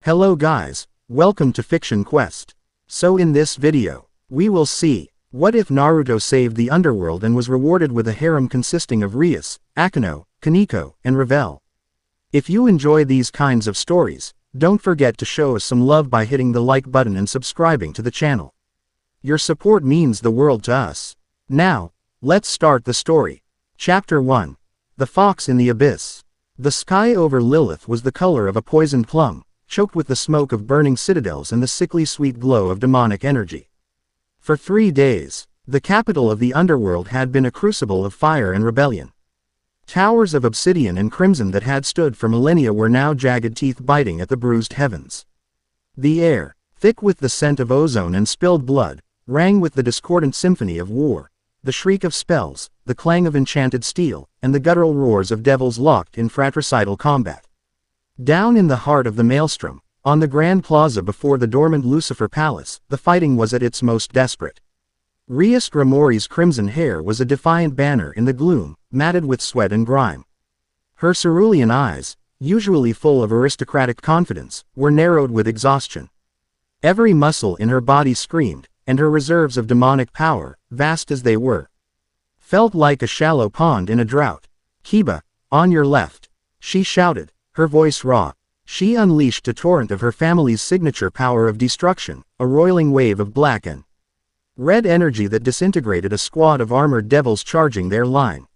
Hello guys, welcome to Fiction Quest. So in this video, we will see, what if Naruto saved the Underworld and was rewarded with a harem consisting of Rias, Akeno, Koneko, and Ravel. If you enjoy these kinds of stories, don't forget to show us some love by hitting the like button and subscribing to the channel. Your support means the world to us. Now, let's start the story. Chapter 1. The Fox in the Abyss. The sky over Lilith was the color of a poisoned plum, choked with the smoke of burning citadels and the sickly sweet glow of demonic energy. For 3 days, the capital of the Underworld had been a crucible of fire and rebellion. Towers of obsidian and crimson that had stood for millennia were now jagged teeth biting at the bruised heavens. The air, thick with the scent of ozone and spilled blood, rang with the discordant symphony of war, the shriek of spells, the clang of enchanted steel, and the guttural roars of devils locked in fratricidal combat. Down in the heart of the maelstrom, on the grand plaza before the dormant Lucifer Palace, the fighting was at its most desperate. Rias Grimori's crimson hair was a defiant banner in the gloom, matted with sweat and grime. Her cerulean eyes, usually full of aristocratic confidence, were narrowed with exhaustion. Every muscle in her body screamed, and her reserves of demonic power, vast as they were, felt like a shallow pond in a drought. "Kiba, on your left," she shouted, her voice raw. She unleashed a torrent of her family's signature power of destruction, a roiling wave of black and red energy that disintegrated a squad of armored devils charging their line.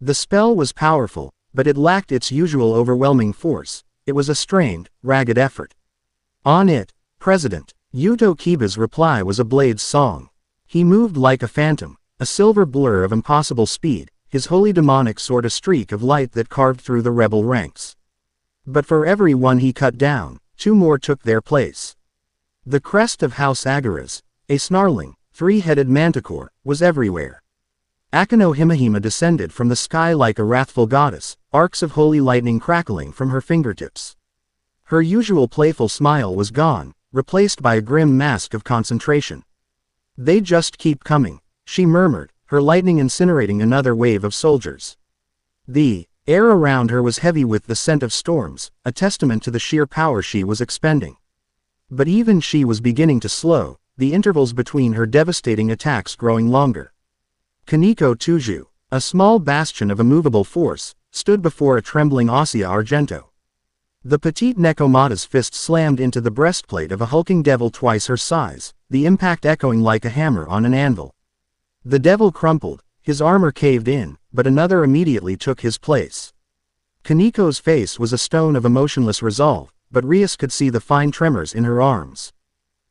The spell was powerful, but it lacked its usual overwhelming force. It was a strained, ragged effort. "On it, President." Yuto Kiba's reply was a blade's song. He moved like a phantom, a silver blur of impossible speed, his holy demonic sword a streak of light that carved through the rebel ranks. But for every one he cut down, 2 more took their place. The crest of House Agaras, a snarling, 3-headed manticore, was everywhere. Akeno Himahima descended from the sky like a wrathful goddess, arcs of holy lightning crackling from her fingertips. Her usual playful smile was gone, replaced by a grim mask of concentration. "They just keep coming," she murmured, her lightning incinerating another wave of soldiers. The air around her was heavy with the scent of storms, a testament to the sheer power she was expending. But even she was beginning to slow, the intervals between her devastating attacks growing longer. Koneko Tuju, a small bastion of immovable force, stood before a trembling Ossia Argento. The petite Nekomata's fist slammed into the breastplate of a hulking devil twice her size, the impact echoing like a hammer on an anvil. The devil crumpled, his armor caved in, but another immediately took his place. Kaneko's face was a stone of emotionless resolve, but Rias could see the fine tremors in her arms.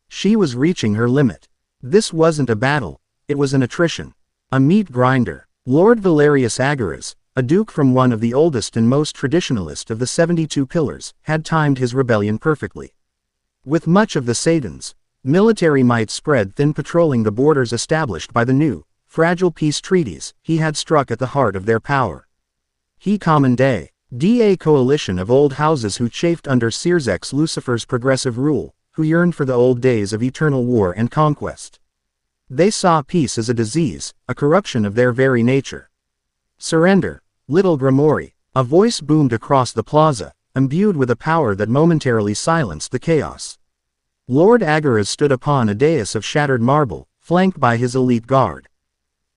She was reaching her limit. This wasn't a battle, it was an attrition. A meat grinder. Lord Valerius Agaras, a duke from one of the oldest and most traditionalist of the 72 pillars, had timed his rebellion perfectly. With much of the Satan's military might spread thin patrolling the borders established by the new, fragile peace treaties, he had struck at the heart of their power. He commanded a coalition of old houses who chafed under Sirzek's Lucifer's progressive rule, who yearned for the old days of eternal war and conquest. They saw peace as a disease, a corruption of their very nature. "Surrender, little Grimori," a voice boomed across the plaza, imbued with a power that momentarily silenced the chaos. Lord Agaras stood upon a dais of shattered marble, flanked by his elite guard.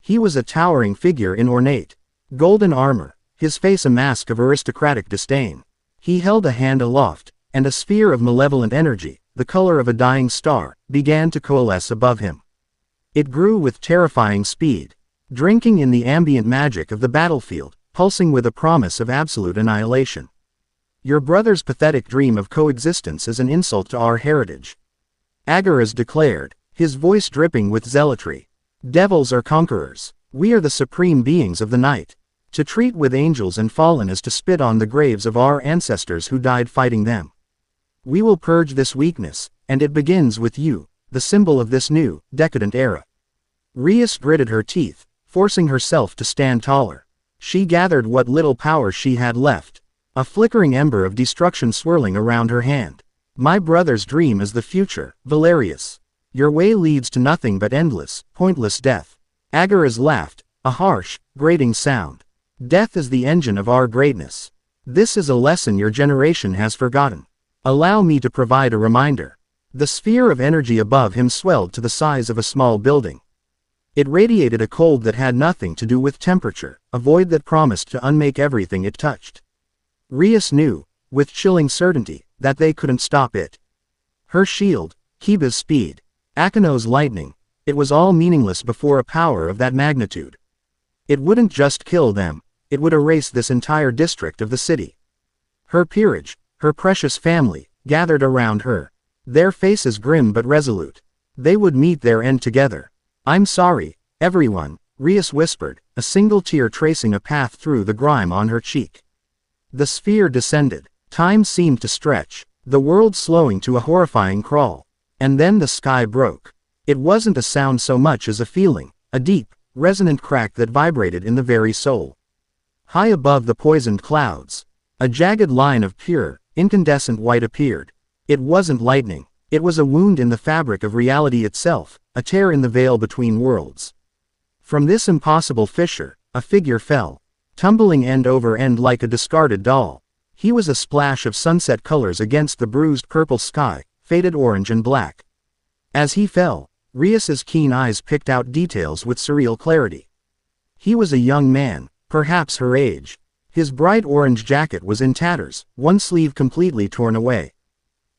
He was a towering figure in ornate, golden armor, his face a mask of aristocratic disdain. He held a hand aloft, and a sphere of malevolent energy, the color of a dying star, began to coalesce above him. It grew with terrifying speed, drinking in the ambient magic of the battlefield, pulsing with a promise of absolute annihilation. "Your brother's pathetic dream of coexistence is an insult to our heritage," Agaras declared, his voice dripping with zealotry. "Devils are conquerors. We are the supreme beings of the night. To treat with angels and fallen is to spit on the graves of our ancestors who died fighting them. We will purge this weakness, and it begins with you, the symbol of this new, decadent era." Rias gritted her teeth, forcing herself to stand taller. She gathered what little power she had left, a flickering ember of destruction swirling around her hand. "My brother's dream is the future, Valerius. Your way leads to nothing but endless, pointless death." Agaras laughed, a harsh, grating sound. "Death is the engine of our greatness. This is a lesson your generation has forgotten. Allow me to provide a reminder. The sphere of energy above him swelled to the size of a small building. It radiated a cold that had nothing to do with temperature, a void that promised to unmake everything it touched. Rias knew, with chilling certainty, that they couldn't stop it. Her shield, Kiba's speed, Akeno's lightning, it was all meaningless before a power of that magnitude. It wouldn't just kill them, it would erase this entire district of the city. Her peerage, her precious family, gathered around her. Their faces grim but resolute. They would meet their end together. I'm sorry, everyone, Rias whispered, a single tear tracing a path through the grime on her cheek. The sphere descended. Time seemed to stretch, the world slowing to a horrifying crawl. And then the sky broke. It wasn't a sound so much as a feeling, a deep, resonant crack that vibrated in the very soul. High above the poisoned clouds, a jagged line of pure, incandescent white appeared. It wasn't lightning, it was a wound in the fabric of reality itself, a tear in the veil between worlds. From this impossible fissure, a figure fell, tumbling end over end like a discarded doll. He was a splash of sunset colors against the bruised purple sky, faded orange and black. As he fell, Rias's keen eyes picked out details with surreal clarity. He was a young man, perhaps her age. His bright orange jacket was in tatters, one sleeve completely torn away.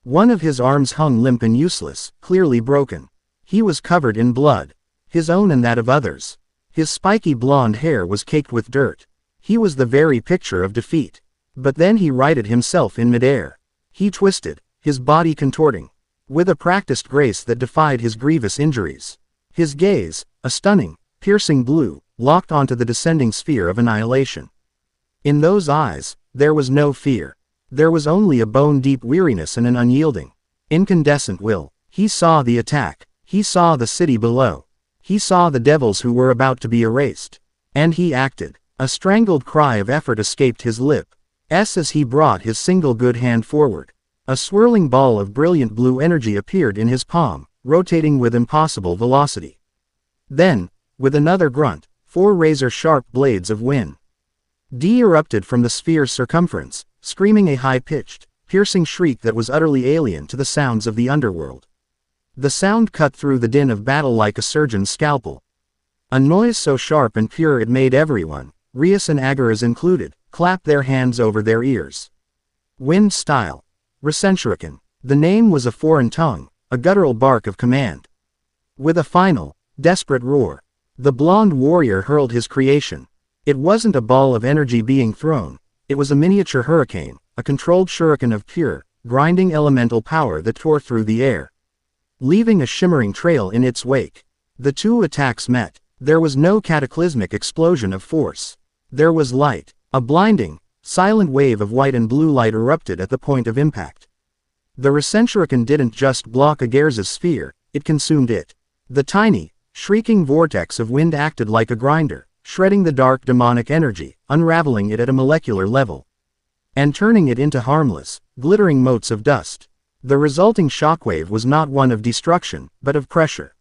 One of his arms hung limp and useless, clearly broken. He was covered in blood, his own and that of others. His spiky blonde hair was caked with dirt. He was the very picture of defeat. But then he righted himself in midair. He twisted, his body contorting, with a practiced grace that defied his grievous injuries. His gaze, a stunning, piercing blue, locked onto the descending sphere of annihilation. In those eyes, there was no fear. There was only a bone-deep weariness and an unyielding, incandescent will. He saw the attack. He saw the city below. He saw the devils who were about to be erased. And he acted. A strangled cry of effort escaped his lips as he brought his single good hand forward. A swirling ball of brilliant blue energy appeared in his palm, rotating with impossible velocity. Then, with another grunt, 4 razor-sharp blades of wind erupted from the sphere's circumference, screaming a high-pitched, piercing shriek that was utterly alien to the sounds of the underworld. The sound cut through the din of battle like a surgeon's scalpel. A noise so sharp and pure it made everyone, Rias and Agaras included, clap their hands over their ears. Wind style. Recentrican. The name was a foreign tongue, a guttural bark of command. With a final, desperate roar, the blonde warrior hurled his creation. It wasn't a ball of energy being thrown, it was a miniature hurricane, a controlled shuriken of pure, grinding elemental power that tore through the air, leaving a shimmering trail in its wake. The 2 attacks met. There was no cataclysmic explosion of force. There was light. A blinding, silent wave of white and blue light erupted at the point of impact. The recentrican didn't just block Agaras' sphere, it consumed it. The tiny, shrieking vortex of wind acted like a grinder, shredding the dark demonic energy, unraveling it at a molecular level, and turning it into harmless, glittering motes of dust. The resulting shockwave was not one of destruction, but of pressure.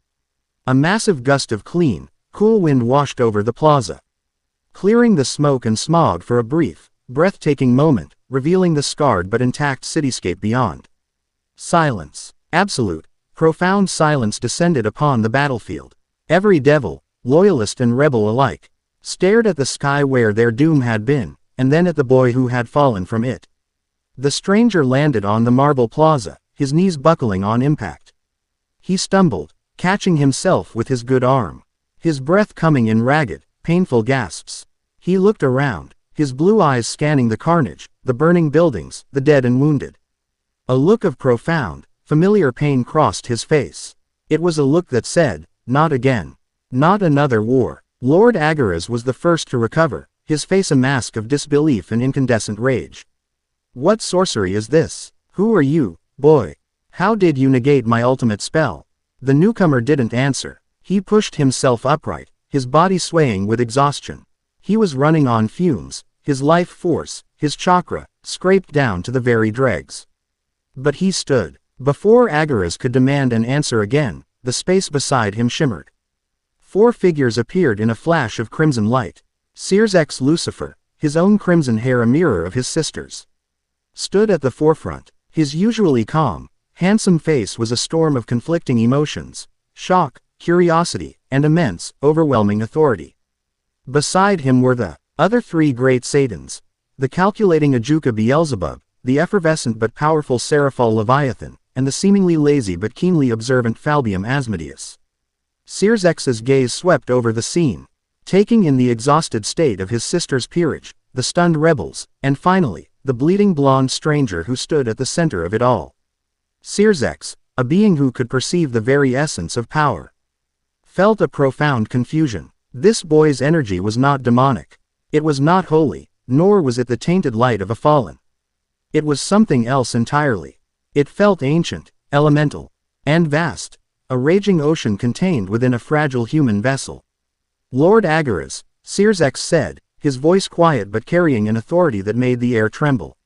A massive gust of clean, cool wind washed over the plaza, clearing the smoke and smog for a brief, breathtaking moment, revealing the scarred but intact cityscape beyond. Silence. Absolute, profound silence descended upon the battlefield. Every devil, loyalist and rebel alike, stared at the sky where their doom had been, and then at the boy who had fallen from it. The stranger landed on the marble plaza, his knees buckling on impact. He stumbled, catching himself with his good arm, his breath coming in ragged, painful gasps. He looked around, his blue eyes scanning the carnage, the burning buildings, the dead and wounded. A look of profound, familiar pain crossed his face. It was a look that said, not again. Not another war. Lord Agaras was the first to recover, his face a mask of disbelief and incandescent rage. What sorcery is this? Who are you, boy? How did you negate my ultimate spell? The newcomer didn't answer. He pushed himself upright, his body swaying with exhaustion. He was running on fumes, his life force, his chakra, scraped down to the very dregs. But he stood. Before Agaras could demand an answer again, the space beside him shimmered. 4 figures appeared in a flash of crimson light. Seer's ex Lucifer, his own crimson hair a mirror of his sister's, stood at the forefront. His usually calm, handsome face was a storm of conflicting emotions: shock, curiosity, and immense, overwhelming authority. Beside him were the other three great Satans: the calculating Ajuka Beelzebub, the effervescent but powerful Seraphal Leviathan, and the seemingly lazy but keenly observant Falbium Asmodeus. Sirzex's gaze swept over the scene, taking in the exhausted state of his sister's peerage, the stunned rebels, and finally, the bleeding blonde stranger who stood at the center of it all. Sirzex, a being who could perceive the very essence of power, felt a profound confusion. This boy's energy was not demonic. It was not holy, nor was it the tainted light of a fallen. It was something else entirely. It felt ancient, elemental, and vast, a raging ocean contained within a fragile human vessel. Lord Agaras, Sirzex said, his voice quiet but carrying an authority that made the air tremble.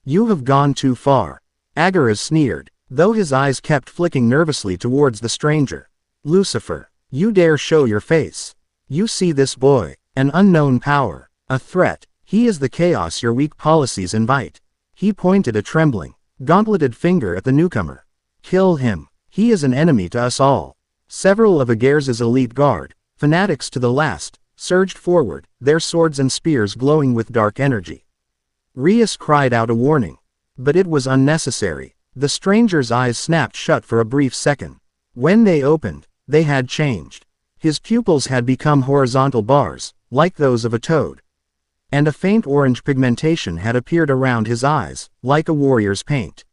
You have gone too far. Agaras sneered, though his eyes kept flicking nervously towards the stranger. Lucifer, you dare show your face. You see this boy, an unknown power, a threat. He is the chaos your weak policies invite. He pointed a trembling, gauntleted finger at the newcomer. Kill him. He is an enemy to us all. Several of Agares' elite guard, fanatics to the last, surged forward, their swords and spears glowing with dark energy. Rias cried out a warning. But it was unnecessary. The stranger's eyes snapped shut for a brief second. When they opened, they had changed. His pupils had become horizontal bars, like those of a toad. And a faint orange pigmentation had appeared around his eyes, like a warrior's paint.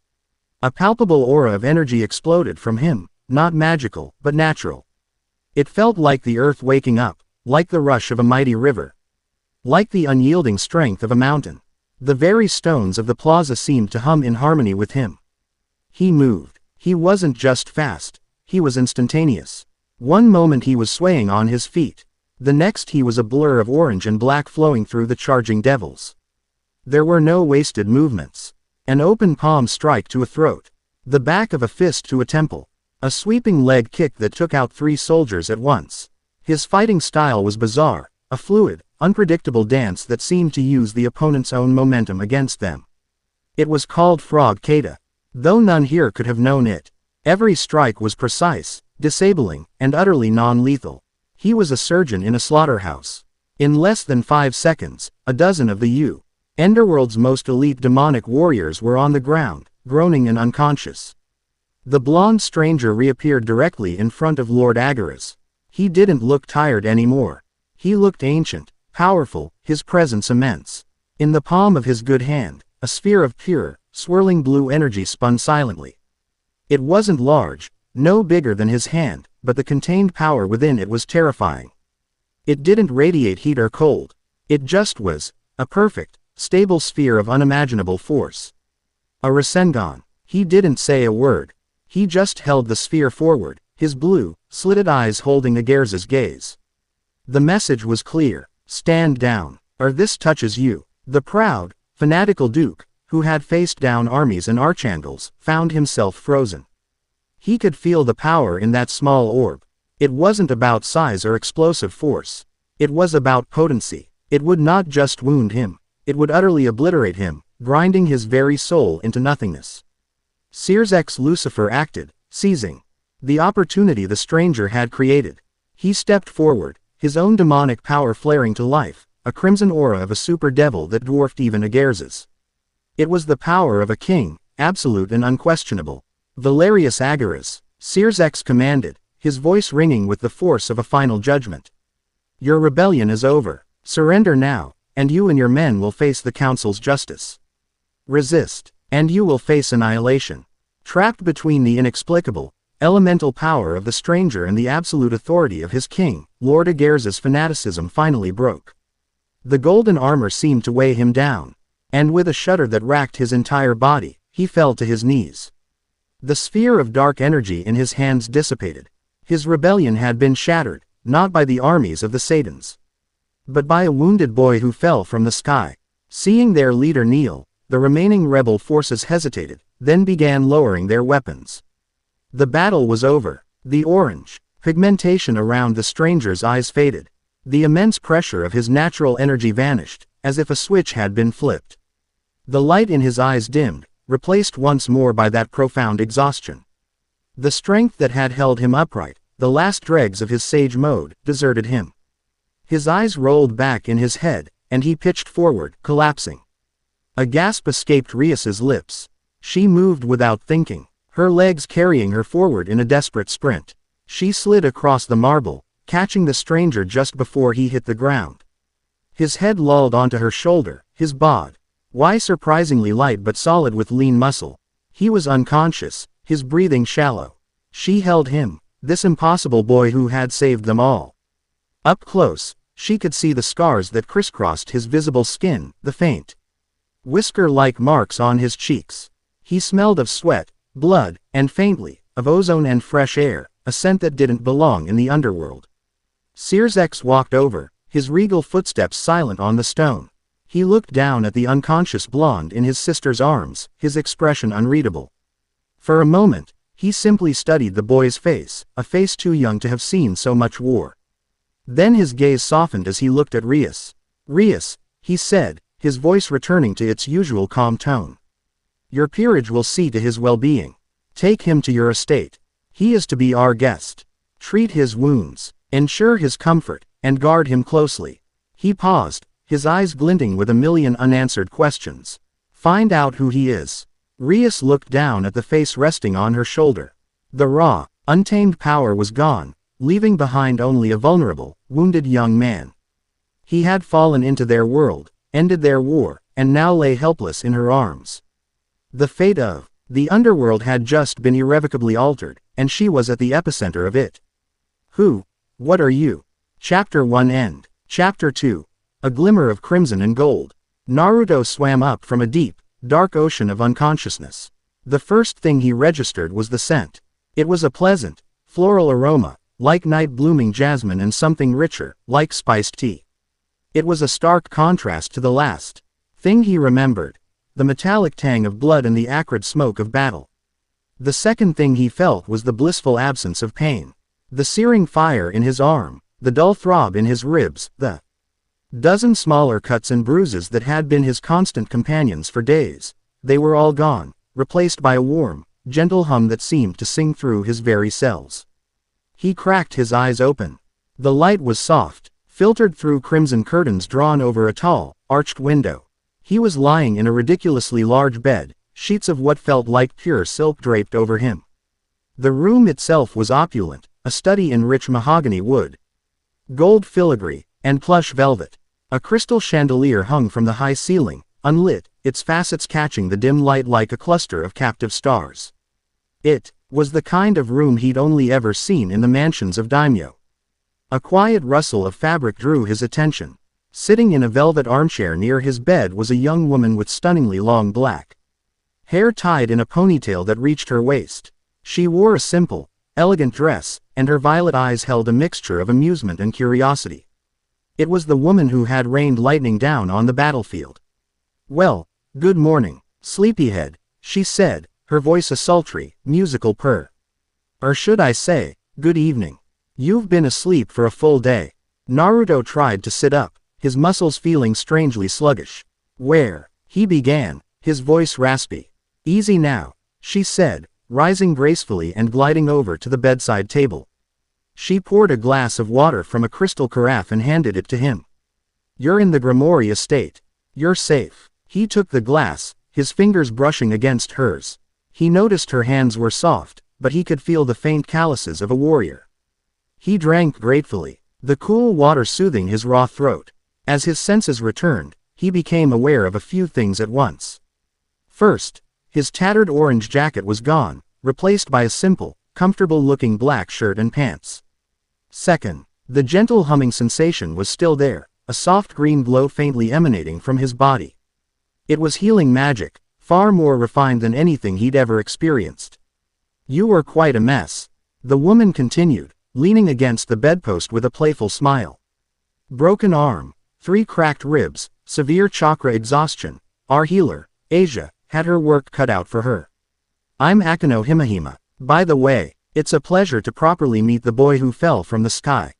A palpable aura of energy exploded from him, not magical, but natural. It felt like the earth waking up, like the rush of a mighty river, like the unyielding strength of a mountain. The very stones of the plaza seemed to hum in harmony with him. He moved. He wasn't just fast, he was instantaneous. One moment he was swaying on his feet. The next he was a blur of orange and black flowing through the charging devils. There were no wasted movements. An open palm strike to a throat. The back of a fist to a temple. A sweeping leg kick that took out 3 soldiers at once. His fighting style was bizarre, a fluid, unpredictable dance that seemed to use the opponent's own momentum against them. It was called Frog Kata, though none here could have known it. Every strike was precise, disabling, and utterly non-lethal. He was a surgeon in a slaughterhouse. In less than 5 seconds, a dozen of the Underworld's most elite demonic warriors were on the ground, groaning and unconscious. The blonde stranger reappeared directly in front of Lord Agaras. He didn't look tired anymore. He looked ancient, powerful, his presence immense. In the palm of his good hand, a sphere of pure, swirling blue energy spun silently. It wasn't large, no bigger than his hand, but the contained power within it was terrifying. It didn't radiate heat or cold. It just was, a perfect, stable sphere of unimaginable force. A Rasengan. He didn't say a word. He just held the sphere forward, his blue, slitted eyes holding Agares' gaze. The message was clear: stand down, or this touches you. The proud, fanatical duke, who had faced down armies and archangels, found himself frozen. He could feel the power in that small orb. It wasn't about size or explosive force. It was about potency. It would not just wound him. It would utterly obliterate him, grinding his very soul into nothingness. Sirzex Lucifer acted, seizing the opportunity the stranger had created. He stepped forward, his own demonic power flaring to life, a crimson aura of a super devil that dwarfed even Agares'. It was the power of a king, absolute and unquestionable. Valerius Agaras, Sirzex commanded, his voice ringing with the force of a final judgment. Your rebellion is over. Surrender now, and you and your men will face the council's justice. Resist, and you will face annihilation. Trapped between the inexplicable, elemental power of the stranger and the absolute authority of his king, Lord Agares' fanaticism finally broke. The golden armor seemed to weigh him down, and with a shudder that racked his entire body, he fell to his knees. The sphere of dark energy in his hands dissipated. His rebellion had been shattered, not by the armies of the Satans, but by a wounded boy who fell from the sky. Seeing their leader kneel, the remaining rebel forces hesitated, then began lowering their weapons. The battle was over. The orange pigmentation around the stranger's eyes faded. The immense pressure of his natural energy vanished, as if a switch had been flipped. The light in his eyes dimmed, replaced once more by that profound exhaustion. The strength that had held him upright, the last dregs of his sage mode, deserted him. His eyes rolled back in his head, and he pitched forward, collapsing. A gasp escaped Rias's lips. She moved without thinking, her legs carrying her forward in a desperate sprint. She slid across the marble, catching the stranger just before he hit the ground. His head lolled onto her shoulder, his bod. Why surprisingly light but solid with lean muscle. He was unconscious, his breathing shallow. She held him, this impossible boy who had saved them all. Up close, she could see the scars that crisscrossed his visible skin, the faint whisker-like marks on his cheeks. He smelled of sweat, blood, and faintly, of ozone and fresh air, a scent that didn't belong in the underworld. Sears walked over, his regal footsteps silent on the stone. He looked down at the unconscious blonde in his sister's arms, his expression unreadable. For a moment, he simply studied the boy's face, a face too young to have seen so much war. Then his gaze softened as he looked at Rias. "Rias," he said, his voice returning to its usual calm tone. "Your peerage will see to his well-being. Take him to your estate. He is to be our guest. Treat his wounds, ensure his comfort, and guard him closely." He paused, his eyes glinting with a million unanswered questions. "Find out who he is." Rias looked down at the face resting on her shoulder. The raw, untamed power was gone, leaving behind only a vulnerable, wounded young man. He had fallen into their world, ended their war, and now lay helpless in her arms. The fate of the underworld had just been irrevocably altered, and she was at the epicenter of it. What are you? Chapter 1 End. Chapter 2. A glimmer of crimson and gold. Naruto swam up from a deep, dark ocean of unconsciousness. The first thing he registered was the scent. It was a pleasant, floral aroma, like night-blooming jasmine, and something richer, like spiced tea. It was a stark contrast to the last thing he remembered, the metallic tang of blood and the acrid smoke of battle. The second thing he felt was the blissful absence of pain. The searing fire in his arm, the dull throb in his ribs, the dozen smaller cuts and bruises that had been his constant companions for days. They were all gone, replaced by a warm, gentle hum that seemed to sing through his very cells. He cracked his eyes open. The light was soft, filtered through crimson curtains drawn over a tall, arched window. He was lying in a ridiculously large bed, sheets of what felt like pure silk draped over him. The room itself was opulent, a study in rich mahogany wood, gold filigree, and plush velvet. A crystal chandelier hung from the high ceiling, unlit, its facets catching the dim light like a cluster of captive stars. It was the kind of room he'd only ever seen in the mansions of daimyo. A quiet rustle of fabric drew his attention. Sitting in a velvet armchair near his bed was a young woman with stunningly long black hair tied in a ponytail that reached her waist. She wore a simple, elegant dress, and her violet eyes held a mixture of amusement and curiosity. It was the woman who had rained lightning down on the battlefield. "Well, good morning, sleepyhead," she said, her voice a sultry, musical purr. "Or should I say, good evening. You've been asleep for a full day." Naruto tried to sit up, his muscles feeling strangely sluggish. "Where?" he began, his voice raspy. "Easy now," she said, rising gracefully and gliding over to the bedside table. She poured a glass of water from a crystal carafe and handed it to him. "You're in the Grimoire estate. You're safe." He took the glass, his fingers brushing against hers. He noticed her hands were soft, but he could feel the faint calluses of a warrior. He drank gratefully, the cool water soothing his raw throat. As his senses returned, he became aware of a few things at once. First, his tattered orange jacket was gone, replaced by a simple, comfortable-looking black shirt and pants. Second, the gentle humming sensation was still there, a soft green glow faintly emanating from his body. It was healing magic, far more refined than anything he'd ever experienced. "You were quite a mess," the woman continued, leaning against the bedpost with a playful smile. "Broken arm, 3 cracked ribs, severe chakra exhaustion. Our healer, Asia, had her work cut out for her. I'm Akeno Himahima. By the way, it's a pleasure to properly meet the boy who fell from the sky."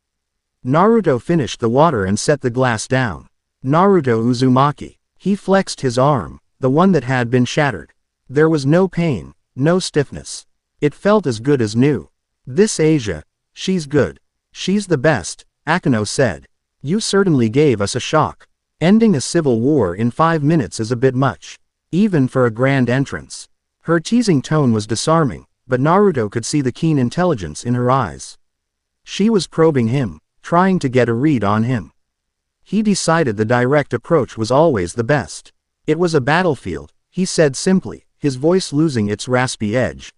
Naruto finished the water and set the glass down. "Naruto Uzumaki." He flexed his arm, the one that had been shattered. There was no pain, no stiffness. It felt as good as new. This Asia, she's good. She's the best, Akeno said. You certainly gave us a shock. Ending a civil war in 5 minutes is a bit much. Even for a grand entrance. Her teasing tone was disarming, but Naruto could see the keen intelligence in her eyes. She was probing him, trying to get a read on him. He decided the direct approach was always the best. It was a battlefield, he said simply, his voice losing its raspy edge.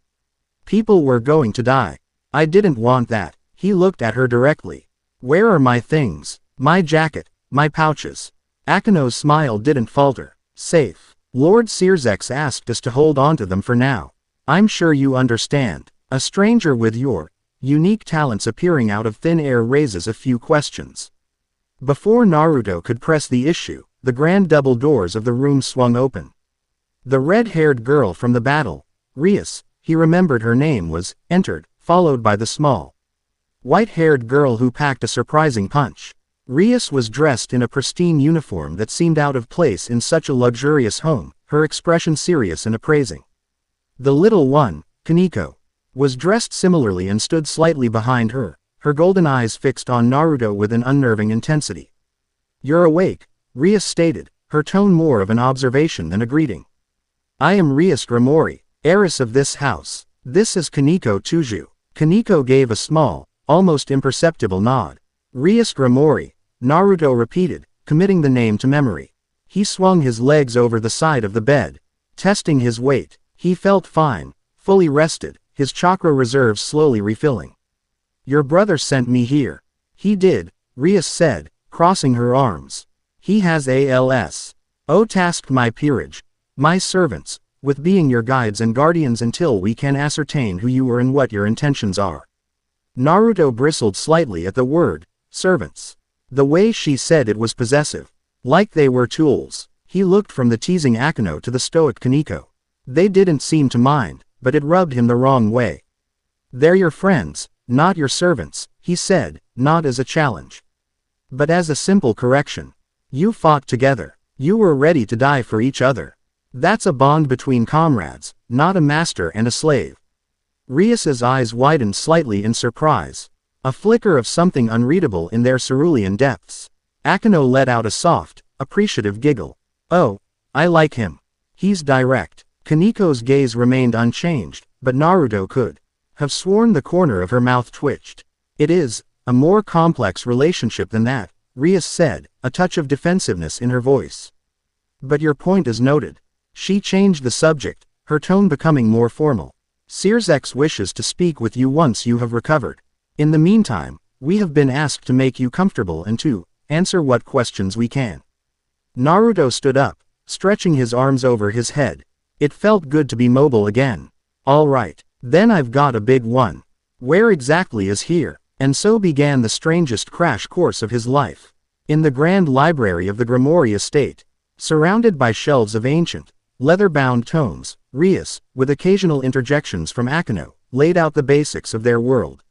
People were going to die. I didn't want that. He looked at her directly. Where are my things? My jacket, my pouches. Akeno's smile didn't falter. Safe. Lord Searsex asked us to hold on to them for now. I'm sure you understand. A stranger with your unique talents appearing out of thin air raises a few questions. Before Naruto could press the issue, the grand double doors of the room swung open. The red-haired girl from the battle, Rias, he remembered her name was, entered, followed by the small, white-haired girl who packed a surprising punch. Rias was dressed in a pristine uniform that seemed out of place in such a luxurious home, her expression serious and appraising. The little one, Koneko, was dressed similarly and stood slightly behind her, her golden eyes fixed on Naruto with an unnerving intensity. You're awake, Rias stated, her tone more of an observation than a greeting. I am Rias Gramori, heiress of this house. This is Koneko Tuju. Koneko gave a small, almost imperceptible nod. Rias Gramori, Naruto repeated, committing the name to memory. He swung his legs over the side of the bed. Testing his weight, he felt fine, fully rested, his chakra reserves slowly refilling. Your brother sent me here. He did, Rias said, crossing her arms. He has ALS. Tasked my peerage, my servants, with being your guides and guardians until we can ascertain who you are and what your intentions are. Naruto bristled slightly at the word, servants. The way she said it was possessive. Like they were tools. He looked from the teasing Akeno to the stoic Koneko. They didn't seem to mind, but it rubbed him the wrong way. They're your friends, not your servants, he said, not as a challenge, but as a simple correction. You fought together. You were ready to die for each other. That's a bond between comrades, not a master and a slave. Rias's eyes widened slightly in surprise. A flicker of something unreadable in their cerulean depths. Akeno let out a soft, appreciative giggle. Oh, I like him. He's direct. Kaneko's gaze remained unchanged, but Naruto could have sworn the corner of her mouth twitched. It is a more complex relationship than that, Rias said, a touch of defensiveness in her voice. But your point is noted. She changed the subject, her tone becoming more formal. Searsex wishes to speak with you once you have recovered. In the meantime, we have been asked to make you comfortable and to answer what questions we can. Naruto stood up, stretching his arms over his head. It felt good to be mobile again. All right, then I've got a big one. Where exactly is here? And so began the strangest crash course of his life. In the grand library of the Gramori estate, surrounded by shelves of ancient, leather-bound tomes, Rias, with occasional interjections from Akeno, laid out the basics of their world.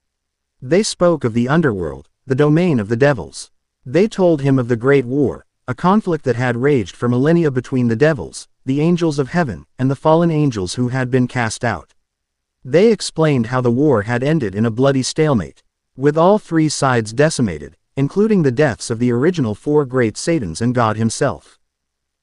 They spoke of the Underworld, the domain of the devils. They told him of the Great War, a conflict that had raged for millennia between the devils, the angels of heaven, and the fallen angels who had been cast out. They explained how the war had ended in a bloody stalemate, with all three sides decimated, including the deaths of the original 4 great Satans and God himself.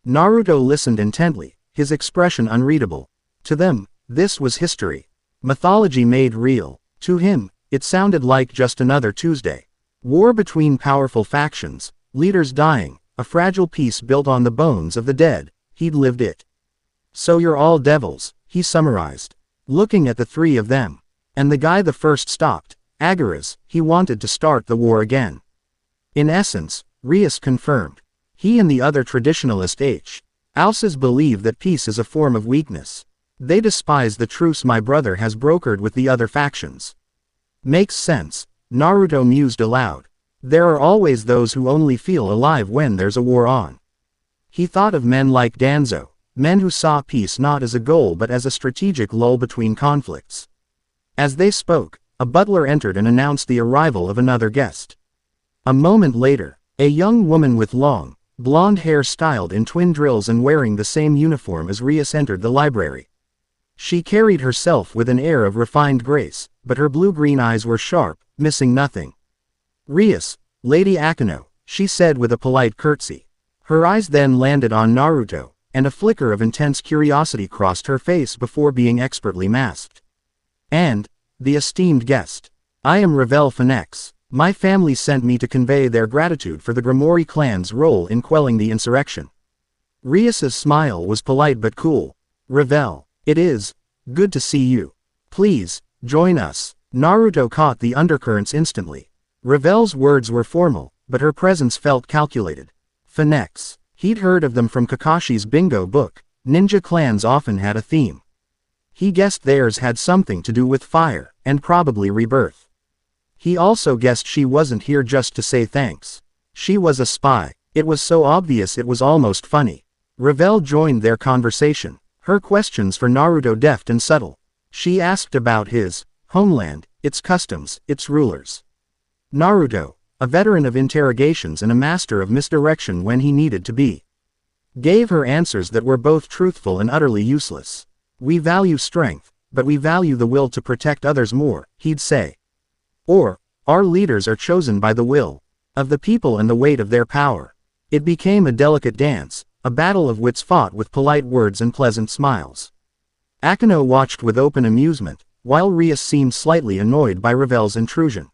Naruto listened intently, his expression unreadable. To them, this was history. Mythology made real. To him, it sounded like just another Tuesday. War between powerful factions, leaders dying, a fragile peace built on the bones of the dead. He'd lived it. So you're all devils, he summarized, looking at the 3 of them. And the guy the first stopped, Agaras, he wanted to start the war again. In essence, Rias confirmed. He and the other traditionalist Houses believe that peace is a form of weakness. They despise the truce my brother has brokered with the other factions. Makes sense, Naruto mused aloud. There are always those who only feel alive when there's a war on. He thought of men like Danzo, men who saw peace not as a goal but as a strategic lull between conflicts. As they spoke, a butler entered and announced the arrival of another guest. A moment later, a young woman with long, blonde hair styled in twin drills and wearing the same uniform as Rias entered the library. She carried herself with an air of refined grace, but her blue-green eyes were sharp, missing nothing. "Rias, Lady Akeno," she said with a polite curtsy. Her eyes then landed on Naruto, and a flicker of intense curiosity crossed her face before being expertly masked. "And, the esteemed guest. I am Ravel Phoenix. My family sent me to convey their gratitude for the Grimoire clan's role in quelling the insurrection." Rias's smile was polite but cool. "Ravel, it is good to see you. Please, join us." Naruto caught the undercurrents instantly. Ravel's words were formal, but her presence felt calculated. Phoenix. He'd heard of them from Kakashi's bingo book. Ninja clans often had a theme. He guessed theirs had something to do with fire, and probably rebirth. He also guessed she wasn't here just to say thanks. She was a spy. It was so obvious it was almost funny. Ravel joined their conversation, her questions for Naruto deft and subtle. She asked about his homeland, its customs, its rulers. Naruto, a veteran of interrogations and a master of misdirection when he needed to be, gave her answers that were both truthful and utterly useless. "We value strength, but we value the will to protect others more," he'd say. Or, "Our leaders are chosen by the will of the people and the weight of their power." It became a delicate dance, a battle of wits fought with polite words and pleasant smiles. Akeno watched with open amusement, while Rias seemed slightly annoyed by Ravel's intrusion.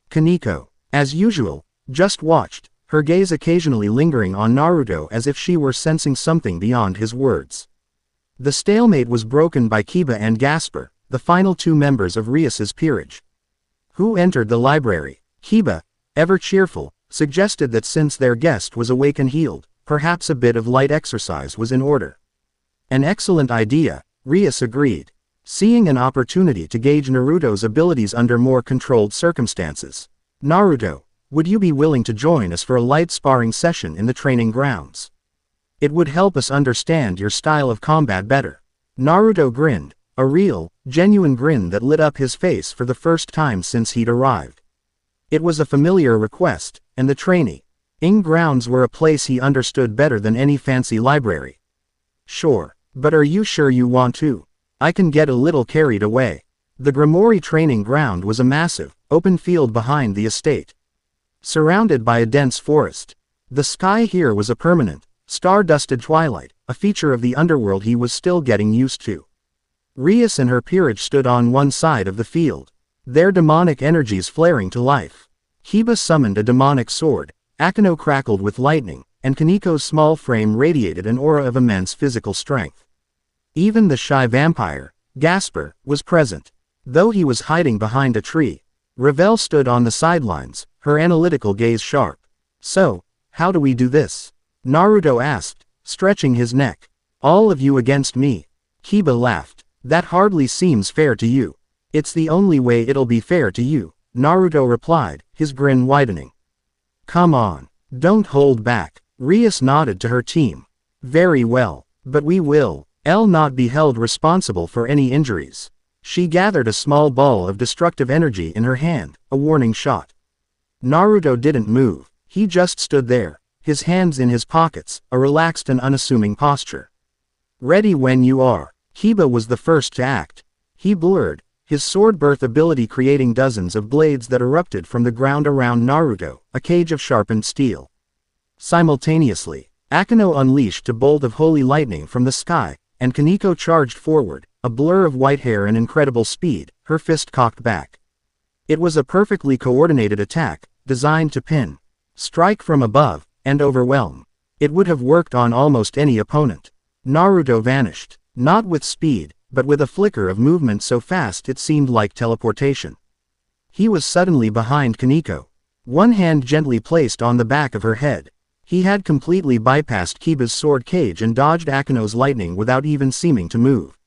Koneko, as usual, just watched, her gaze occasionally lingering on Naruto as if she were sensing something beyond his words. The stalemate was broken by Kiba and Gasper, the final two members of Rias's peerage. Who entered the library? Kiba, ever cheerful, suggested that since their guest was awake and healed, perhaps a bit of light exercise was in order. "An excellent idea," Rias agreed, seeing an opportunity to gauge Naruto's abilities under more controlled circumstances. "Naruto, would you be willing to join us for a light sparring session in the training grounds? It would help us understand your style of combat better." Naruto grinned, a real, genuine grin that lit up his face for the first time since he'd arrived. It was a familiar request, and the training grounds were a place he understood better than any fancy library. "Sure, but are you sure you want to? I can get a little carried away." The Grimoire training ground was a massive, open field behind the estate, surrounded by a dense forest. The sky here was a permanent, star-dusted twilight, a feature of the underworld he was still getting used to. Rias and her peerage stood on one side of the field, their demonic energies flaring to life. Kiba summoned a demonic sword, Akeno crackled with lightning, and Koneko's small frame radiated an aura of immense physical strength. Even the shy vampire, Gasper, was present. Though he was hiding behind a tree, Ravel stood on the sidelines, her analytical gaze sharp. "So, how do we do this?" Naruto asked, stretching his neck. "All of you against me?" Kiba laughed. "That hardly seems fair to you." "It's the only way it'll be fair to you," Naruto replied, his grin widening. "Come on, don't hold back." Rias nodded to her team. "Very well, but we will not be held responsible for any injuries." She gathered a small ball of destructive energy in her hand, a warning shot. Naruto didn't move, he just stood there, his hands in his pockets, a relaxed and unassuming posture. "Ready when you are." Kiba was the first to act. He blurred, his sword birth ability creating dozens of blades that erupted from the ground around Naruto, a cage of sharpened steel. Simultaneously, Akeno unleashed a bolt of holy lightning from the sky, and Koneko charged forward, a blur of white hair and incredible speed, her fist cocked back. It was a perfectly coordinated attack, designed to pin, strike from above, and overwhelm. It would have worked on almost any opponent. Naruto vanished, not with speed, but with a flicker of movement so fast it seemed like teleportation. He was suddenly behind Koneko, one hand gently placed on the back of her head. He had completely bypassed Kiba's sword cage and dodged Akeno's lightning without even seeming to move.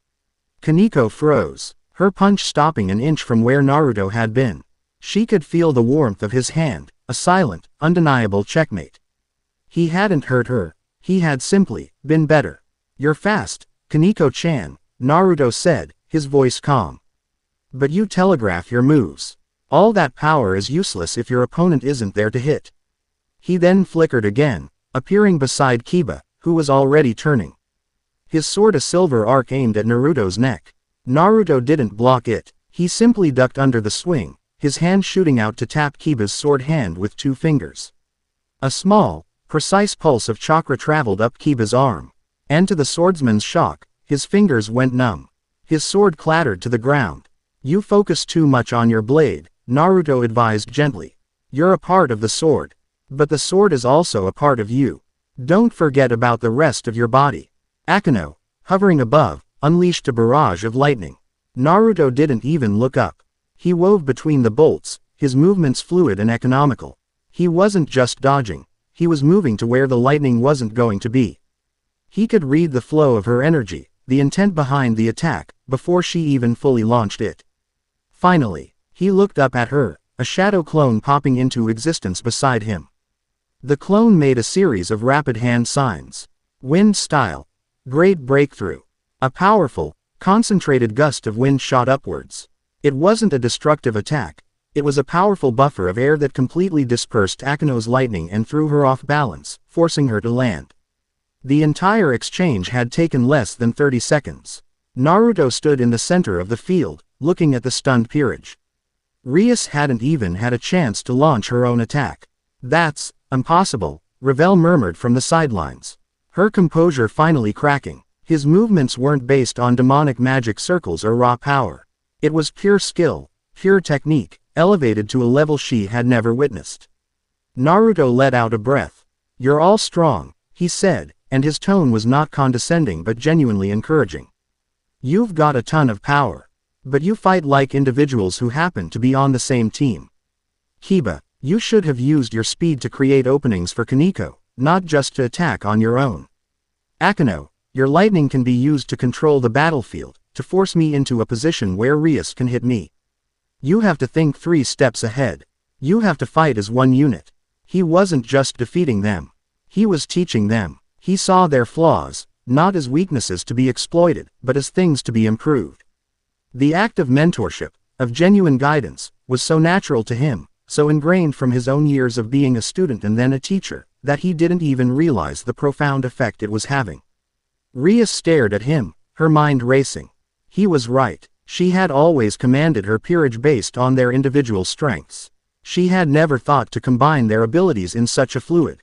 Koneko froze, her punch stopping an inch from where Naruto had been. She could feel the warmth of his hand, a silent, undeniable checkmate. He hadn't hurt her, he had simply been better. "You're fast, Koneko-chan," Naruto said, his voice calm. "But you telegraph your moves. All that power is useless if your opponent isn't there to hit." He then flickered again, appearing beside Kiba, who was already turning. his sword a silver arc aimed at Naruto's neck. Naruto didn't block it, he simply ducked under the swing, his hand shooting out to tap Kiba's sword hand with 2 fingers. A small, precise pulse of chakra traveled up Kiba's arm, and to the swordsman's shock, his fingers went numb. His sword clattered to the ground. You focus too much on your blade, Naruto advised gently. You're a part of the sword. But the sword is also a part of you. Don't forget about the rest of your body. Akeno, hovering above, unleashed a barrage of lightning. Naruto didn't even look up. He wove between the bolts, his movements fluid and economical. He wasn't just dodging, he was moving to where the lightning wasn't going to be. He could read the flow of her energy, the intent behind the attack, before she even fully launched it. Finally, he looked up at her, a shadow clone popping into existence beside him. The clone made a series of rapid hand signs. Wind style. Great breakthrough. A powerful, concentrated gust of wind shot upwards. It wasn't a destructive attack. It was a powerful buffer of air that completely dispersed Akeno's lightning and threw her off balance, forcing her to land. The entire exchange had taken less than 30 seconds. Naruto stood in the center of the field, looking at the stunned peerage. Rias hadn't even had a chance to launch her own attack. That's impossible, Ravel murmured from the sidelines. Her composure finally cracking. His movements weren't based on demonic magic circles or raw power. It was pure skill, pure technique, elevated to a level she had never witnessed. Naruto let out a breath. You're all strong, he said, and his tone was not condescending but genuinely encouraging. You've got a ton of power. But you fight like individuals who happen to be on the same team. Kiba, you should have used your speed to create openings for Koneko, not just to attack on your own. Akeno, your lightning can be used to control the battlefield, to force me into a position where Rias can hit me. You have to think 3 steps ahead. You have to fight as one unit. He wasn't just defeating them. He was teaching them. He saw their flaws, not as weaknesses to be exploited, but as things to be improved. The act of mentorship, of genuine guidance, was so natural to him, so ingrained from his own years of being a student and then a teacher, that he didn't even realize the profound effect it was having. Rias stared at him, her mind racing. He was right. She had always commanded her peerage based on their individual strengths. She had never thought to combine their abilities in such a fluid,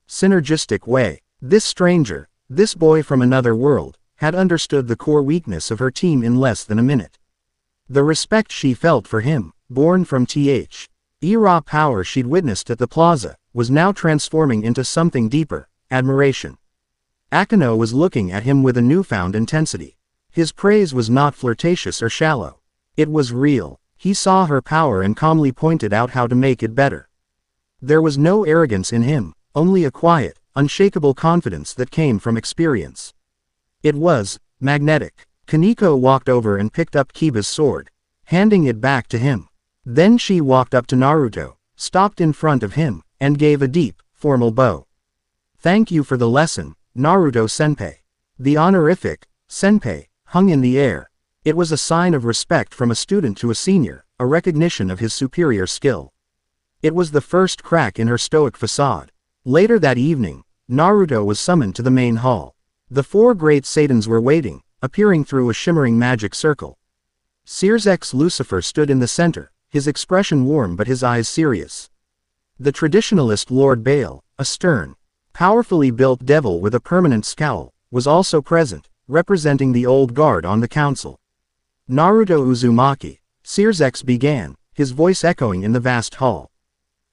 synergistic way. This stranger, this boy from another world, had understood the core weakness of her team in less than a minute. The respect she felt for him, born from raw power she'd witnessed at the plaza, was now transforming into something deeper, admiration. Akeno was looking at him with a newfound intensity. His praise was not flirtatious or shallow. It was real. He saw her power and calmly pointed out how to make it better. There was no arrogance in him, only a quiet, unshakable confidence that came from experience. It was magnetic. Koneko walked over and picked up Kiba's sword, handing it back to him. Then she walked up to Naruto, stopped in front of him, and gave a deep, formal bow. Thank you for the lesson, Naruto-senpai. The honorific, senpai, hung in the air. It was a sign of respect from a student to a senior, a recognition of his superior skill. It was the first crack in her stoic facade. Later that evening, Naruto was summoned to the main hall. The 4 great Satans were waiting, appearing through a shimmering magic circle. Sears X Lucifer stood in the center, his expression warm but his eyes serious. The traditionalist Lord Baal, a stern, powerfully built devil with a permanent scowl, was also present, representing the old guard on the council. Naruto Uzumaki, Sears X began, his voice echoing in the vast hall.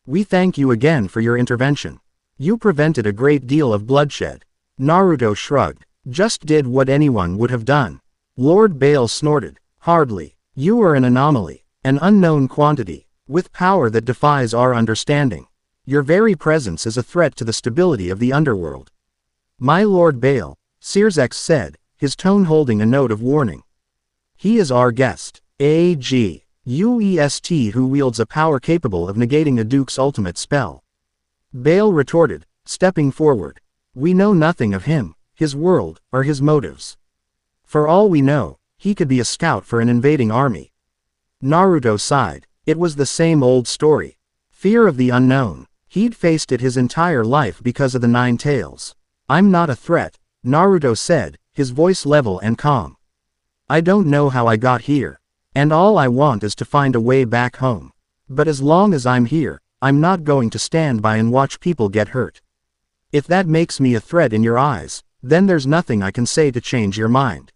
We thank you again for your intervention. You prevented a great deal of bloodshed. Naruto shrugged. Just did what anyone would have done. Lord Baal snorted. Hardly. You are an anomaly, an unknown quantity, with power that defies our understanding. Your very presence is a threat to the stability of the underworld. My Lord Baal, Sears X said, his tone holding a note of warning. He is our guest, A.G. UEST, who wields a power capable of negating a duke's ultimate spell. Baal retorted, stepping forward. We know nothing of him, his world, or his motives. For all we know, he could be a scout for an invading army. Naruto sighed. It was the same old story. Fear of the unknown. He'd faced it his entire life because of the 9 tails. I'm not a threat, Naruto said, his voice level and calm. I don't know how I got here. And all I want is to find a way back home. But as long as I'm here, I'm not going to stand by and watch people get hurt. If that makes me a threat in your eyes, then there's nothing I can say to change your mind.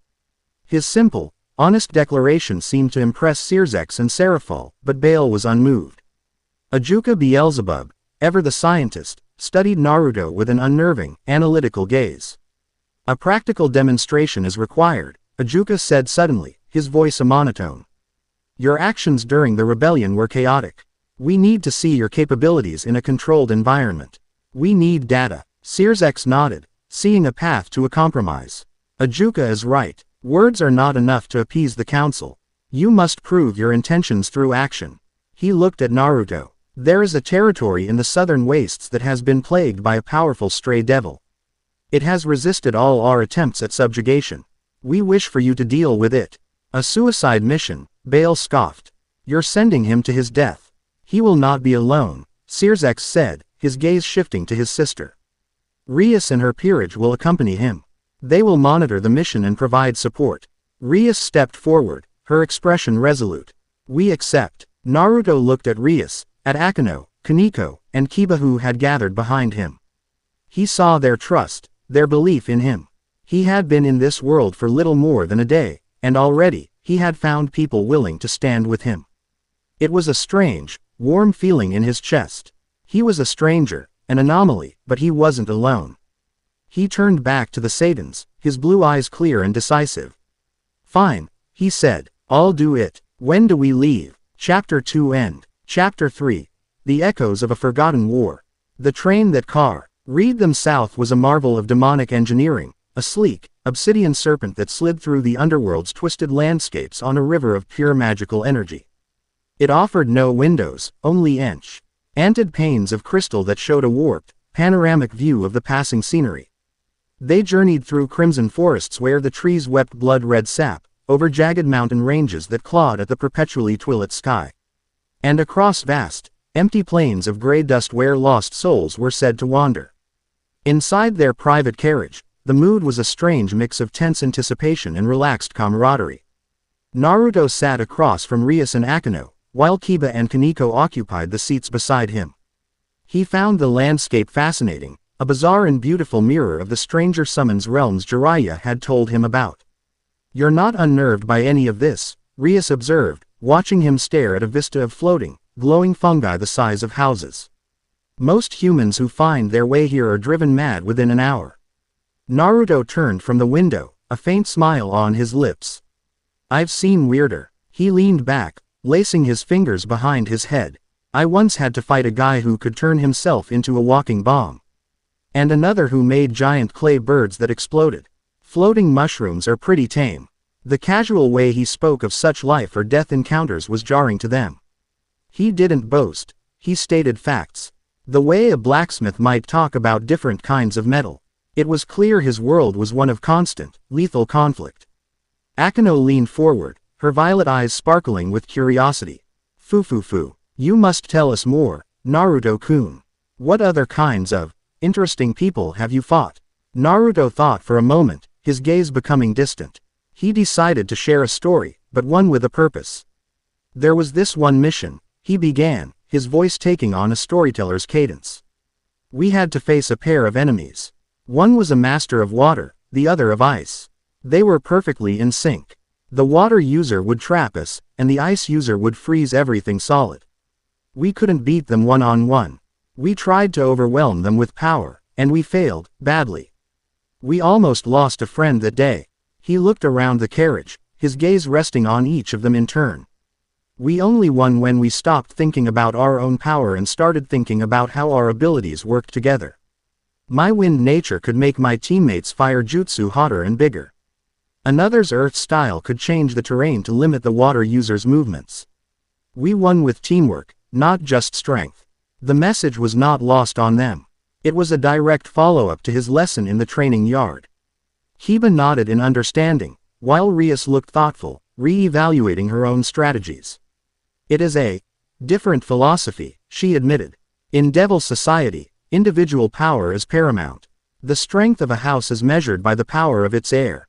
His simple, honest declaration seemed to impress Sirzex and Seraphol, but Baal was unmoved. Ajuka Beelzebub, ever the scientist, studied Naruto with an unnerving, analytical gaze. A practical demonstration is required, Ajuka said suddenly, his voice a monotone. Your actions during the rebellion were chaotic. We need to see your capabilities in a controlled environment. We need data. Sirzex nodded, seeing a path to a compromise. Ajuka is right. Words are not enough to appease the council. You must prove your intentions through action. He looked at Naruto. There is a territory in the southern wastes that has been plagued by a powerful stray devil. It has resisted all our attempts at subjugation. We wish for you to deal with it. A suicide mission, Baal scoffed. You're sending him to his death. He will not be alone, Sirzex said, his gaze shifting to his sister. Rias and her peerage will accompany him. They will monitor the mission and provide support. Rias stepped forward, her expression resolute. We accept. Naruto looked at Rias, at Akeno, Koneko, and Kiba who had gathered behind him. He saw their trust, their belief in him. He had been in this world for little more than a day, and already, he had found people willing to stand with him. It was a strange, warm feeling in his chest. He was a stranger, an anomaly, but he wasn't alone. He turned back to the Saiyans, his blue eyes clear and decisive. Fine, he said, I'll do it. When do we leave? Chapter 2 end. Chapter 3. The Echoes of a Forgotten War. The train that carried them south was a marvel of demonic engineering, a sleek, obsidian serpent that slid through the underworld's twisted landscapes on a river of pure magical energy. It offered no windows, only enchanted panes of crystal that showed a warped, panoramic view of the passing scenery. They journeyed through crimson forests where the trees wept blood-red sap, over jagged mountain ranges that clawed at the perpetually twilit sky. And across vast, empty plains of gray dust where lost souls were said to wander. Inside their private carriage, the mood was a strange mix of tense anticipation and relaxed camaraderie. Naruto sat across from Rias and Akeno, while Kiba and Koneko occupied the seats beside him. He found the landscape fascinating, a bizarre and beautiful mirror of the stranger summons realms Jiraiya had told him about. You're not unnerved by any of this, Rias observed, watching him stare at a vista of floating, glowing fungi the size of houses. Most humans who find their way here are driven mad within an hour. Naruto turned from the window, a faint smile on his lips. I've seen weirder. He leaned back, lacing his fingers behind his head. I once had to fight a guy who could turn himself into a walking bomb. And another who made giant clay birds that exploded. Floating mushrooms are pretty tame. The casual way he spoke of such life or death encounters was jarring to them. He didn't boast. He stated facts. The way a blacksmith might talk about different kinds of metal. It was clear his world was one of constant, lethal conflict. Akeno leaned forward, her violet eyes sparkling with curiosity. Fu. You must tell us more, Naruto-kun. What other kinds of interesting people have you fought? Naruto thought for a moment, his gaze becoming distant. He decided to share a story, but one with a purpose. There was this one mission, he began, his voice taking on a storyteller's cadence. We had to face a pair of enemies. One was a master of water, the other of ice. They were perfectly in sync. The water user would trap us, and the ice user would freeze everything solid. We couldn't beat them one-on-one. We tried to overwhelm them with power, and we failed, badly. We almost lost a friend that day. He looked around the carriage, his gaze resting on each of them in turn. We only won when we stopped thinking about our own power and started thinking about how our abilities worked together. My wind nature could make my teammates' fire jutsu hotter and bigger. Another's earth style could change the terrain to limit the water user's movements. We won with teamwork, not just strength. The message was not lost on them. It was a direct follow-up to his lesson in the training yard. Kiba nodded in understanding, while Rias looked thoughtful, re-evaluating her own strategies. It is a different philosophy, she admitted. In Devil Society, individual power is paramount. The strength of a house is measured by the power of its heir.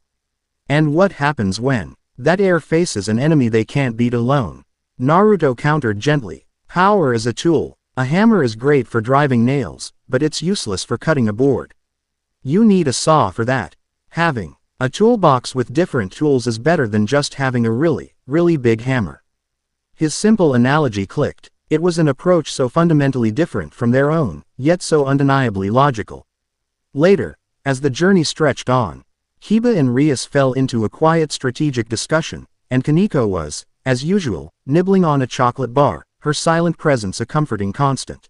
And what happens when that heir faces an enemy they can't beat alone? Naruto countered gently. Power is a tool. A hammer is great for driving nails, but it's useless for cutting a board. You need a saw for that. Having a toolbox with different tools is better than just having a really big hammer. His simple analogy clicked. It was an approach so fundamentally different from their own, yet so undeniably logical. Later, as the journey stretched on, Kiba and Rias fell into a quiet strategic discussion, and Koneko was, as usual, nibbling on a chocolate bar, her silent presence a comforting constant.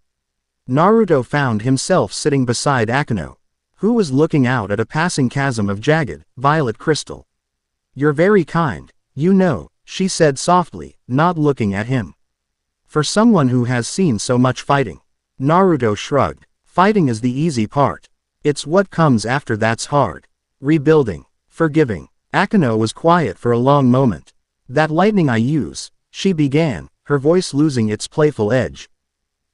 Naruto found himself sitting beside Akeno, who was looking out at a passing chasm of jagged, violet crystal. "You're very kind, you know," she said softly, not looking at him. "For someone who has seen so much fighting." Naruto shrugged. "Fighting is the easy part. It's what comes after that's hard. Rebuilding, forgiving." Akeno was quiet for a long moment. "That lightning I use," she began, her voice losing its playful edge.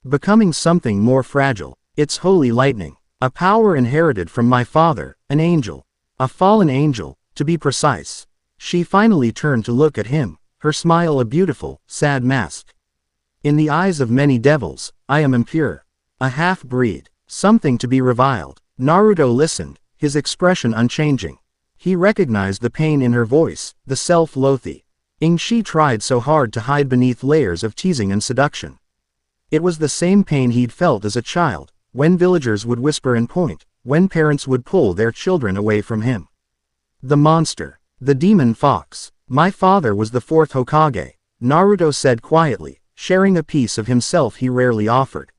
"Becoming something more fragile. It's holy lightning. A power inherited from my father, an angel. A fallen angel, to be precise." She finally turned to look at him, her smile a beautiful, sad mask. "In the eyes of many devils, I am impure. A half-breed. Something to be reviled." Naruto listened, his expression unchanging. He recognized the pain in her voice, the self-loathing she tried so hard to hide beneath layers of teasing and seduction. It was the same pain he'd felt as a child, when villagers would whisper and point, when parents would pull their children away from him. "The monster. The demon fox. My father was the fourth Hokage," Naruto said quietly, sharing a piece of himself he rarely offered.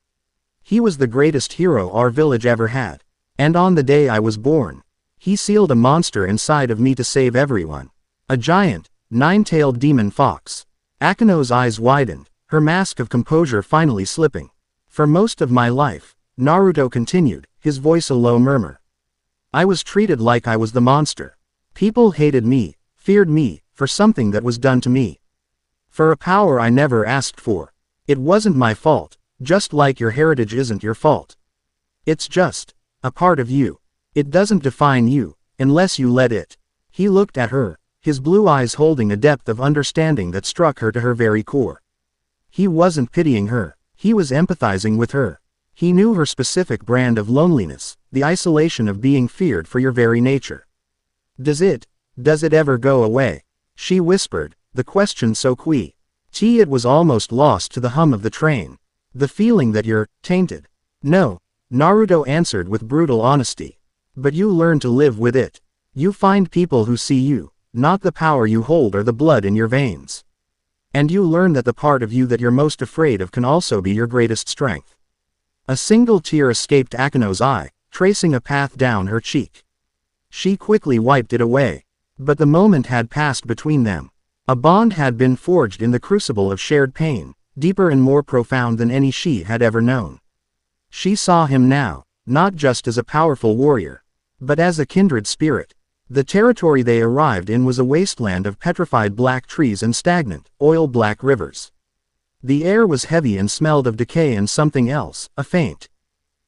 "He was the greatest hero our village ever had. And on the day I was born, he sealed a monster inside of me to save everyone. A giant, nine-tailed demon fox." Akeno's eyes widened, her mask of composure finally slipping. "For most of my life," Naruto continued, his voice a low murmur, "I was treated like I was the monster. People hated me, feared me, for something that was done to me. For a power I never asked for. It wasn't my fault, just like your heritage isn't your fault. It's just a part of you. It doesn't define you, unless you let it." He looked at her, his blue eyes holding a depth of understanding that struck her to her very core. He wasn't pitying her, he was empathizing with her. He knew her specific brand of loneliness, the isolation of being feared for your very nature. Does it ever go away?" she whispered, the question so quiet it was almost lost to the hum of the train. "The feeling that you're tainted?" "No," Naruto answered with brutal honesty. "But you learn to live with it. You find people who see you, not the power you hold or the blood in your veins. And you learn that the part of you that you're most afraid of can also be your greatest strength." A single tear escaped Akeno's eye, tracing a path down her cheek. She quickly wiped it away. But the moment had passed between them. A bond had been forged in the crucible of shared pain, deeper and more profound than any she had ever known. She saw him now, not just as a powerful warrior, but as a kindred spirit. The territory they arrived in was a wasteland of petrified black trees and stagnant, oil-black rivers. The air was heavy and smelled of decay and something else, a faint,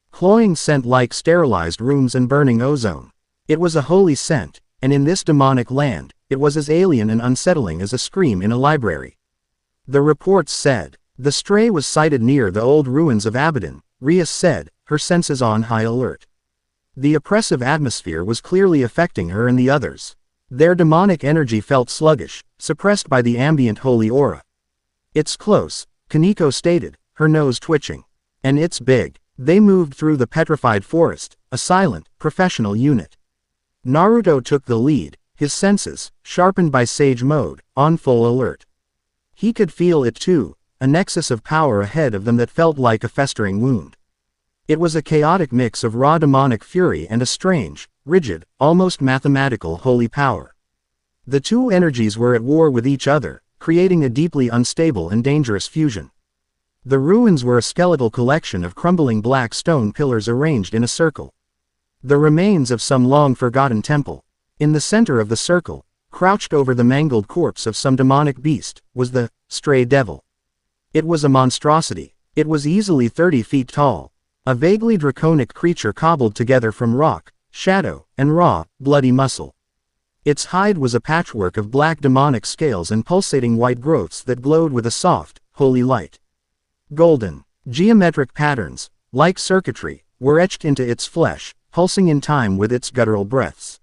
cloying scent like sterilized rooms and burning ozone. It was a holy scent, and in this demonic land, it was as alien and unsettling as a scream in a library. The reports said, the stray was sighted near the old ruins of Abaddon, Rias said, her senses on high alert. The oppressive atmosphere was clearly affecting her and the others. Their demonic energy felt sluggish, suppressed by the ambient holy aura. "It's close," Koneko stated, her nose twitching. "And it's big." They moved through the petrified forest, a silent, professional unit. Naruto took the lead, his senses, sharpened by sage mode, on full alert. He could feel it too, a nexus of power ahead of them that felt like a festering wound. It was a chaotic mix of raw demonic fury and a strange, rigid, almost mathematical holy power. The two energies were at war with each other, creating a deeply unstable and dangerous fusion. The ruins were a skeletal collection of crumbling black stone pillars arranged in a circle. The remains of some long-forgotten temple. In the center of the circle, crouched over the mangled corpse of some demonic beast, was the stray devil. It was a monstrosity. It was easily 30 feet tall. A vaguely draconic creature cobbled together from rock, shadow, and raw, bloody muscle. Its hide was a patchwork of black demonic scales and pulsating white growths that glowed with a soft, holy light. Golden, geometric patterns, like circuitry, were etched into its flesh, pulsing in time with its guttural breaths.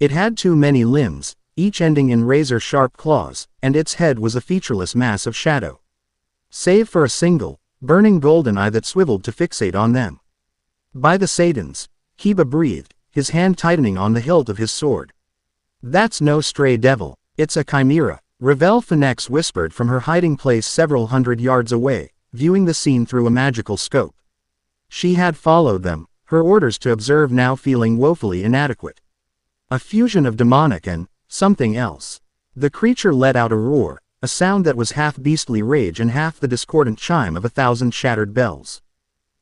It had too many limbs, each ending in razor-sharp claws, and its head was a featureless mass of shadow. Save for a single, burning golden eye that swiveled to fixate on them. By the Satans, Kiba breathed, his hand tightening on the hilt of his sword. That's no stray devil, it's a chimera, Ravel Phoenix whispered from her hiding place several hundred yards away, viewing the scene through a magical scope. She had followed them, her orders to observe now feeling woefully inadequate. A fusion of demonic and something else. The creature let out a roar, a sound that was half beastly rage and half the discordant chime of 1,000 shattered bells.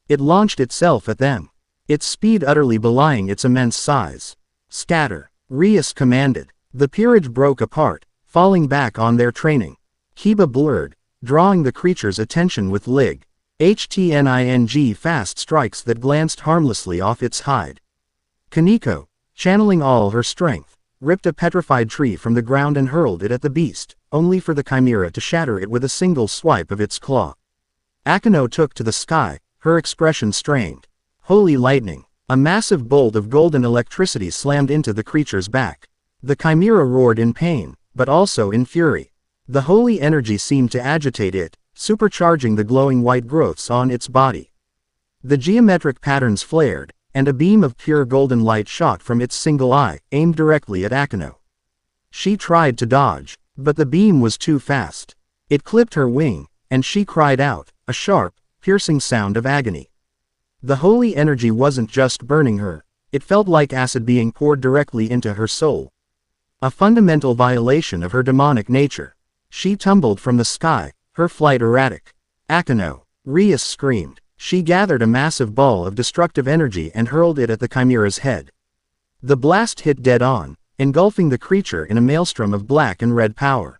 It launched itself at them, its speed utterly belying its immense size. Scatter, Rias commanded. The peerage broke apart, falling back on their training. Kiba blurred, drawing the creature's attention with htning fast strikes that glanced harmlessly off its hide. Koneko, channeling all her strength, ripped a petrified tree from the ground and hurled it at the beast, only for the chimera to shatter it with a single swipe of its claw. Akeno took to the sky, her expression strained. Holy lightning! A massive bolt of golden electricity slammed into the creature's back. The chimera roared in pain, but also in fury. The holy energy seemed to agitate it, supercharging the glowing white growths on its body. The geometric patterns flared, and a beam of pure golden light shot from its single eye, aimed directly at Akeno. She tried to dodge, but the beam was too fast. It clipped her wing, and she cried out, a sharp, piercing sound of agony. The holy energy wasn't just burning her, it felt like acid being poured directly into her soul. A fundamental violation of her demonic nature. She tumbled from the sky, her flight erratic. Akeno, Rias screamed. She gathered a massive ball of destructive energy and hurled it at the chimera's head. The blast hit dead on, engulfing the creature in a maelstrom of black and red power.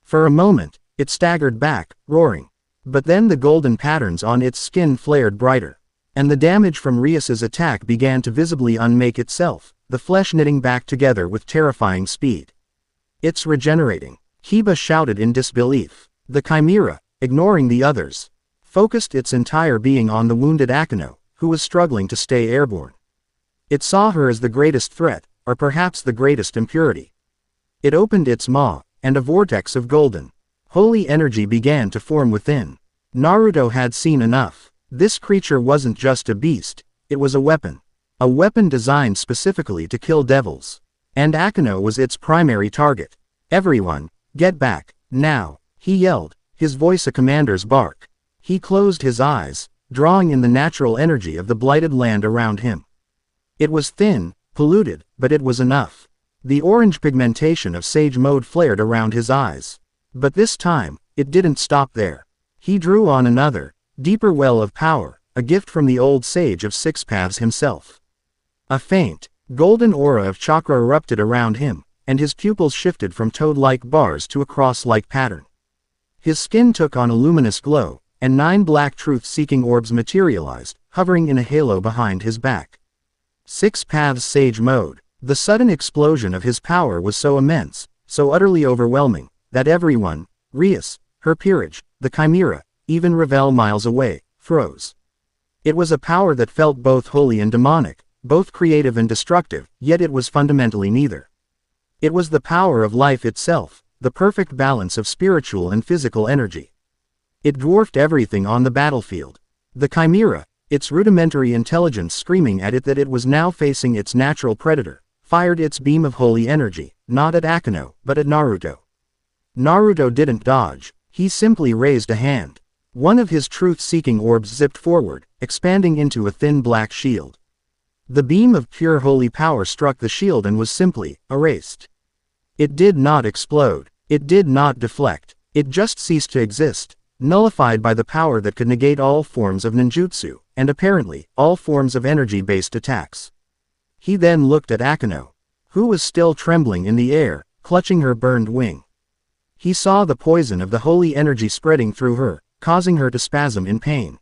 For a moment, it staggered back, roaring. But then the golden patterns on its skin flared brighter. And the damage from Rias's attack began to visibly unmake itself, the flesh knitting back together with terrifying speed. It's regenerating, Kiba shouted in disbelief. The chimera, ignoring the others, focused its entire being on the wounded Akeno, who was struggling to stay airborne. It saw her as the greatest threat, or perhaps the greatest impurity. It opened its maw, and a vortex of golden, holy energy began to form within. Naruto had seen enough. This creature wasn't just a beast, it was a weapon. A weapon designed specifically to kill devils. And Akeno was its primary target. Everyone, get back, now, he yelled, his voice a commander's bark. He closed his eyes, drawing in the natural energy of the blighted land around him. It was thin, polluted, but it was enough. The orange pigmentation of sage mode flared around his eyes. But this time, it didn't stop there. He drew on another, deeper well of power, a gift from the old sage of six paths himself. A faint, golden aura of chakra erupted around him, and his pupils shifted from toad-like bars to a cross-like pattern. His skin took on a luminous glow, and 9 black truth-seeking orbs materialized, hovering in a halo behind his back. Six paths sage mode. The sudden explosion of his power was so immense, so utterly overwhelming, that everyone, Rias, her peerage, the chimera, even Ravel miles away, froze. It was a power that felt both holy and demonic, both creative and destructive, yet it was fundamentally neither. It was the power of life itself, the perfect balance of spiritual and physical energy. It dwarfed everything on the battlefield. The chimera, its rudimentary intelligence screaming at it that it was now facing its natural predator, fired its beam of holy energy, not at Akeno, but at Naruto. Naruto didn't dodge, he simply raised a hand. One of his truth-seeking orbs zipped forward, expanding into a thin black shield. The beam of pure holy power struck the shield and was simply erased. It did not explode. It did not deflect. It just ceased to exist, nullified by the power that could negate all forms of ninjutsu, and apparently, all forms of energy-based attacks. He then looked at Akeno, who was still trembling in the air, clutching her burned wing. He saw the poison of the holy energy spreading through her, causing her to spasm in pain.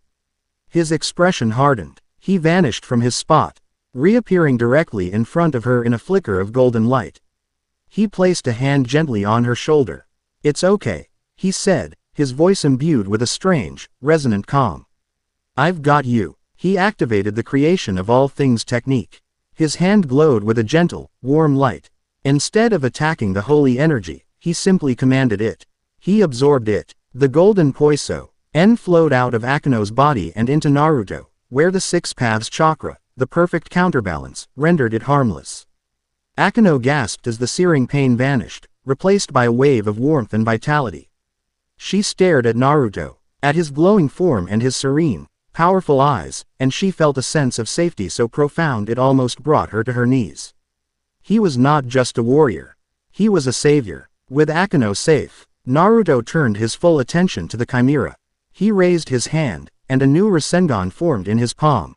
His expression hardened. He vanished from his spot, reappearing directly in front of her in a flicker of golden light. He placed a hand gently on her shoulder. "It's okay," he said, his voice imbued with a strange, resonant calm. "I've got you." He activated the creation of all things technique. His hand glowed with a gentle, warm light. Instead of attacking the holy energy, he simply commanded it. He absorbed it. The golden poiso flowed out of Akeno's body and into Naruto, where the six paths chakra, the perfect counterbalance, rendered it harmless. Akeno gasped as the searing pain vanished, replaced by a wave of warmth and vitality. She stared at Naruto, at his glowing form and his serene, powerful eyes, and she felt a sense of safety so profound it almost brought her to her knees. He was not just a warrior. He was a savior. With Akeno safe, Naruto turned his full attention to the Chimera. He raised his hand, and a new Rasengan formed in his palm.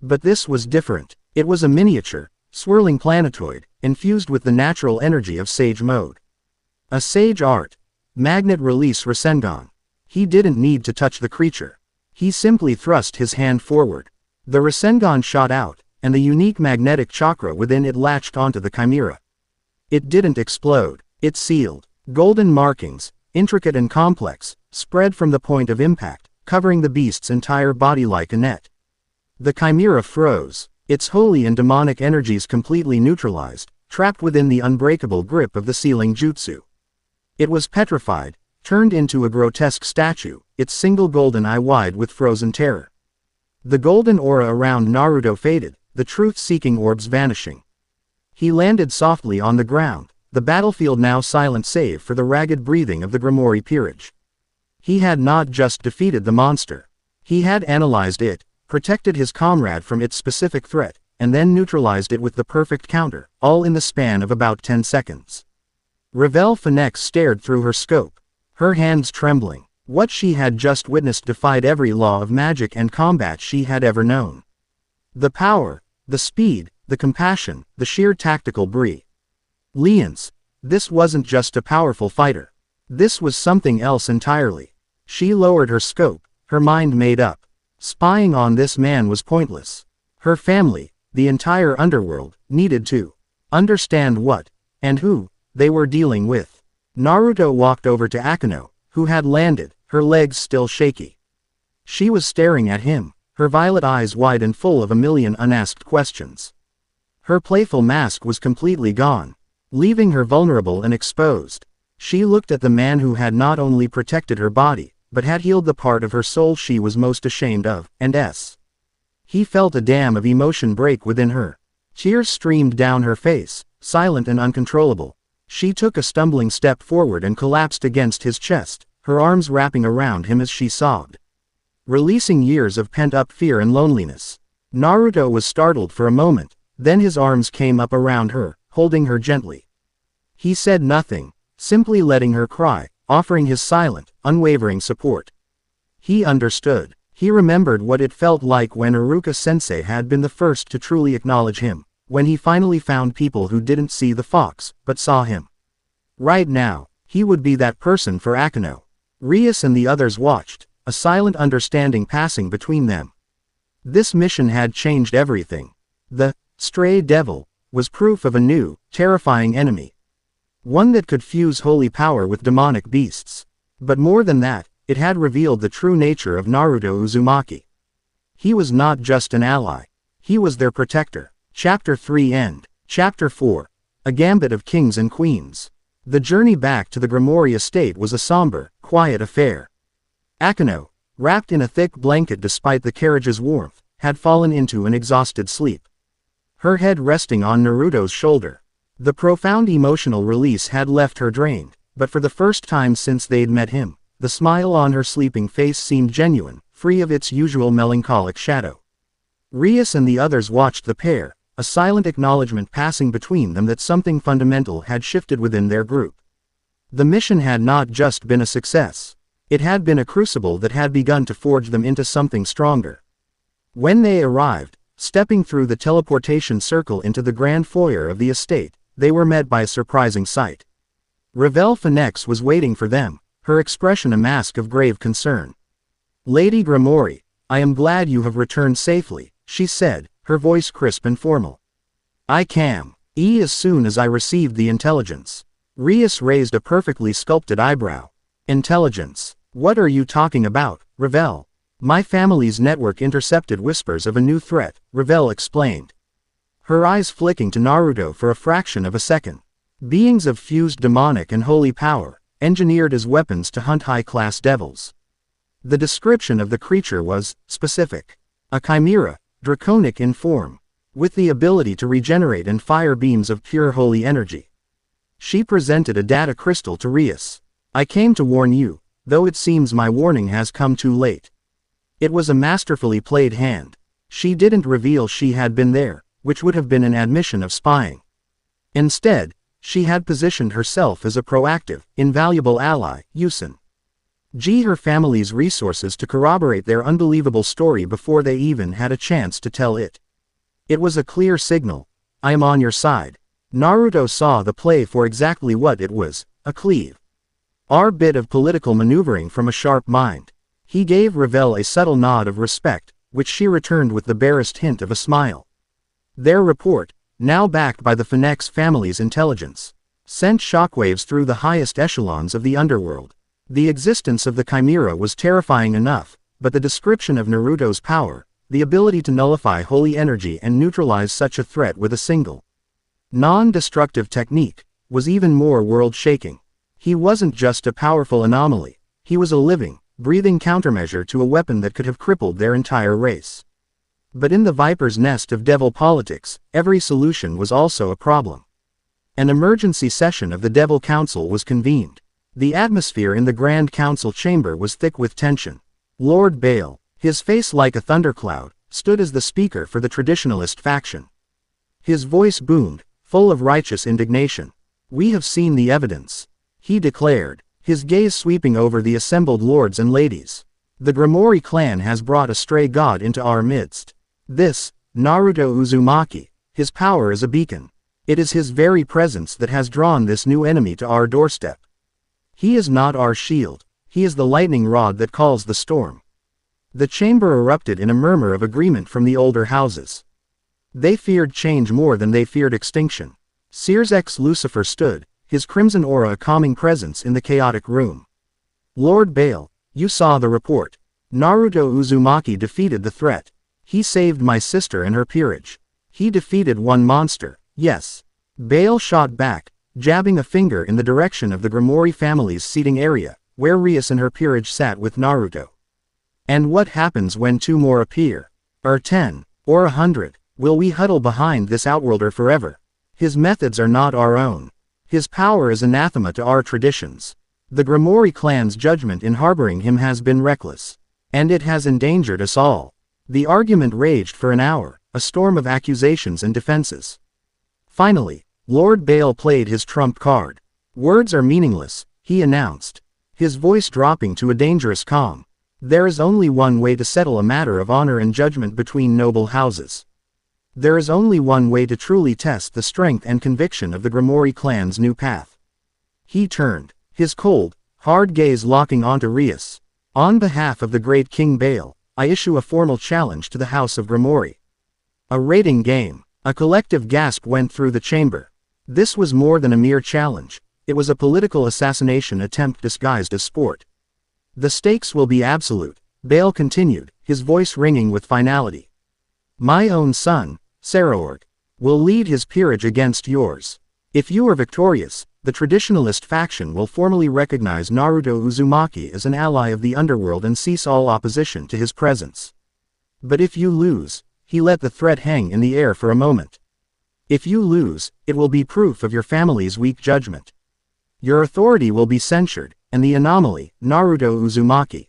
But this was different. It was a miniature, swirling planetoid, infused with the natural energy of Sage Mode. A Sage Art. Magnet Release Rasengan. He didn't need to touch the creature. He simply thrust his hand forward. The Rasengan shot out, and the unique magnetic chakra within it latched onto the Chimera. It didn't explode. It sealed. Golden markings, intricate and complex, spread from the point of impact, covering the beast's entire body like a net. The Chimera froze, its holy and demonic energies completely neutralized, trapped within the unbreakable grip of the sealing jutsu. It was petrified, turned into a grotesque statue, its single golden eye wide with frozen terror. The golden aura around Naruto faded, the truth-seeking orbs vanishing. He landed softly on the ground, the battlefield now silent save for the ragged breathing of the Grimoire peerage. He had not just defeated the monster. He had analyzed it, protected his comrade from its specific threat, and then neutralized it with the perfect counter, all in the span of about 10 seconds. Ravel Phoenix stared through her scope, her hands trembling. What she had just witnessed defied every law of magic and combat she had ever known. The power, the speed, the compassion, the sheer tactical brilliance. This wasn't just a powerful fighter. This was something else entirely. She lowered her scope, her mind made up. Spying on this man was pointless. Her family, the entire underworld, needed to understand what, and who, they were dealing with. Naruto walked over to Akeno, who had landed, her legs still shaky. She was staring at him, her violet eyes wide and full of a million unasked questions. Her playful mask was completely gone, leaving her vulnerable and exposed. She looked at the man who had not only protected her body, but had healed the part of her soul she was most ashamed of, He felt a dam of emotion break within her. Tears streamed down her face, silent and uncontrollable. She took a stumbling step forward and collapsed against his chest, her arms wrapping around him as she sobbed, releasing years of pent-up fear and loneliness. Naruto was startled for a moment, then his arms came up around her, holding her gently. He said nothing, simply letting her cry, offering his silent, unwavering support. He understood. He remembered what it felt like when Iruka-sensei had been the first to truly acknowledge him, when he finally found people who didn't see the fox, but saw him. Right now, he would be that person for Akeno. Rias and the others watched, a silent understanding passing between them. This mission had changed everything. The stray devil was proof of a new, terrifying enemy. One that could fuse holy power with demonic beasts. But more than that, it had revealed the true nature of Naruto Uzumaki. He was not just an ally. He was their protector. Chapter 3 End. Chapter 4. A Gambit of Kings and Queens. The journey back to the Grimoire estate was a somber, quiet affair. Akeno, wrapped in a thick blanket despite the carriage's warmth, had fallen into an exhausted sleep. Her head resting on Naruto's shoulder. The profound emotional release had left her drained, but for the first time since they'd met him, the smile on her sleeping face seemed genuine, free of its usual melancholic shadow. Rias and the others watched the pair, a silent acknowledgement passing between them that something fundamental had shifted within their group. The mission had not just been a success. It had been a crucible that had begun to forge them into something stronger. When they arrived, stepping through the teleportation circle into the grand foyer of the estate, they were met by a surprising sight. Ravel Phoenix was waiting for them, her expression a mask of grave concern. "Lady Grimoire, I am glad you have returned safely," she said, her voice crisp and formal. "I cam. As soon as I received the intelligence. Rias raised a perfectly sculpted eyebrow. Intelligence. What are you talking about, Ravel? My family's network intercepted whispers of a new threat, Ravel explained. Her eyes flicking to Naruto for a fraction of a second. Beings of fused demonic and holy power, engineered as weapons to hunt high-class devils. The description of the creature was specific. A chimera, draconic in form, with the ability to regenerate and fire beams of pure holy energy. She presented a data crystal to Rias. I came to warn you, though it seems my warning has come too late. It was a masterfully played hand. She didn't reveal she had been there, which would have been an admission of spying. Instead, she had positioned herself as a proactive, invaluable ally, using her family's resources to corroborate their unbelievable story before they even had a chance to tell it. It was a clear signal. I am on your side. Naruto saw the play for exactly what it was, a cleave. Our bit of political maneuvering from a sharp mind. He gave Ravel a subtle nod of respect, which she returned with the barest hint of a smile. Their report, now backed by the Phoenix family's intelligence, sent shockwaves through the highest echelons of the underworld. The existence of the Chimera was terrifying enough, but the description of Naruto's power, the ability to nullify holy energy and neutralize such a threat with a single, non-destructive technique, was even more world-shaking. He wasn't just a powerful anomaly, he was a living, breathing countermeasure to a weapon that could have crippled their entire race. But in the viper's nest of devil politics, every solution was also a problem. An emergency session of the Devil Council was convened. The atmosphere in the Grand Council chamber was thick with tension. Lord Bale, his face like a thundercloud, stood as the speaker for the traditionalist faction. His voice boomed, full of righteous indignation. We have seen the evidence, he declared, his gaze sweeping over the assembled lords and ladies. The Grimoire clan has brought a stray god into our midst. This, Naruto Uzumaki, his power is a beacon. It is his very presence that has drawn this new enemy to our doorstep. He is not our shield, he is the lightning rod that calls the storm. The chamber erupted in a murmur of agreement from the older houses. They feared change more than they feared extinction. Sears X Lucifer stood, his crimson aura a calming presence in the chaotic room. Lord Bale, you saw the report. Naruto Uzumaki defeated the threat. He saved my sister and her peerage. He defeated one monster, yes. Bale shot back, jabbing a finger in the direction of the Grimoire family's seating area, where Rias and her peerage sat with Naruto. And what happens when two more appear? Or 10, or 100? Will we huddle behind this outworlder forever? His methods are not our own. His power is anathema to our traditions. The Grimoire clan's judgment in harboring him has been reckless. And it has endangered us all. The argument raged for an hour, a storm of accusations and defenses. Finally, Lord Bale played his trump card. Words are meaningless, he announced, his voice dropping to a dangerous calm. There is only one way to settle a matter of honor and judgment between noble houses. There is only one way to truly test the strength and conviction of the Grimoire clan's new path. He turned, his cold, hard gaze locking onto Rias. On behalf of the great King Bale, I issue a formal challenge to the House of Grimoire. A rating game. A collective gasp went through the chamber. This was more than a mere challenge, it was a political assassination attempt disguised as sport. The stakes will be absolute, Bale continued, his voice ringing with finality. My own son, Saraorg, will lead his peerage against yours. If you are victorious, the traditionalist faction will formally recognize Naruto Uzumaki as an ally of the underworld and cease all opposition to his presence. But if you lose, he let the threat hang in the air for a moment. If you lose, it will be proof of your family's weak judgment. Your authority will be censured, and the anomaly, Naruto Uzumaki,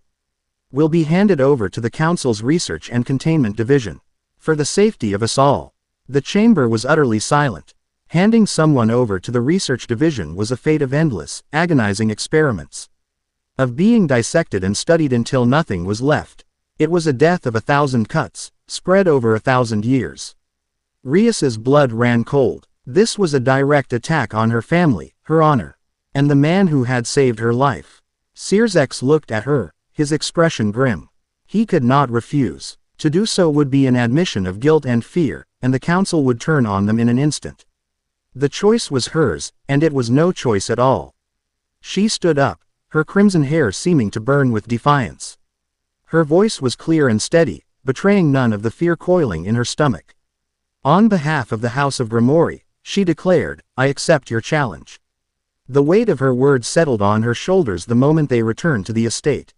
will be handed over to the Council's Research and Containment Division. For the safety of us all. The chamber was utterly silent. Handing someone over to the Research Division was a fate of endless, agonizing experiments. Of being dissected and studied until nothing was left. It was a death of 1,000 cuts, spread over 1,000 years. Rias's blood ran cold. This was a direct attack on her family, her honor, and the man who had saved her life. Sears X looked at her, his expression grim. He could not refuse. To do so would be an admission of guilt and fear, and the council would turn on them in an instant. The choice was hers, and it was no choice at all. She stood up, her crimson hair seeming to burn with defiance. Her voice was clear and steady, betraying none of the fear coiling in her stomach. On behalf of the House of Grimoire, she declared, I accept your challenge. The weight of her words settled on her shoulders the moment they returned to the estate.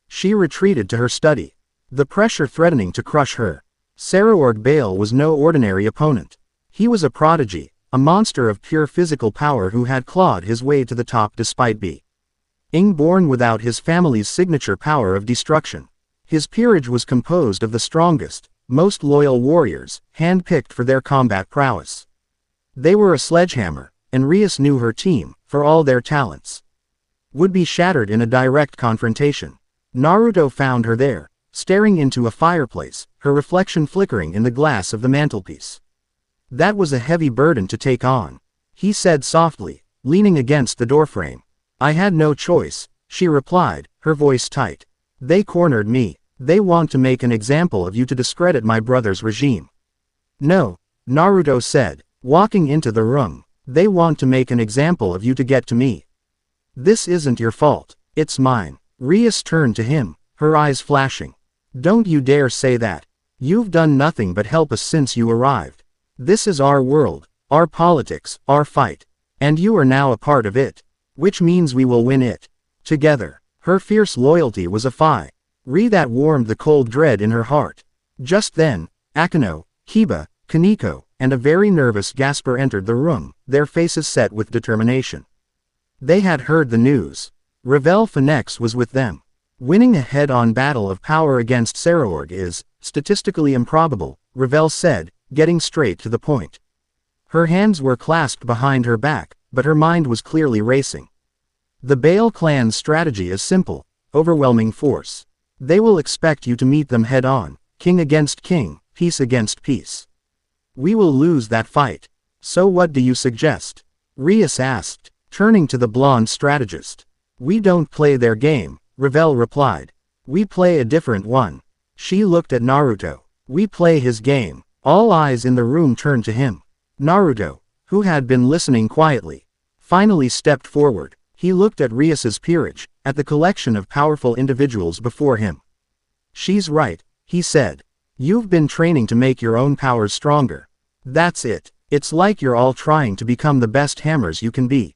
She retreated to her study, the pressure threatening to crush her. Sarorg Bale was no ordinary opponent. He was a prodigy, a monster of pure physical power who had clawed his way to the top despite being born without his family's signature power of destruction. His peerage was composed of the strongest, most loyal warriors, hand-picked for their combat prowess. They were a sledgehammer, and Rias knew her team, for all their talents, would be shattered in a direct confrontation. Naruto found her there, staring into a fireplace, her reflection flickering in the glass of the mantelpiece. That was a heavy burden to take on, he said softly, leaning against the doorframe. I had no choice, she replied, her voice tight. They cornered me. They want to make an example of you to discredit my brother's regime. No, Naruto said, walking into the room. They want to make an example of you to get to me. This isn't your fault, it's mine. Rias turned to him, her eyes flashing. Don't you dare say that. You've done nothing but help us since you arrived. This is our world, our politics, our fight. And you are now a part of it. Which means we will win it. Together. Her fierce loyalty was a fire that warmed the cold dread in her heart. Just then, Akeno, Kiba, Koneko, and a very nervous Gasper entered the room, their faces set with determination. They had heard the news. Ravel Phoenix was with them. Winning a head-on battle of power against Sarorg is, statistically improbable, Ravel said, getting straight to the point. Her hands were clasped behind her back, but her mind was clearly racing. The Bale clan's strategy is simple, overwhelming force. They will expect you to meet them head-on, king against king, piece against piece. We will lose that fight. So what do you suggest? Rias asked, turning to the blonde strategist. We don't play their game, Ravel replied. We play a different one. She looked at Naruto. We play his game. All eyes in the room turned to him. Naruto, who had been listening quietly, finally stepped forward. He looked at Rias's peerage, at the collection of powerful individuals before him. She's right, he said. You've been training to make your own powers stronger. That's it. It's like you're all trying to become the best hammers you can be.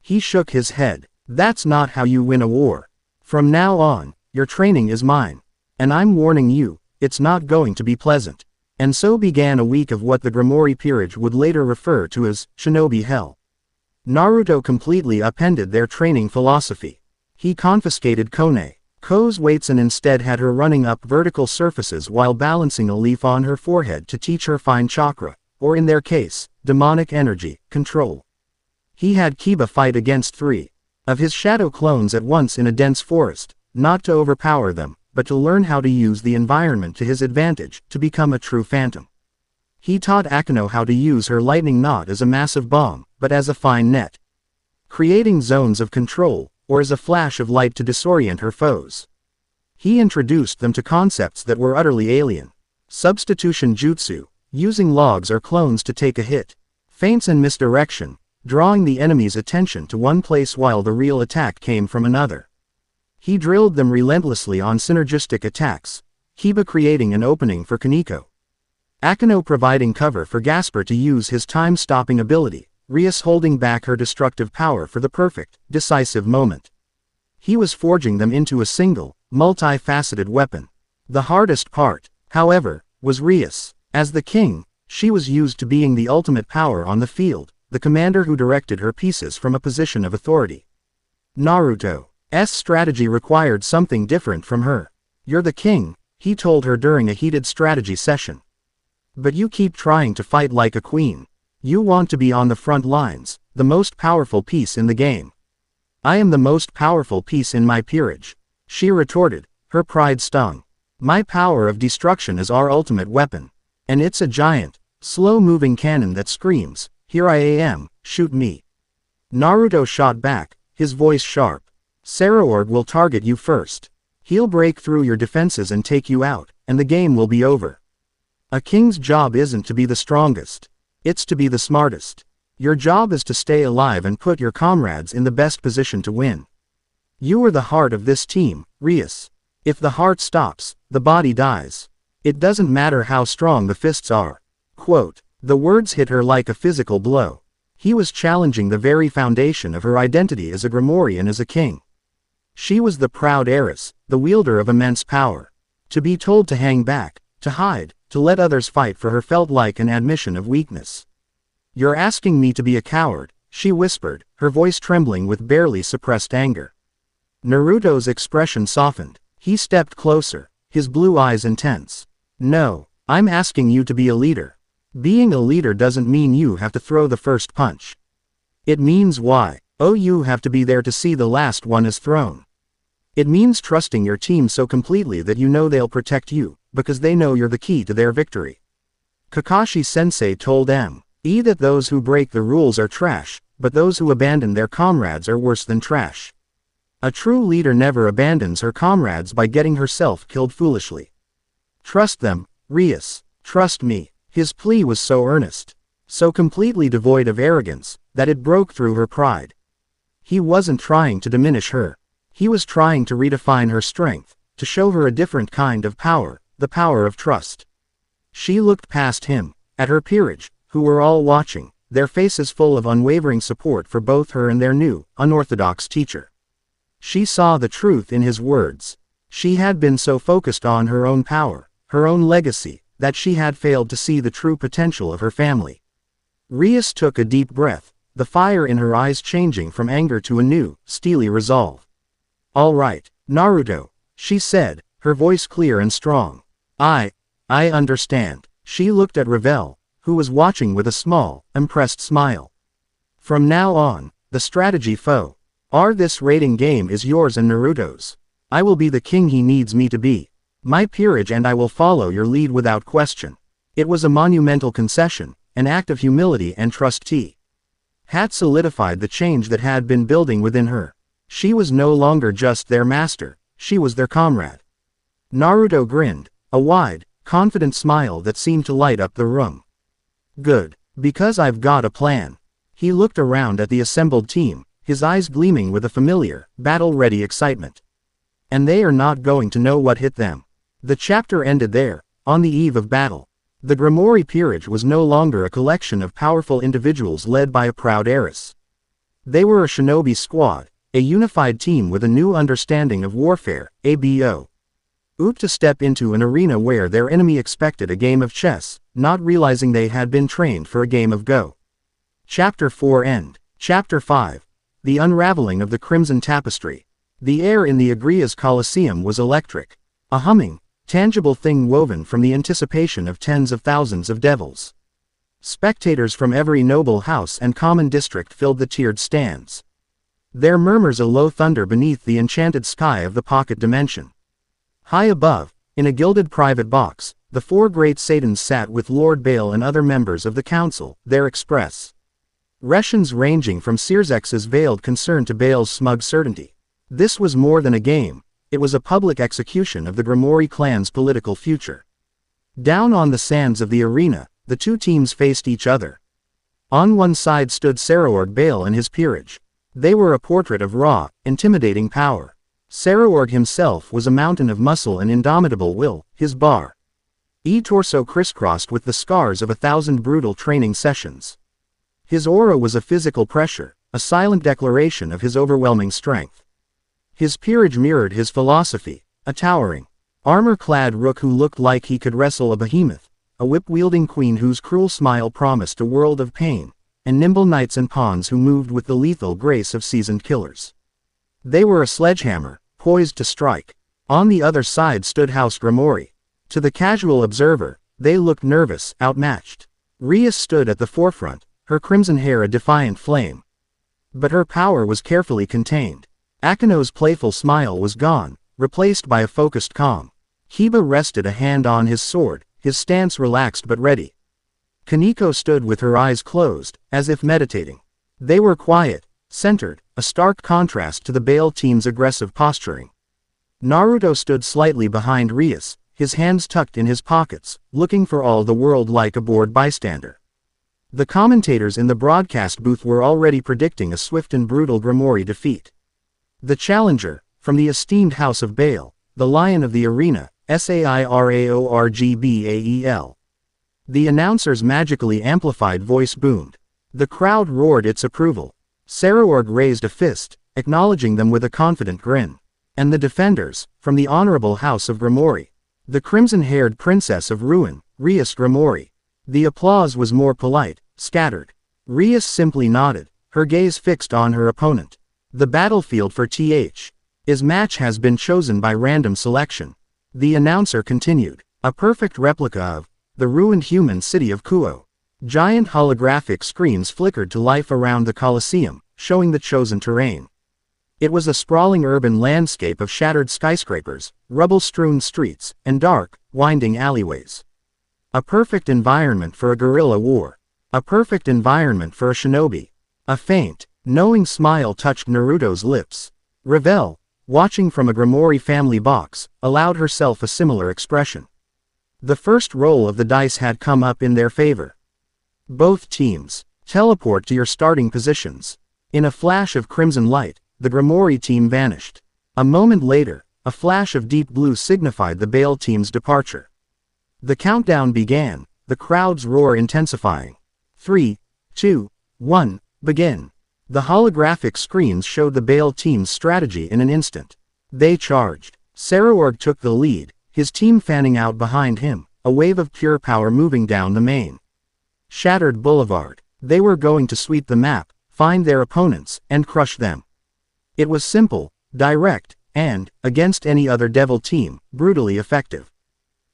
He shook his head. That's not how you win a war. From now on, your training is mine. And I'm warning you, it's not going to be pleasant. And so began a week of what the Grimoire peerage would later refer to as shinobi hell. Naruto completely upended their training philosophy. He confiscated Koneko's weights and instead had her running up vertical surfaces while balancing a leaf on her forehead to teach her fine chakra, or in their case, demonic energy, control. He had Kiba fight against 3 of his shadow clones at once in a dense forest, not to overpower them, but to learn how to use the environment to his advantage, to become a true phantom. He taught Akeno how to use her lightning not as a massive bomb, but as a fine net, creating zones of control, or as a flash of light to disorient her foes. He introduced them to concepts that were utterly alien. Substitution jutsu, using logs or clones to take a hit. Feints and misdirection, drawing the enemy's attention to one place while the real attack came from another. He drilled them relentlessly on synergistic attacks, Kiba creating an opening for Koneko, Akeno providing cover for Gasper to use his time-stopping ability, Rias holding back her destructive power for the perfect, decisive moment. He was forging them into a single, multi-faceted weapon. The hardest part, however, was Rias. As the king, she was used to being the ultimate power on the field, the commander who directed her pieces from a position of authority. Naruto's strategy required something different from her. You're the king, he told her during a heated strategy session. But you keep trying to fight like a queen. You want to be on the front lines, the most powerful piece in the game. I am the most powerful piece in my peerage, she retorted, her pride stung. My power of destruction is our ultimate weapon. And it's a giant, slow-moving cannon that screams, here I am, shoot me. Naruto shot back, his voice sharp. Sarorg will target you first. He'll break through your defenses and take you out, and the game will be over. A king's job isn't to be the strongest. It's to be the smartest. Your job is to stay alive and put your comrades in the best position to win. You are the heart of this team, Rias. If the heart stops, the body dies. It doesn't matter how strong the fists are. Quote. The words hit her like a physical blow. He was challenging the very foundation of her identity as a Grimoire and as a king. She was the proud heiress, the wielder of immense power. To be told to hang back, to hide, to let others fight for her felt like an admission of weakness. You're asking me to be a coward, she whispered, her voice trembling with barely suppressed anger. Naruto's expression softened. He stepped closer, his blue eyes intense. No, I'm asking you to be a leader. Being a leader doesn't mean you have to throw the first punch. It means you have to be there to see the last one is thrown. It means trusting your team so completely that you know they'll protect you, because they know you're the key to their victory. Kakashi-sensei told M.E. that those who break the rules are trash, but those who abandon their comrades are worse than trash. A true leader never abandons her comrades by getting herself killed foolishly. Trust them, Rias. Trust me. His plea was so earnest, so completely devoid of arrogance, that it broke through her pride. He wasn't trying to diminish her. He was trying to redefine her strength, to show her a different kind of power, the power of trust. She looked past him, at her peerage, who were all watching, their faces full of unwavering support for both her and their new, unorthodox teacher. She saw the truth in his words. She had been so focused on her own power, her own legacy, that she had failed to see the true potential of her family. Rias took a deep breath, the fire in her eyes changing from anger to a new, steely resolve. All right, Naruto, she said, her voice clear and strong. I understand. She looked at Ravel, who was watching with a small, impressed smile. From now on, the strategy foe. This raiding game is yours and Naruto's. I will be the king he needs me to be. My peerage and I will follow your lead without question. It was a monumental concession, an act of humility and trust T. Had solidified the change that had been building within her. She was no longer just their master, she was their comrade. Naruto grinned, a wide, confident smile that seemed to light up the room. Good, because I've got a plan. He looked around at the assembled team, his eyes gleaming with a familiar, battle-ready excitement. And they are not going to know what hit them. The chapter ended there, on the eve of battle. The Grimoire peerage was no longer a collection of powerful individuals led by a proud heiress. They were a shinobi squad, a unified team with a new understanding of warfare, abo. To step into an arena where their enemy expected a game of chess, not realizing they had been trained for a game of Go. Chapter 4 End. Chapter 5. The Unraveling of the Crimson Tapestry. The air in the Guerrilla's Colosseum was electric. A humming, tangible thing woven from the anticipation of tens of thousands of devils. Spectators from every noble house and common district filled the tiered stands. Their murmurs a low thunder beneath the enchanted sky of the pocket dimension. High above, in a gilded private box, the four great Satans sat with Lord Baal and other members of the council, their express. Rations ranging from Searsex's veiled concern to Baal's smug certainty. This was more than a game, it was a public execution of the Grimoire clan's political future. Down on the sands of the arena, the two teams faced each other. On one side stood Saraorg Baal and his peerage. They were a portrait of raw, intimidating power. Saraorg himself was a mountain of muscle and indomitable will, his torso crisscrossed with the scars of 1,000 brutal training sessions. His aura was a physical pressure, a silent declaration of his overwhelming strength. His peerage mirrored his philosophy, a towering, armor-clad rook who looked like he could wrestle a behemoth, a whip-wielding queen whose cruel smile promised a world of pain, and nimble knights and pawns who moved with the lethal grace of seasoned killers. They were a sledgehammer, poised to strike. On the other side stood House Grimoire. To the casual observer, they looked nervous, outmatched. Rias stood at the forefront, her crimson hair a defiant flame. But her power was carefully contained. Akeno's playful smile was gone, replaced by a focused calm. Kiba rested a hand on his sword, his stance relaxed but ready. Koneko stood with her eyes closed, as if meditating. They were quiet, centered, a stark contrast to the Baal team's aggressive posturing. Naruto stood slightly behind Rias, his hands tucked in his pockets, looking for all the world like a bored bystander. The commentators in the broadcast booth were already predicting a swift and brutal Grimoire defeat. The challenger, from the esteemed House of Baal, the Lion of the Arena, Sairaorgbael. The announcer's magically amplified voice boomed. The crowd roared its approval. Saraorg raised a fist, acknowledging them with a confident grin. And the defenders, from the honorable House of Grimoire, the crimson-haired princess of ruin, Rias Grimoire. The applause was more polite, scattered. Rias simply nodded, her gaze fixed on her opponent. The battlefield for His match has been chosen by random selection. The announcer continued. A perfect replica of the ruined human city of Kuo. Giant holographic screens flickered to life around the Colosseum, showing the chosen terrain. It was a sprawling urban landscape of shattered skyscrapers, rubble-strewn streets, and dark, winding alleyways. A perfect environment for a guerrilla war. A perfect environment for a shinobi. A faint, knowing smile touched Naruto's lips. Ravel, watching from a Grimoire family box, allowed herself a similar expression. The first roll of the dice had come up in their favor. Both teams, teleport to your starting positions. In a flash of crimson light, the Grimoire team vanished. A moment later, a flash of deep blue signified the Baal team's departure. The countdown began, the crowd's roar intensifying. 3, 2, 1, begin. The holographic screens showed the Baal team's strategy in an instant. They charged. Saraorg took the lead, his team fanning out behind him, a wave of pure power moving down the main shattered boulevard. They were going to sweep the map, find their opponents, and crush them. It was simple, direct, and, against any other devil team, brutally effective.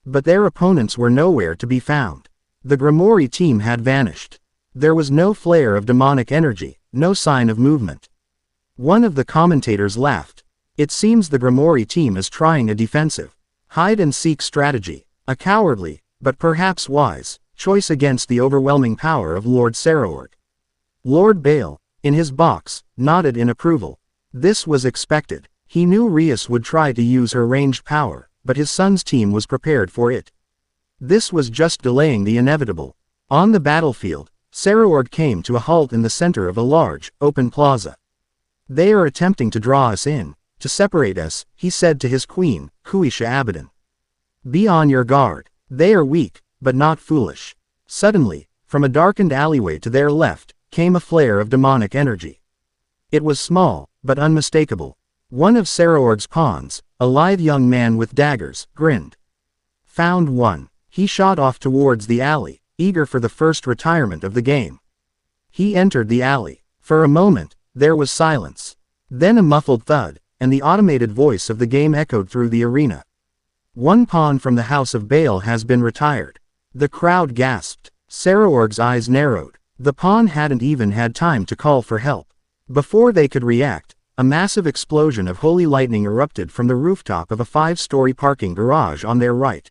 But their opponents were nowhere to be found. The Grimoire team had vanished. There was no flare of demonic energy, no sign of movement. One of the commentators laughed. It seems the Grimoire team is trying a defensive, hide-and-seek strategy, a cowardly, but perhaps wise, choice against the overwhelming power of Lord Saraorg. Lord Baal, in his box, nodded in approval. This was expected. He knew Rias would try to use her ranged power, but his son's team was prepared for it. This was just delaying the inevitable. On the battlefield, Saraorg came to a halt in the center of a large, open plaza. They are attempting to draw us in, to separate us, he said to his queen, Kuisha Abaddon. Be on your guard. They are weak, but not foolish. Suddenly, from a darkened alleyway to their left, came a flare of demonic energy. It was small, but unmistakable. One of Saraorg's pawns, a lithe young man with daggers, grinned. Found one. He shot off towards the alley, eager for the first retirement of the game. He entered the alley. For a moment, there was silence. Then a muffled thud, and the automated voice of the game echoed through the arena. One pawn from the House of Baal has been retired. The crowd gasped. Saraorg's eyes narrowed. The pawn hadn't even had time to call for help. Before they could react, a massive explosion of holy lightning erupted from the rooftop of a 5-story parking garage on their right,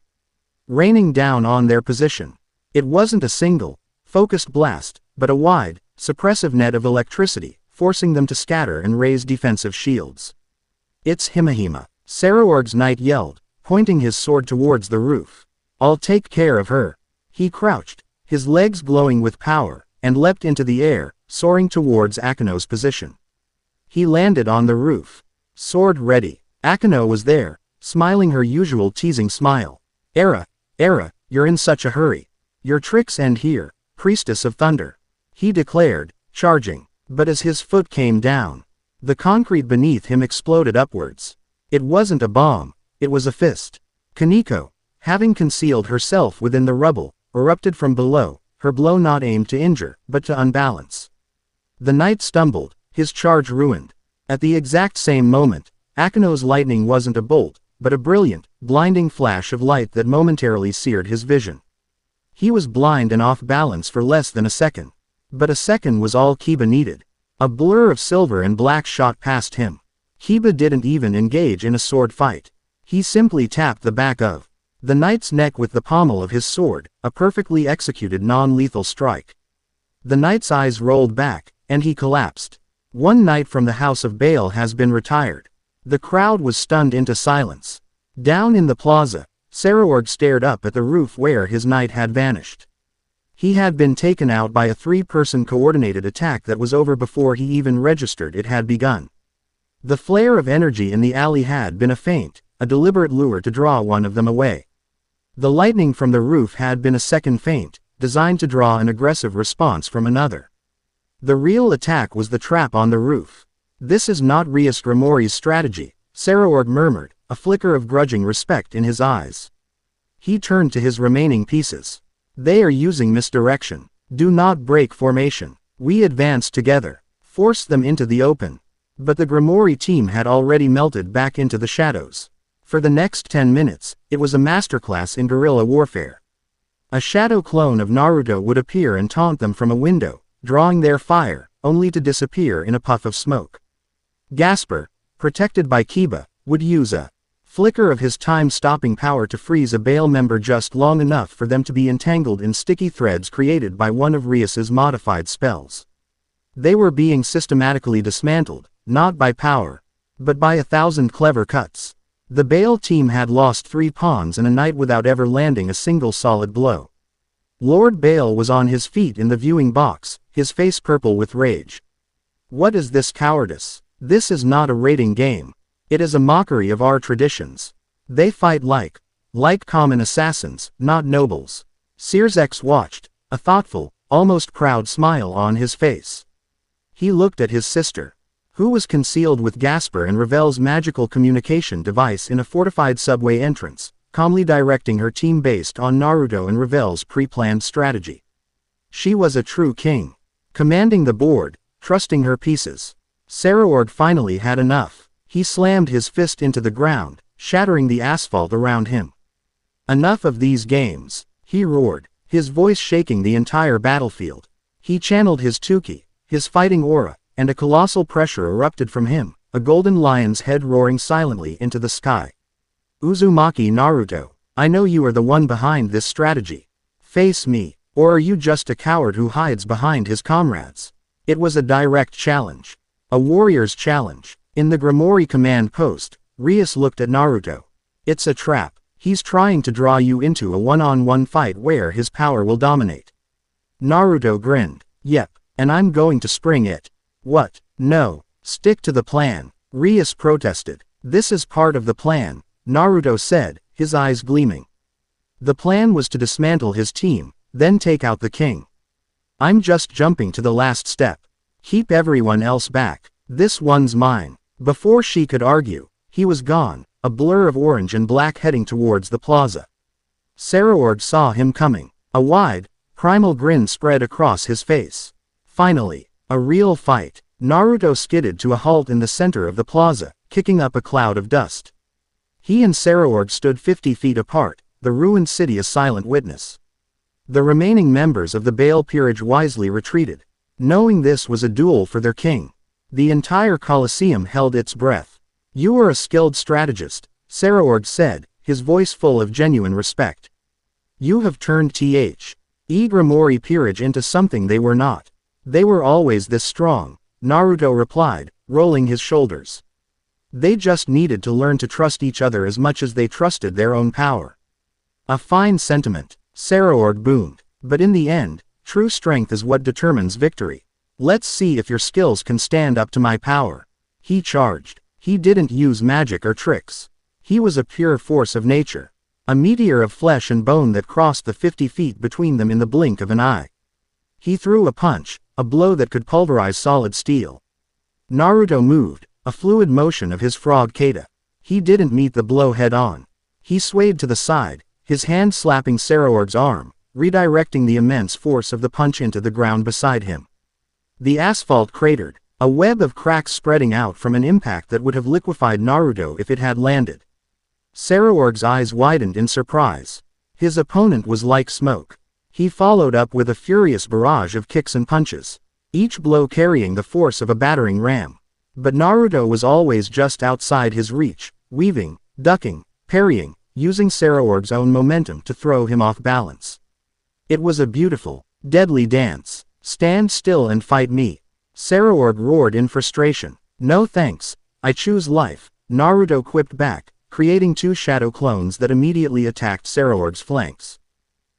raining down on their position. It wasn't a single, focused blast, but a wide, suppressive net of electricity, forcing them to scatter and raise defensive shields. It's Himahima. Saraorg's knight yelled, pointing his sword towards the roof. I'll take care of her. He crouched, his legs glowing with power, and leapt into the air, soaring towards Akeno's position. He landed on the roof. Sword ready. Akeno was there, smiling her usual teasing smile. Era, you're in such a hurry. Your tricks end here, Priestess of Thunder. He declared, charging. But as his foot came down, the concrete beneath him exploded upwards. It wasn't a bomb, it was a fist. Koneko, having concealed herself within the rubble, erupted from below, her blow not aimed to injure, but to unbalance. The knight stumbled, his charge ruined. At the exact same moment, Akeno's lightning wasn't a bolt, but a brilliant, blinding flash of light that momentarily seared his vision. He was blind and off balance for less than a second. But a second was all Kiba needed. A blur of silver and black shot past him. Kiba didn't even engage in a sword fight. He simply tapped the back of the knight's neck with the pommel of his sword, a perfectly executed non-lethal strike. The knight's eyes rolled back, and he collapsed. One knight from the House of Baal has been retired. The crowd was stunned into silence. Down in the plaza, Saraorg stared up at the roof where his knight had vanished. He had been taken out by a three-person coordinated attack that was over before he even registered it had begun. The flare of energy in the alley had been a feint, a deliberate lure to draw one of them away. The lightning from the roof had been a second feint, designed to draw an aggressive response from another. The real attack was the trap on the roof. This is not Rias Grimori's strategy, Saraorg murmured, a flicker of grudging respect in his eyes. He turned to his remaining pieces. They are using misdirection. Do not break formation. We advance together. Force them into the open. But the Grimoire team had already melted back into the shadows. For the next 10 minutes, it was a masterclass in guerrilla warfare. A shadow clone of Naruto would appear and taunt them from a window, drawing their fire, only to disappear in a puff of smoke. Gasper, protected by Kiba, would use a flicker of his time-stopping power to freeze a Bale member just long enough for them to be entangled in sticky threads created by one of Rias's modified spells. They were being systematically dismantled, not by power, but by 1,000 clever cuts. The Bale team had lost 3 pawns and a knight without ever landing a single solid blow. Lord Bale was on his feet in the viewing box, his face purple with rage. What is this cowardice? This is not a raiding game. It is a mockery of our traditions. They fight like common assassins, not nobles. Searsex watched, a thoughtful, almost proud smile on his face. He looked at his sister, who was concealed with Gasper and Ravel's magical communication device in a fortified subway entrance, calmly directing her team based on Naruto and Ravel's pre-planned strategy. She was a true king, commanding the board, trusting her pieces. Saraorg finally had enough. He slammed his fist into the ground, shattering the asphalt around him. Enough of these games, he roared, his voice shaking the entire battlefield. He channeled his Tuki, his fighting aura, and a colossal pressure erupted from him, a golden lion's head roaring silently into the sky. Uzumaki Naruto, I know you are the one behind this strategy. Face me, or are you just a coward who hides behind his comrades? It was a direct challenge. A warrior's challenge. In the Grimoire command post, Rias looked at Naruto. It's a trap. He's trying to draw you into a one-on-one fight where his power will dominate. Naruto grinned. Yep, and I'm going to spring it. What? No. Stick to the plan. Rias protested. This is part of the plan, Naruto said, his eyes gleaming. The plan was to dismantle his team, then take out the king. I'm just jumping to the last step. Keep everyone else back. This one's mine. Before she could argue, he was gone, a blur of orange and black heading towards the plaza. Saraorg saw him coming. A wide, primal grin spread across his face. Finally, a real fight. Naruto skidded to a halt in the center of the plaza, kicking up a cloud of dust. He and Saraorg stood 50 feet apart, the ruined city a silent witness. The remaining members of the Bale peerage wisely retreated, knowing this was a duel for their king. The entire Colosseum held its breath. You are a skilled strategist, Saraorg said, his voice full of genuine respect. You have turned Grimoire peerage into something they were not. They were always this strong, Naruto replied, rolling his shoulders. They just needed to learn to trust each other as much as they trusted their own power. A fine sentiment, Saraorg boomed, but in the end, true strength is what determines victory. Let's see if your skills can stand up to my power. He charged. He didn't use magic or tricks. He was a pure force of nature. A meteor of flesh and bone that crossed the 50 feet between them in the blink of an eye. He threw a punch, a blow that could pulverize solid steel. Naruto moved, a fluid motion of his frog kata. He didn't meet the blow head-on. He swayed to the side, his hand slapping Saraorg's arm, redirecting the immense force of the punch into the ground beside him. The asphalt cratered, a web of cracks spreading out from an impact that would have liquefied Naruto if it had landed. Saraorg's eyes widened in surprise. His opponent was like smoke. He followed up with a furious barrage of kicks and punches, each blow carrying the force of a battering ram. But Naruto was always just outside his reach, weaving, ducking, parrying, using Saraorg's own momentum to throw him off balance. It was a beautiful, deadly dance. Stand still and fight me. Saraorg roared in frustration. No thanks, I choose life, Naruto quipped back, creating 2 shadow clones that immediately attacked Saraorg's flanks.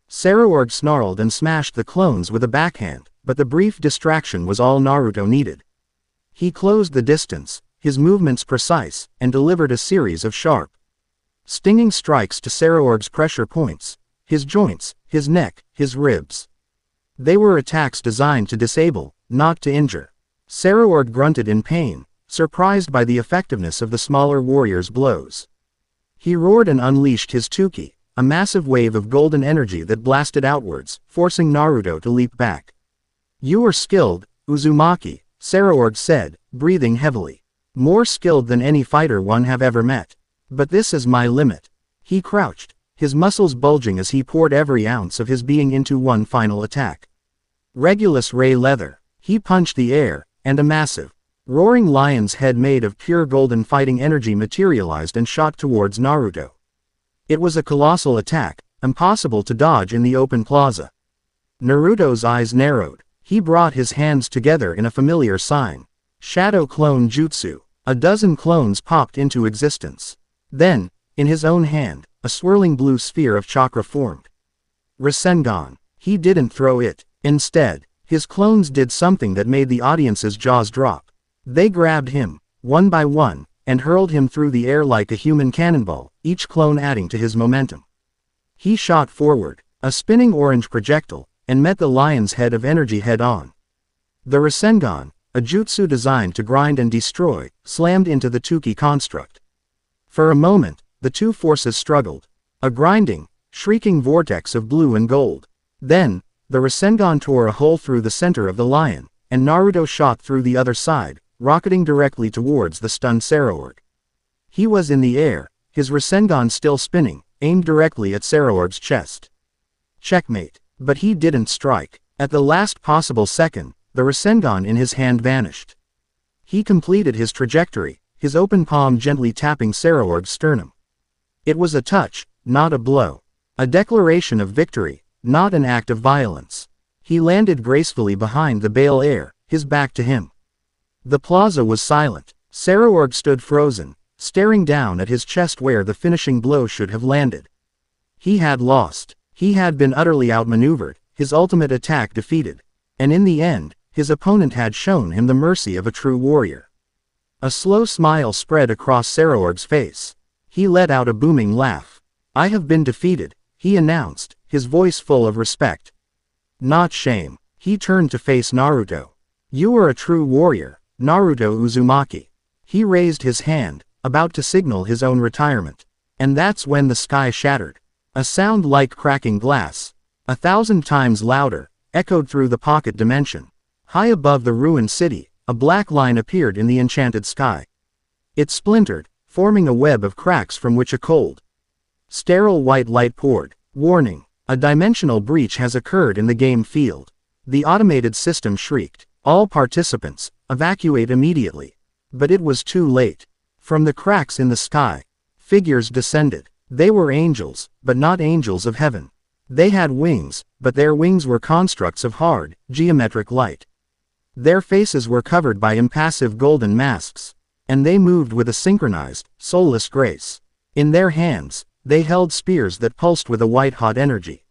Saraorg snarled and smashed the clones with a backhand, but the brief distraction was all Naruto needed. He closed the distance, his movements precise, and delivered a series of sharp, stinging strikes to Saraorg's pressure points, his joints, his neck, his ribs. They were attacks designed to disable, not to injure. Saraorg grunted in pain, surprised by the effectiveness of the smaller warrior's blows. He roared and unleashed his Tuki, a massive wave of golden energy that blasted outwards, forcing Naruto to leap back. "You are skilled, Uzumaki," Saraorg said, breathing heavily. "More skilled than any fighter one have ever met. But this is my limit." He crouched, his muscles bulging as he poured every ounce of his being into one final attack. Regulus Ray Leather. He punched the air, and a massive, roaring lion's head made of pure golden fighting energy materialized and shot towards Naruto. It was a colossal attack, impossible to dodge in the open plaza. Naruto's eyes narrowed. He brought his hands together in a familiar sign. Shadow Clone Jutsu. A dozen clones popped into existence. Then, in his own hand, a swirling blue sphere of chakra formed. Rasengan. He didn't throw it. Instead, his clones did something that made the audience's jaws drop. They grabbed him, one by one, and hurled him through the air like a human cannonball, each clone adding to his momentum. He shot forward, a spinning orange projectile, and met the lion's head of energy head-on. The Rasengan, a jutsu designed to grind and destroy, slammed into the Tuki construct. For a moment, the two forces struggled. A grinding, shrieking vortex of blue and gold. Then, the Rasengan tore a hole through the center of the lion, and Naruto shot through the other side, rocketing directly towards the stunned Saraorg. He was in the air, his Rasengan still spinning, aimed directly at Saraorg's chest. Checkmate. But he didn't strike. At the last possible second, the Rasengan in his hand vanished. He completed his trajectory, his open palm gently tapping Saraorg's sternum. It was a touch, not a blow. A declaration of victory, not an act of violence. He landed gracefully behind the Bale Air, his back to him. The plaza was silent. Saraorg stood frozen, staring down at his chest where the finishing blow should have landed. He had lost. He had been utterly outmaneuvered, his ultimate attack defeated. And in the end, his opponent had shown him the mercy of a true warrior. A slow smile spread across Saraorg's face. He let out a booming laugh. "I have been defeated," he announced, his voice full of respect. Not shame. He turned to face Naruto. "You are a true warrior, Naruto Uzumaki." He raised his hand, about to signal his own retirement. And that's when the sky shattered. A sound like cracking glass, 1,000 times louder, echoed through the pocket dimension. High above the ruined city, a black line appeared in the enchanted sky. It splintered, forming a web of cracks from which a cold, sterile white light poured. Warning. A dimensional breach has occurred in the game field. The automated system shrieked. "All participants, evacuate immediately." But it was too late. From the cracks in the sky, figures descended. They were angels, but not angels of heaven. They had wings, but their wings were constructs of hard, geometric light. Their faces were covered by impassive golden masks, and they moved with a synchronized, soulless grace. In their hands, they held spears that pulsed with a white-hot energy.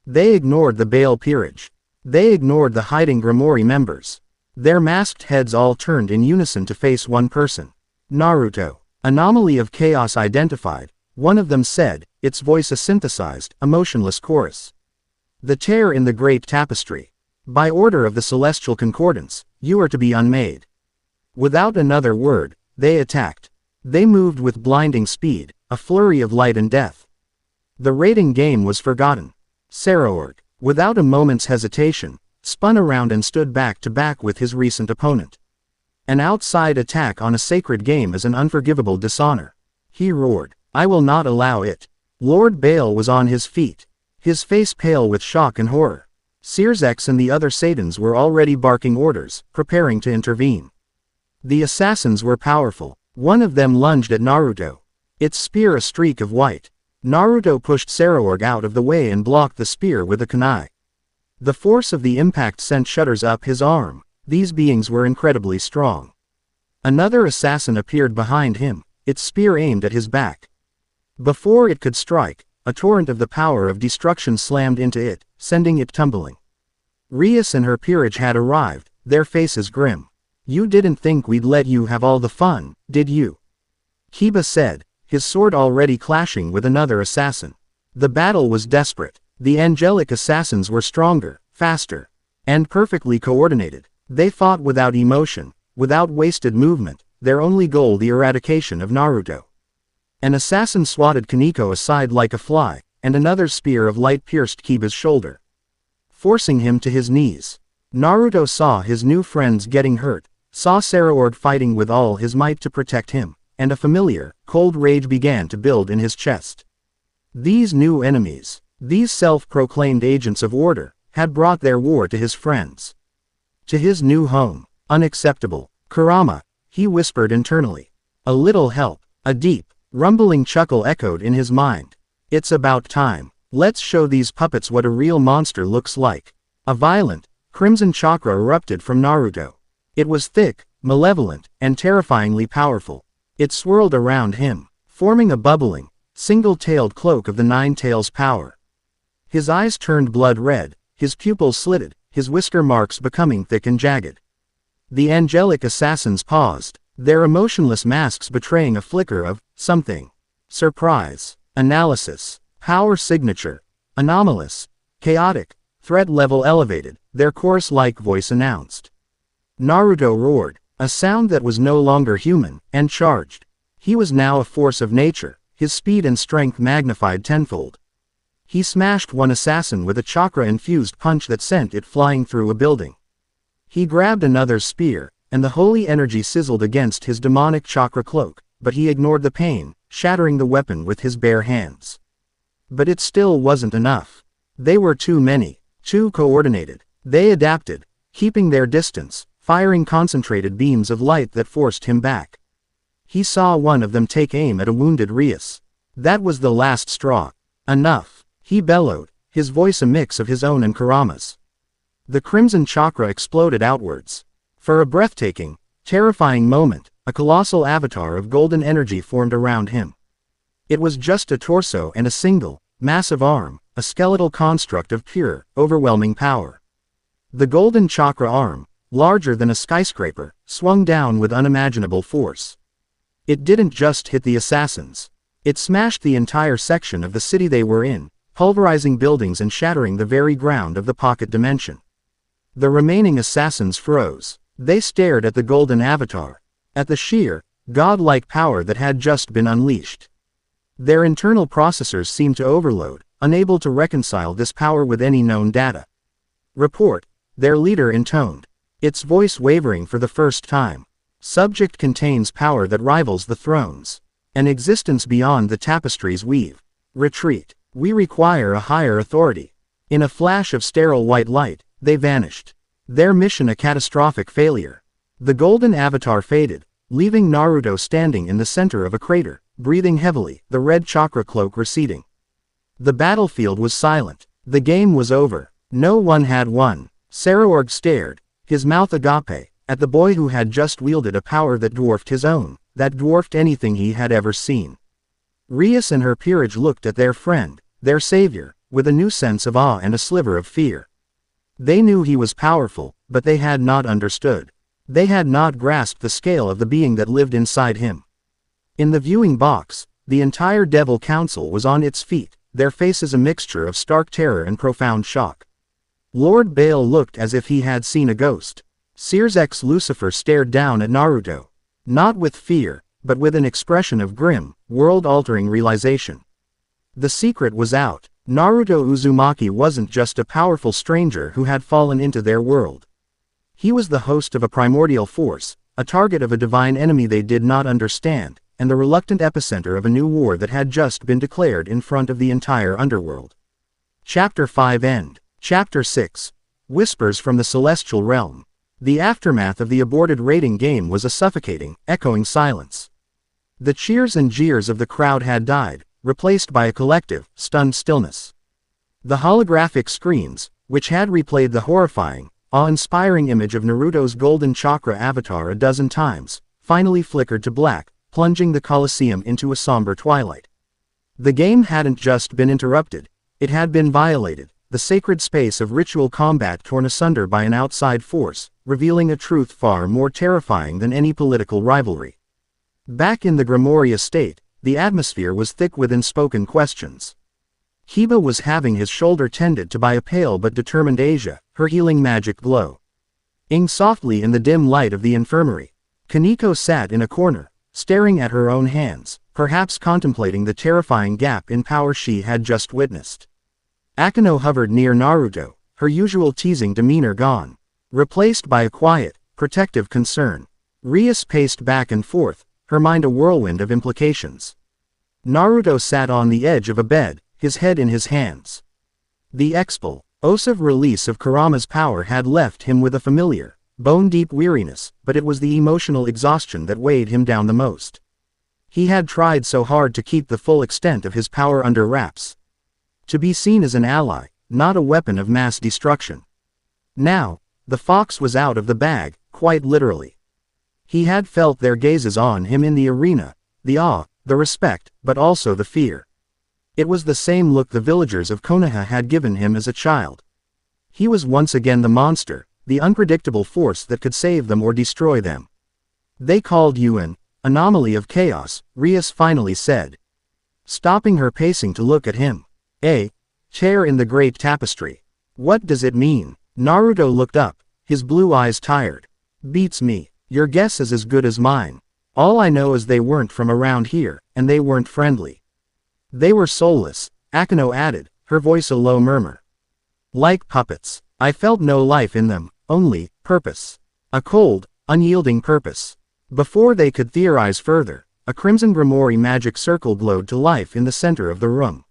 They ignored the Bale peerage. They ignored the hiding Grimoire members. Their masked heads all turned in unison to face one person. "Naruto. Anomaly of chaos identified," one of them said, its voice a synthesized, emotionless chorus. "The tear in the great tapestry. By order of the Celestial Concordance, you are to be unmade." Without another word, they attacked. They moved with blinding speed, a flurry of light and death. The raiding game was forgotten. Saraorg, without a moment's hesitation, spun around and stood back to back with his recent opponent. An outside attack on a sacred game is an unforgivable dishonor. He roared, "I will not allow it." Lord Bale was on his feet, his face pale with shock and horror. Searsex and the other Satans were already barking orders, preparing to intervene. The assassins were powerful. One of them lunged at Naruto, its spear a streak of white. Naruto pushed Saraorg out of the way and blocked the spear with a kunai. The force of the impact sent shudders up his arm. These beings were incredibly strong. Another assassin appeared behind him, its spear aimed at his back. Before it could strike, a torrent of the power of destruction slammed into it, sending it tumbling. Rias and her peerage had arrived, their faces grim. "You didn't think we'd let you have all the fun, did you?" Kiba said, his sword already clashing with another assassin. The battle was desperate. The angelic assassins were stronger, faster, and perfectly coordinated. They fought without emotion, without wasted movement, their only goal the eradication of Naruto. An assassin swatted Koneko aside like a fly, and another spear of light pierced Kiba's shoulder, forcing him to his knees. Naruto saw his new friends getting hurt, saw Saraorg fighting with all his might to protect him, and a familiar, cold rage began to build in his chest. These new enemies, these self-proclaimed agents of order, had brought their war to his friends, to his new home. Unacceptable. Kurama, he whispered internally. A little help. A deep, rumbling chuckle echoed in his mind. It's about time. Let's show these puppets what a real monster looks like. A violent, crimson chakra erupted from Naruto. It was thick, malevolent, and terrifyingly powerful. It swirled around him, forming a bubbling, single-tailed cloak of the Nine Tails power. His eyes turned blood red, his pupils slitted, his whisker marks becoming thick and jagged. The angelic assassins paused, their emotionless masks betraying a flicker of something. Surprise, analysis, power signature, anomalous, chaotic, threat level elevated, their chorus-like voice announced. Naruto roared, a sound that was no longer human, and charged. He was now a force of nature, his speed and strength magnified tenfold. He smashed one assassin with a chakra-infused punch that sent it flying through a building. He grabbed another's spear, and the holy energy sizzled against his demonic chakra cloak, but he ignored the pain, shattering the weapon with his bare hands. But it still wasn't enough. They were too many, too coordinated. They adapted, keeping their distance, firing concentrated beams of light that forced him back. He saw one of them take aim at a wounded Rias. That was the last straw. Enough, he bellowed, his voice a mix of his own and Kurama's. The crimson chakra exploded outwards. For a breathtaking, terrifying moment, a colossal avatar of golden energy formed around him. It was just a torso and a single, massive arm, a skeletal construct of pure, overwhelming power. The golden chakra arm, larger than a skyscraper, swung down with unimaginable force. It didn't just hit the assassins. It smashed the entire section of the city they were in, pulverizing buildings and shattering the very ground of the pocket dimension. The remaining assassins froze. They stared at the golden avatar, at the sheer, godlike power that had just been unleashed. Their internal processors seemed to overload, unable to reconcile this power with any known data. "Report," their leader intoned, its voice wavering for the first time. "Subject contains power that rivals the thrones. An existence beyond the tapestry's weave. Retreat. We require a higher authority." In a flash of sterile white light, they vanished. Their mission a catastrophic failure. The golden avatar faded, leaving Naruto standing in the center of a crater, breathing heavily, the red chakra cloak receding. The battlefield was silent. The game was over. No one had won. Saraorg stared, his mouth agape, at the boy who had just wielded a power that dwarfed his own, that dwarfed anything he had ever seen. Rias and her peerage looked at their friend, their savior, with a new sense of awe and a sliver of fear. They knew he was powerful, but they had not understood. They had not grasped the scale of the being that lived inside him. In the viewing box, the entire Devil Council was on its feet, their faces a mixture of stark terror and profound shock. Lord Baal looked as if he had seen a ghost. Seer's ex Lucifer stared down at Naruto. Not with fear, but with an expression of grim, world-altering realization. The secret was out. Naruto Uzumaki wasn't just a powerful stranger who had fallen into their world. He was the host of a primordial force, a target of a divine enemy they did not understand, and the reluctant epicenter of a new war that had just been declared in front of the entire underworld. Chapter 5 End. Chapter 6. Whispers from the Celestial Realm. The aftermath of the aborted raiding game was a suffocating, echoing silence. The cheers and jeers of the crowd had died, replaced by a collective, stunned stillness. The holographic screens, which had replayed the horrifying, awe-inspiring image of Naruto's golden chakra avatar a dozen times, finally flickered to black, plunging the Colosseum into a somber twilight. The game hadn't just been interrupted, it had been violated, the sacred space of ritual combat torn asunder by an outside force, revealing a truth far more terrifying than any political rivalry. Back in the Grimoire estate, the atmosphere was thick with unspoken questions. Kiba was having his shoulder tended to by a pale but determined Asia, her healing magic glowing softly in the dim light of the infirmary. Koneko sat in a corner, staring at her own hands, perhaps contemplating the terrifying gap in power she had just witnessed. Akeno hovered near Naruto, her usual teasing demeanor gone, replaced by a quiet, protective concern. Rias paced back and forth, her mind a whirlwind of implications. Naruto sat on the edge of a bed, his head in his hands. The explosive release of Kurama's power had left him with a familiar, bone-deep weariness, but it was the emotional exhaustion that weighed him down the most. He had tried so hard to keep the full extent of his power under wraps. To be seen as an ally, not a weapon of mass destruction. Now, the fox was out of the bag, quite literally. He had felt their gazes on him in the arena, the awe, the respect, but also the fear. It was the same look the villagers of Konoha had given him as a child. He was once again the monster, the unpredictable force that could save them or destroy them. They called you an anomaly of chaos, Rias finally said, stopping her pacing to look at him. A chair in the great tapestry. What does it mean? Naruto looked up, his blue eyes tired. Beats me. Your guess is as good as mine. All I know is they weren't from around here, and they weren't friendly. They were soulless, Akeno added, her voice a low murmur. Like puppets. I felt no life in them, only purpose. A cold, unyielding purpose. Before they could theorize further, a crimson Grimoire magic circle glowed to life in the center of the room.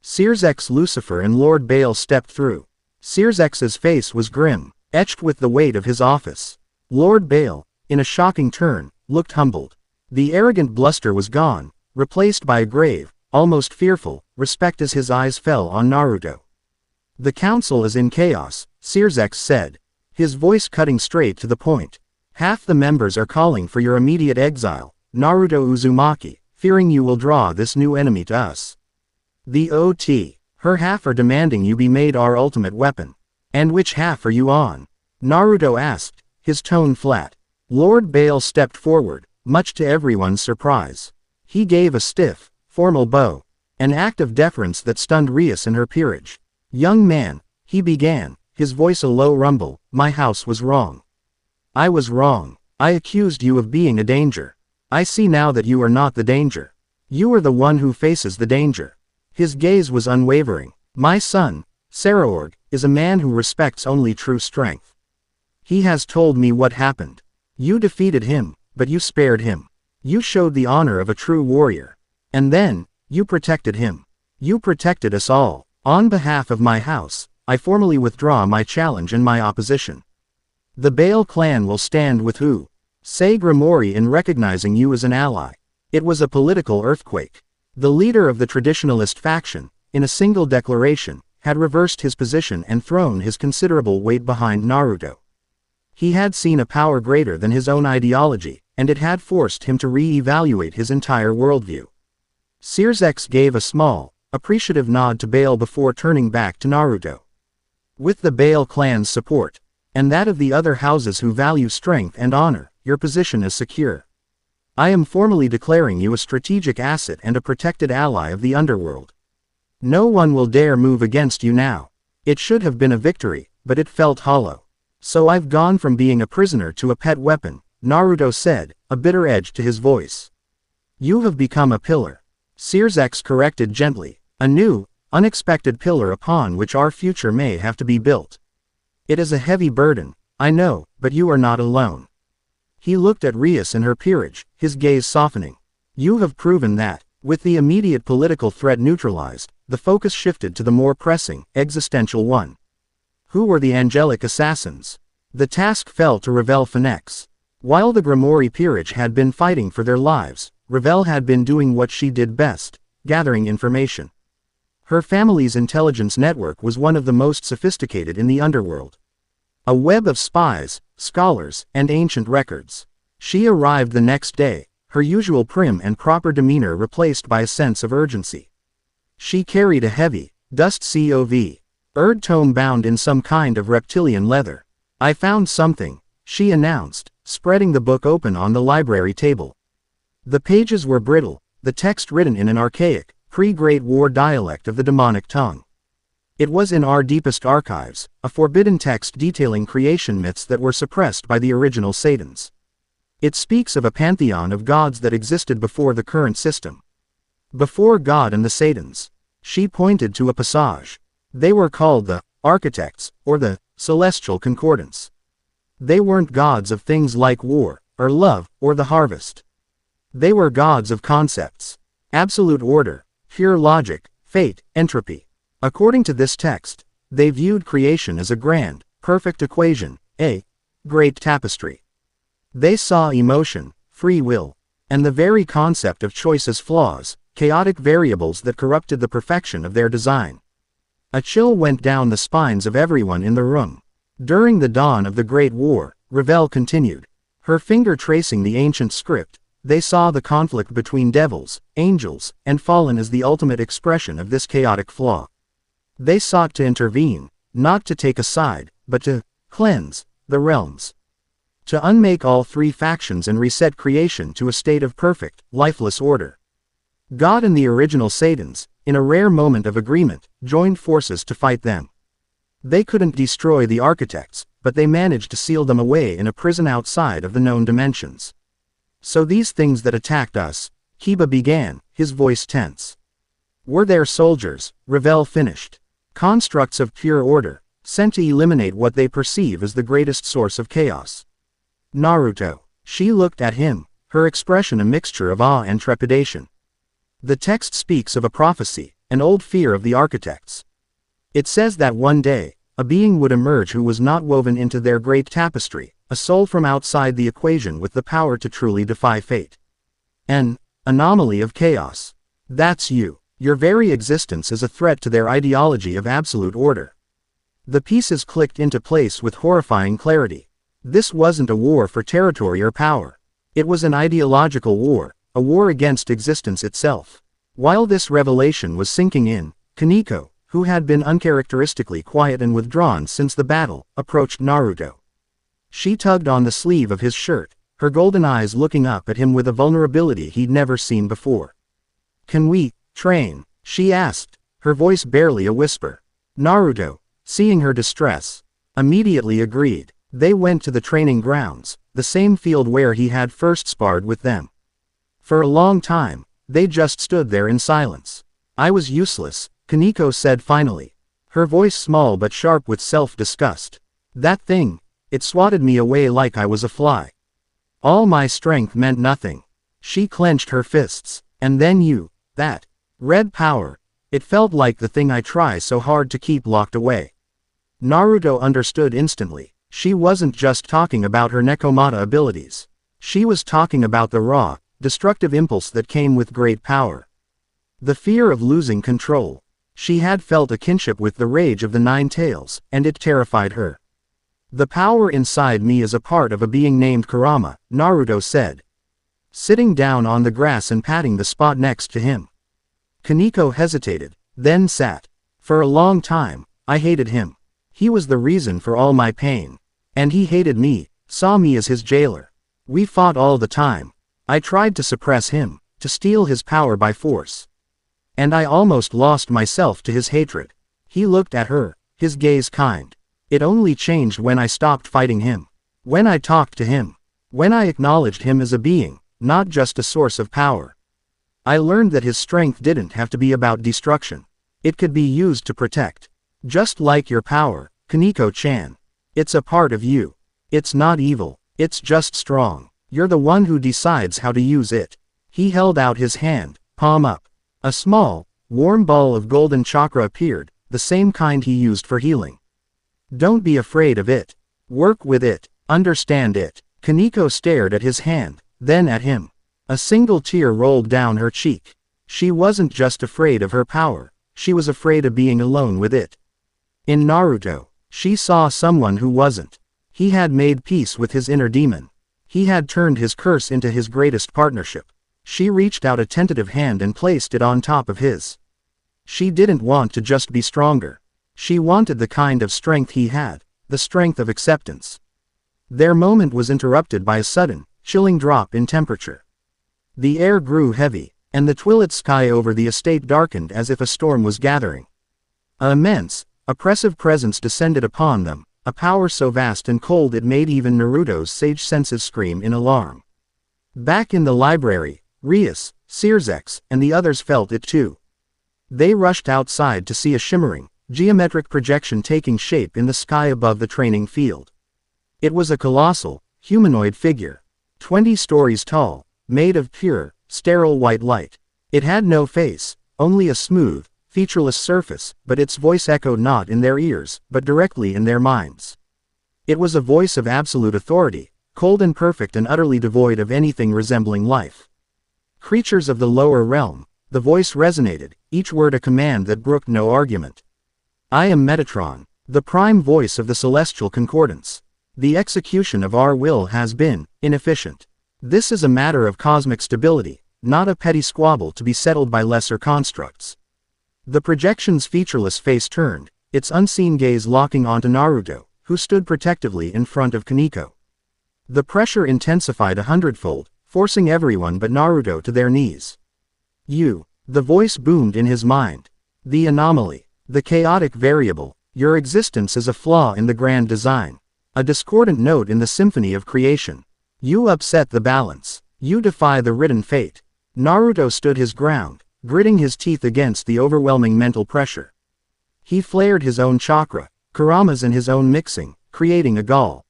Sears's Lucifer and Lord Baal stepped through. Sears's face was grim, etched with the weight of his office. Lord Baal, in a shocking turn, looked humbled. The arrogant bluster was gone, replaced by a grave, almost fearful, respect as his eyes fell on Naruto. The council is in chaos, Sears said, his voice cutting straight to the point. Half the members are calling for your immediate exile, Naruto Uzumaki, fearing you will draw this new enemy to us. The OT, her half are demanding you be made our ultimate weapon. And which half are you on? Naruto asked, his tone flat. Lord Baal stepped forward, much to everyone's surprise. He gave a stiff, formal bow, an act of deference that stunned Rias in her peerage. Young man, he began, his voice a low rumble, my house was wrong. I was wrong. I accused you of being a danger. I see now that you are not the danger. You are the one who faces the danger. His gaze was unwavering. My son, Saraorg, is a man who respects only true strength. He has told me what happened. You defeated him, but you spared him. You showed the honor of a true warrior. And then, you protected him. You protected us all. On behalf of my house, I formally withdraw my challenge and my opposition. The Baal clan will stand with who? Say Grimoire in recognizing you as an ally. It was a political earthquake. The leader of the traditionalist faction, in a single declaration, had reversed his position and thrown his considerable weight behind Naruto. He had seen a power greater than his own ideology, and it had forced him to re-evaluate his entire worldview. Sears gave a small, appreciative nod to Baal before turning back to Naruto. With the Baal clan's support, and that of the other houses who value strength and honor, your position is secure. I am formally declaring you a strategic asset and a protected ally of the Underworld. No one will dare move against you now. It should have been a victory, but it felt hollow. So I've gone from being a prisoner to a pet weapon, Naruto said, a bitter edge to his voice. You have become a pillar. Sears corrected gently, a new, unexpected pillar upon which our future may have to be built. It is a heavy burden, I know, but you are not alone. He looked at Rias in her peerage, his gaze softening. You have proven that, with the immediate political threat neutralized, the focus shifted to the more pressing, existential one. Who were the angelic assassins? The task fell to Ravel Phoenix. While the Grimoire peerage had been fighting for their lives, Ravel had been doing what she did best, gathering information. Her family's intelligence network was one of the most sophisticated in the underworld. A web of spies, scholars, and ancient records. She arrived the next day, her usual prim and proper demeanor replaced by a sense of urgency. She carried a heavy, dust cov. Tome bound in some kind of reptilian leather. I found something, she announced, spreading the book open on the library table. The pages were brittle, the text written in an archaic, pre-Great War dialect of the demonic tongue. It was in our deepest archives, a forbidden text detailing creation myths that were suppressed by the original Satans. It speaks of a pantheon of gods that existed before the current system. Before God and the Satans. She pointed to a passage. They were called the architects, or the celestial concordance. They weren't gods of things like war, or love, or the harvest. They were gods of concepts. Absolute order, pure logic, fate, entropy. According to this text, they viewed creation as a grand, perfect equation, a great tapestry. They saw emotion, free will, and the very concept of choice as flaws, chaotic variables that corrupted the perfection of their design. A chill went down the spines of everyone in the room. During the dawn of the Great War, Ravel continued, her finger tracing the ancient script, they saw the conflict between devils, angels, and fallen as the ultimate expression of this chaotic flaw. They sought to intervene, not to take a side, but to cleanse the realms. To unmake all three factions and reset creation to a state of perfect, lifeless order. God and the original Satans, in a rare moment of agreement, joined forces to fight them. They couldn't destroy the architects, but they managed to seal them away in a prison outside of the known dimensions. So these things that attacked us, Kiba began, his voice tense. Were their soldiers, Ravel finished. Constructs of pure order, sent to eliminate what they perceive as the greatest source of chaos. Naruto. She looked at him, her expression a mixture of awe and trepidation. The text speaks of a prophecy, an old fear of the architects. It says that one day, a being would emerge who was not woven into their great tapestry, a soul from outside the equation with the power to truly defy fate. An anomaly of chaos. That's you. Your very existence is a threat to their ideology of absolute order. The pieces clicked into place with horrifying clarity. This wasn't a war for territory or power. It was an ideological war, a war against existence itself. While this revelation was sinking in, Koneko, who had been uncharacteristically quiet and withdrawn since the battle, approached Naruto. She tugged on the sleeve of his shirt, her golden eyes looking up at him with a vulnerability he'd never seen before. Can we train? She asked, her voice barely a whisper. Naruto, seeing her distress, immediately agreed. They went to the training grounds, the same field where he had first sparred with them. For a long time, they just stood there in silence. I was useless, Koneko said finally, her voice small but sharp with self-disgust. That thing, it swatted me away like I was a fly. All my strength meant nothing. She clenched her fists. And then you, that red power, it felt like the thing I try so hard to keep locked away. Naruto understood instantly. She wasn't just talking about her Nekomata abilities. She was talking about the raw, destructive impulse that came with great power. The fear of losing control. She had felt a kinship with the rage of the Nine Tails, and it terrified her. The power inside me is a part of a being named Kurama, Naruto said. Sitting down on the grass and patting the spot next to him. Koneko hesitated, then sat. For a long time, I hated him. He was the reason for all my pain. And he hated me, saw me as his jailer. We fought all the time. I tried to suppress him, to steal his power by force. And I almost lost myself to his hatred. He looked at her, his gaze kind. It only changed when I stopped fighting him. When I talked to him. When I acknowledged him as a being, not just a source of power. I learned that his strength didn't have to be about destruction. It could be used to protect. Just like your power, Koneko-chan. It's a part of you. It's not evil, it's just strong. You're the one who decides how to use it. He held out his hand, palm up. A small, warm ball of golden chakra appeared, the same kind he used for healing. Don't be afraid of it. Work with it, understand it. Koneko stared at his hand, then at him. A single tear rolled down her cheek. She wasn't just afraid of her power, she was afraid of being alone with it. In Naruto, she saw someone who wasn't. He had made peace with his inner demon. He had turned his curse into his greatest partnership. She reached out a tentative hand and placed it on top of his. She didn't want to just be stronger. She wanted the kind of strength he had, the strength of acceptance. Their moment was interrupted by a sudden, chilling drop in temperature. The air grew heavy, and the twilit sky over the estate darkened as if a storm was gathering. An immense, oppressive presence descended upon them, a power so vast and cold it made even Naruto's sage senses scream in alarm. Back in the library, Rias, Circex, and the others felt it too. They rushed outside to see a shimmering, geometric projection taking shape in the sky above the training field. It was a colossal, humanoid figure, 20 stories tall, made of pure, sterile white light. It had no face, only a smooth, featureless surface, but its voice echoed not in their ears, but directly in their minds. It was a voice of absolute authority, cold and perfect and utterly devoid of anything resembling life. Creatures of the lower realm, the voice resonated, each word a command that brooked no argument. I am Metatron, the prime voice of the celestial concordance. The execution of our will has been inefficient. This is a matter of cosmic stability, not a petty squabble to be settled by lesser constructs. The projection's featureless face turned, its unseen gaze locking onto Naruto, who stood protectively in front of Koneko. The pressure intensified 100-fold, forcing everyone but Naruto to their knees. You, the voice boomed in his mind. The anomaly, the chaotic variable, your existence is a flaw in the grand design. A discordant note in the symphony of creation. You upset the balance. You defy the written fate. Naruto stood his ground, gritting his teeth against the overwhelming mental pressure. He flared his own chakra, Kurama's and his own mixing, creating a gall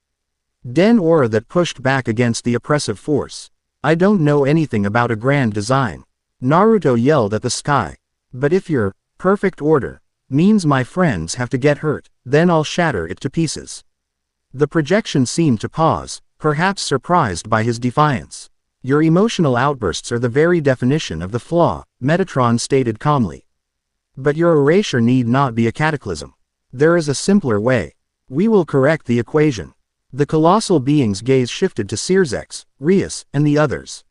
den aura that pushed back against the oppressive force. I don't know anything about a grand design. Naruto yelled at the sky. But if your perfect order means my friends have to get hurt, then I'll shatter it to pieces. The projection seemed to pause, perhaps surprised by his defiance. Your emotional outbursts are the very definition of the flaw, Metatron stated calmly. But your erasure need not be a cataclysm. There is a simpler way. We will correct the equation. The colossal being's gaze shifted to Circex, Rias, and the others.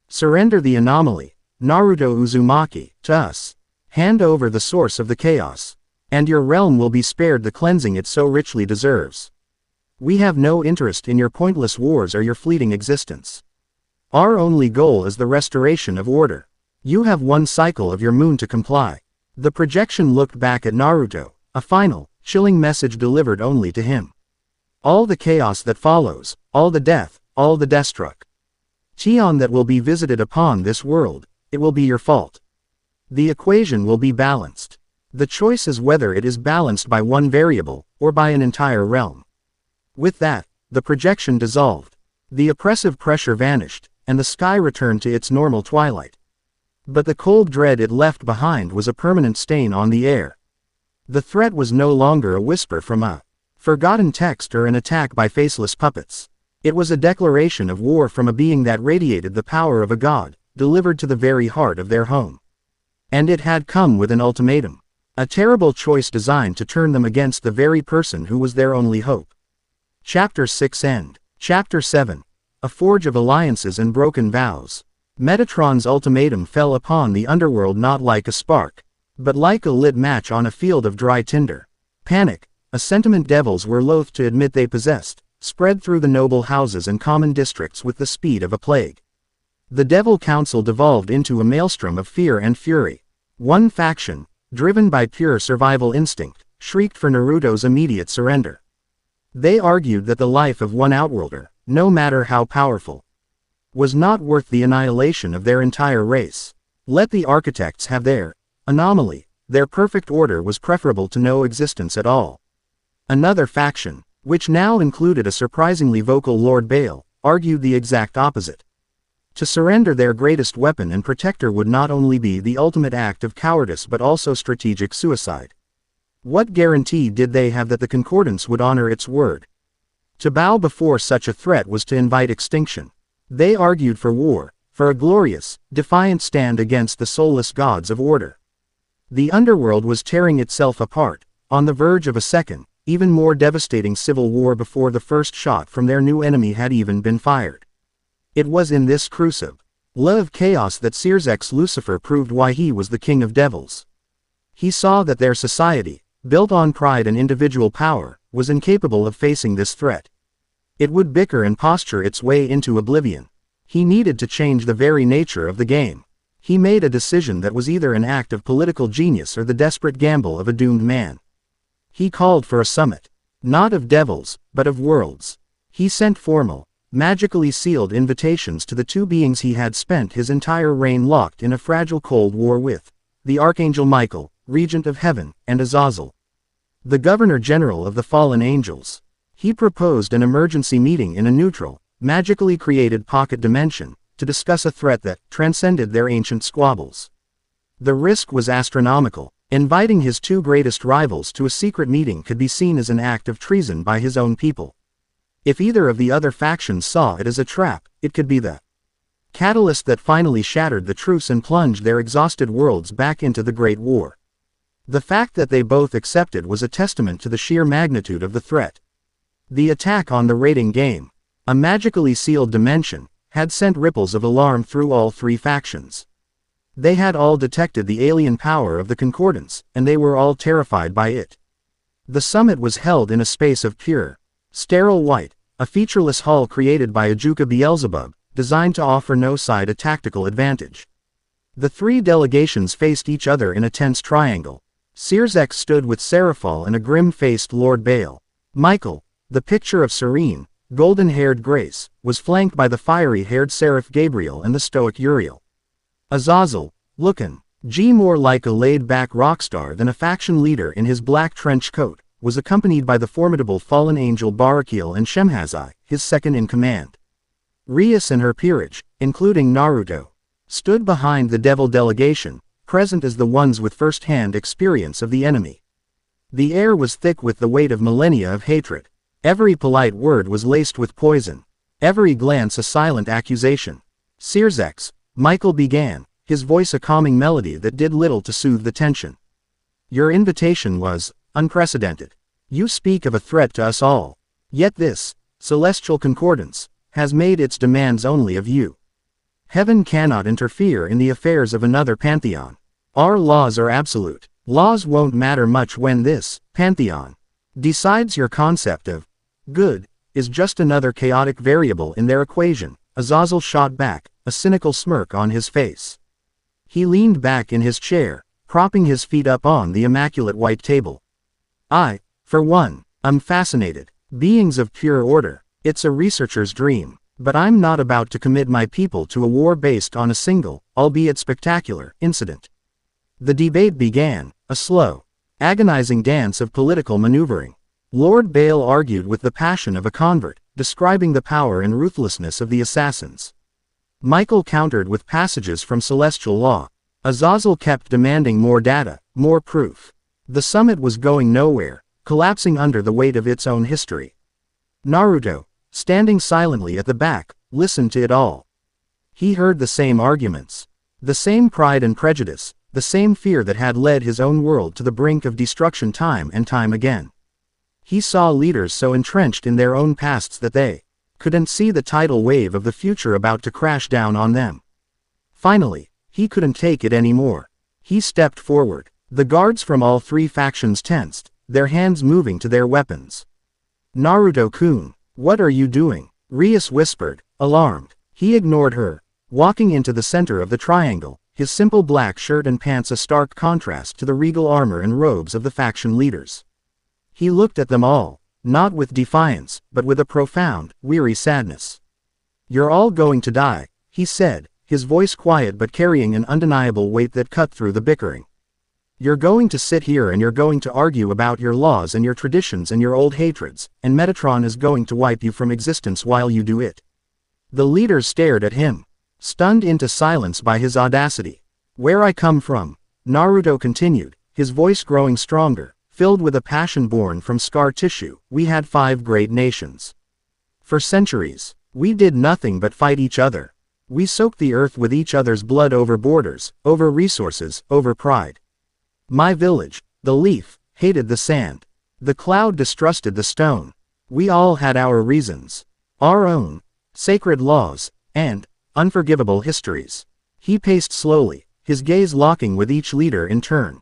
Surrender the anomaly, Naruto Uzumaki, to us. Hand over the source of the chaos. And your realm will be spared the cleansing it so richly deserves. We have no interest in your pointless wars or your fleeting existence. Our only goal is the restoration of order. You have one cycle of your moon to comply. The projection looked back at Naruto, a final, chilling message delivered only to him. All the chaos that follows, all the death, all the destruction that will be visited upon this world, it will be your fault. The equation will be balanced. The choice is whether it is balanced by one variable, or by an entire realm. With that, the projection dissolved. The oppressive pressure vanished, and the sky returned to its normal twilight. But the cold dread it left behind was a permanent stain on the air. The threat was no longer a whisper from a forgotten text or an attack by faceless puppets. It was a declaration of war from a being that radiated the power of a god, delivered to the very heart of their home. And it had come with an ultimatum. A terrible choice designed to turn them against the very person who was their only hope. Chapter 6 End. Chapter 7. A Forge of Alliances and Broken Vows. Metatron's ultimatum fell upon the underworld not like a spark, but like a lit match on a field of dry tinder. Panic, a sentiment devils were loath to admit they possessed, spread through the noble houses and common districts with the speed of a plague. The Devil Council devolved into a maelstrom of fear and fury. One faction, driven by pure survival instinct, shrieked for Naruto's immediate surrender. They argued that the life of one outworlder, no matter how powerful, was not worth the annihilation of their entire race. Let the architects have their anomaly. Their perfect order was preferable to no existence at all. Another faction, which now included a surprisingly vocal Lord Bale, argued the exact opposite. To surrender their greatest weapon and protector would not only be the ultimate act of cowardice but also strategic suicide. What guarantee did they have that the Concordance would honor its word? To bow before such a threat was to invite extinction. They argued for war, for a glorious, defiant stand against the soulless gods of order. The underworld was tearing itself apart, on the verge of a second, even more devastating civil war before the first shot from their new enemy had even been fired. It was in this crucible of chaos that Circex Lucifer proved why he was the king of devils. He saw that their society, built on pride and individual power, was incapable of facing this threat. It would bicker and posture its way into oblivion. He needed to change the very nature of the game. He made a decision that was either an act of political genius or the desperate gamble of a doomed man. He called for a summit. Not of devils, but of worlds. He sent formal, magically sealed invitations to the two beings he had spent his entire reign locked in a fragile cold war with: the Archangel Michael, Regent of Heaven, and Azazel, the Governor-General of the fallen angels. He proposed an emergency meeting in a neutral, magically created pocket dimension, to discuss a threat that transcended their ancient squabbles. The risk was astronomical. Inviting his two greatest rivals to a secret meeting could be seen as an act of treason by his own people. If either of the other factions saw it as a trap, it could be the catalyst that finally shattered the truce and plunged their exhausted worlds back into the Great War. The fact that they both accepted was a testament to the sheer magnitude of the threat. The attack on the raiding game, a magically sealed dimension, had sent ripples of alarm through all three factions. They had all detected the alien power of the Concordance, and they were all terrified by it. The summit was held in a space of pure, sterile white, a featureless hall created by Ajuka Beelzebub, designed to offer no side a tactical advantage. The three delegations faced each other in a tense triangle. Sirzek stood with Seraphal and a grim-faced Lord Baal. Michael, the picture of serene, golden-haired grace, was flanked by the fiery-haired Seraph Gabriel and the stoic Uriel. Azazel, looking more like a laid-back rock star than a faction leader in his black trench coat, was accompanied by the formidable fallen angel Barakiel and Shemhazai, his second-in-command. Rias and her peerage, including Naruto, stood behind the devil delegation, present as the ones with first-hand experience of the enemy. The air was thick with the weight of millennia of hatred. Every polite word was laced with poison. Every glance a silent accusation. Sirzek's, Michael began, his voice a calming melody that did little to soothe the tension. Your invitation was unprecedented. You speak of a threat to us all. Yet this, celestial concordance, has made its demands only of you. Heaven cannot interfere in the affairs of another pantheon. Our laws are absolute. Laws won't matter much when this pantheon decides your concept of good is just another chaotic variable in their equation. Azazel shot back, a cynical smirk on his face. He leaned back in his chair, propping his feet up on the immaculate white table. I, for one, am fascinated. Beings of pure order. It's a researcher's dream. But I'm not about to commit my people to a war based on a single, albeit spectacular, incident. The debate began, a slow, agonizing dance of political maneuvering. Lord Baal argued with the passion of a convert, describing the power and ruthlessness of the assassins. Michael countered with passages from celestial law. Azazel kept demanding more data, more proof. The summit was going nowhere, collapsing under the weight of its own history. Naruto, standing silently at the back, listened to it all. He heard the same arguments. The same pride and prejudice, the same fear that had led his own world to the brink of destruction time and time again. He saw leaders so entrenched in their own pasts that they couldn't see the tidal wave of the future about to crash down on them. Finally, he couldn't take it anymore. He stepped forward. The guards from all three factions tensed, their hands moving to their weapons. Naruto-kun, what are you doing? Rias whispered, alarmed. He ignored her, walking into the center of the triangle, his simple black shirt and pants a stark contrast to the regal armor and robes of the faction leaders. He looked at them all, not with defiance, but with a profound, weary sadness. You're all going to die, he said, his voice quiet but carrying an undeniable weight that cut through the bickering. You're going to sit here and you're going to argue about your laws and your traditions and your old hatreds, and Metatron is going to wipe you from existence while you do it. The leaders stared at him, stunned into silence by his audacity. Where I come from, Naruto continued, his voice growing stronger, filled with a passion born from scar tissue, we had 5 great nations. For centuries, we did nothing but fight each other. We soaked the earth with each other's blood over borders, over resources, over pride. My village, the leaf, hated the sand. The cloud distrusted the stone. We all had our reasons. Our own, sacred laws, and unforgivable histories. He paced slowly, his gaze locking with each leader in turn.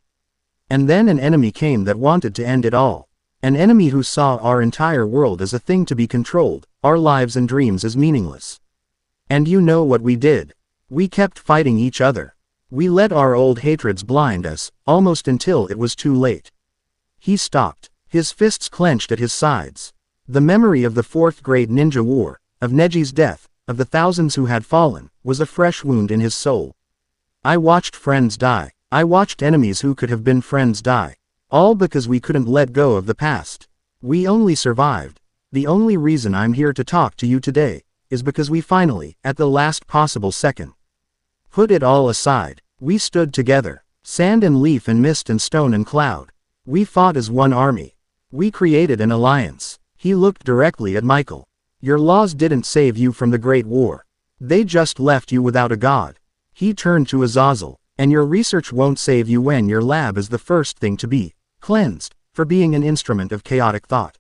And then an enemy came that wanted to end it all. An enemy who saw our entire world as a thing to be controlled, our lives and dreams as meaningless. And you know what we did? We kept fighting each other. We let our old hatreds blind us, almost until it was too late. He stopped, his fists clenched at his sides. The memory of the fourth great ninja war, of Neji's death, of the thousands who had fallen, was a fresh wound in his soul. I watched friends die. I watched enemies who could have been friends die. All because we couldn't let go of the past. We only survived. The only reason I'm here to talk to you today is because we finally, at the last possible second, put it all aside. We stood together. Sand and leaf and mist and stone and cloud. We fought as one army. We created an alliance. He looked directly at Michael. Your laws didn't save you from the Great War. They just left you without a god. He turned to Azazel. And your research won't save you when your lab is the first thing to be cleansed, for being an instrument of chaotic thought.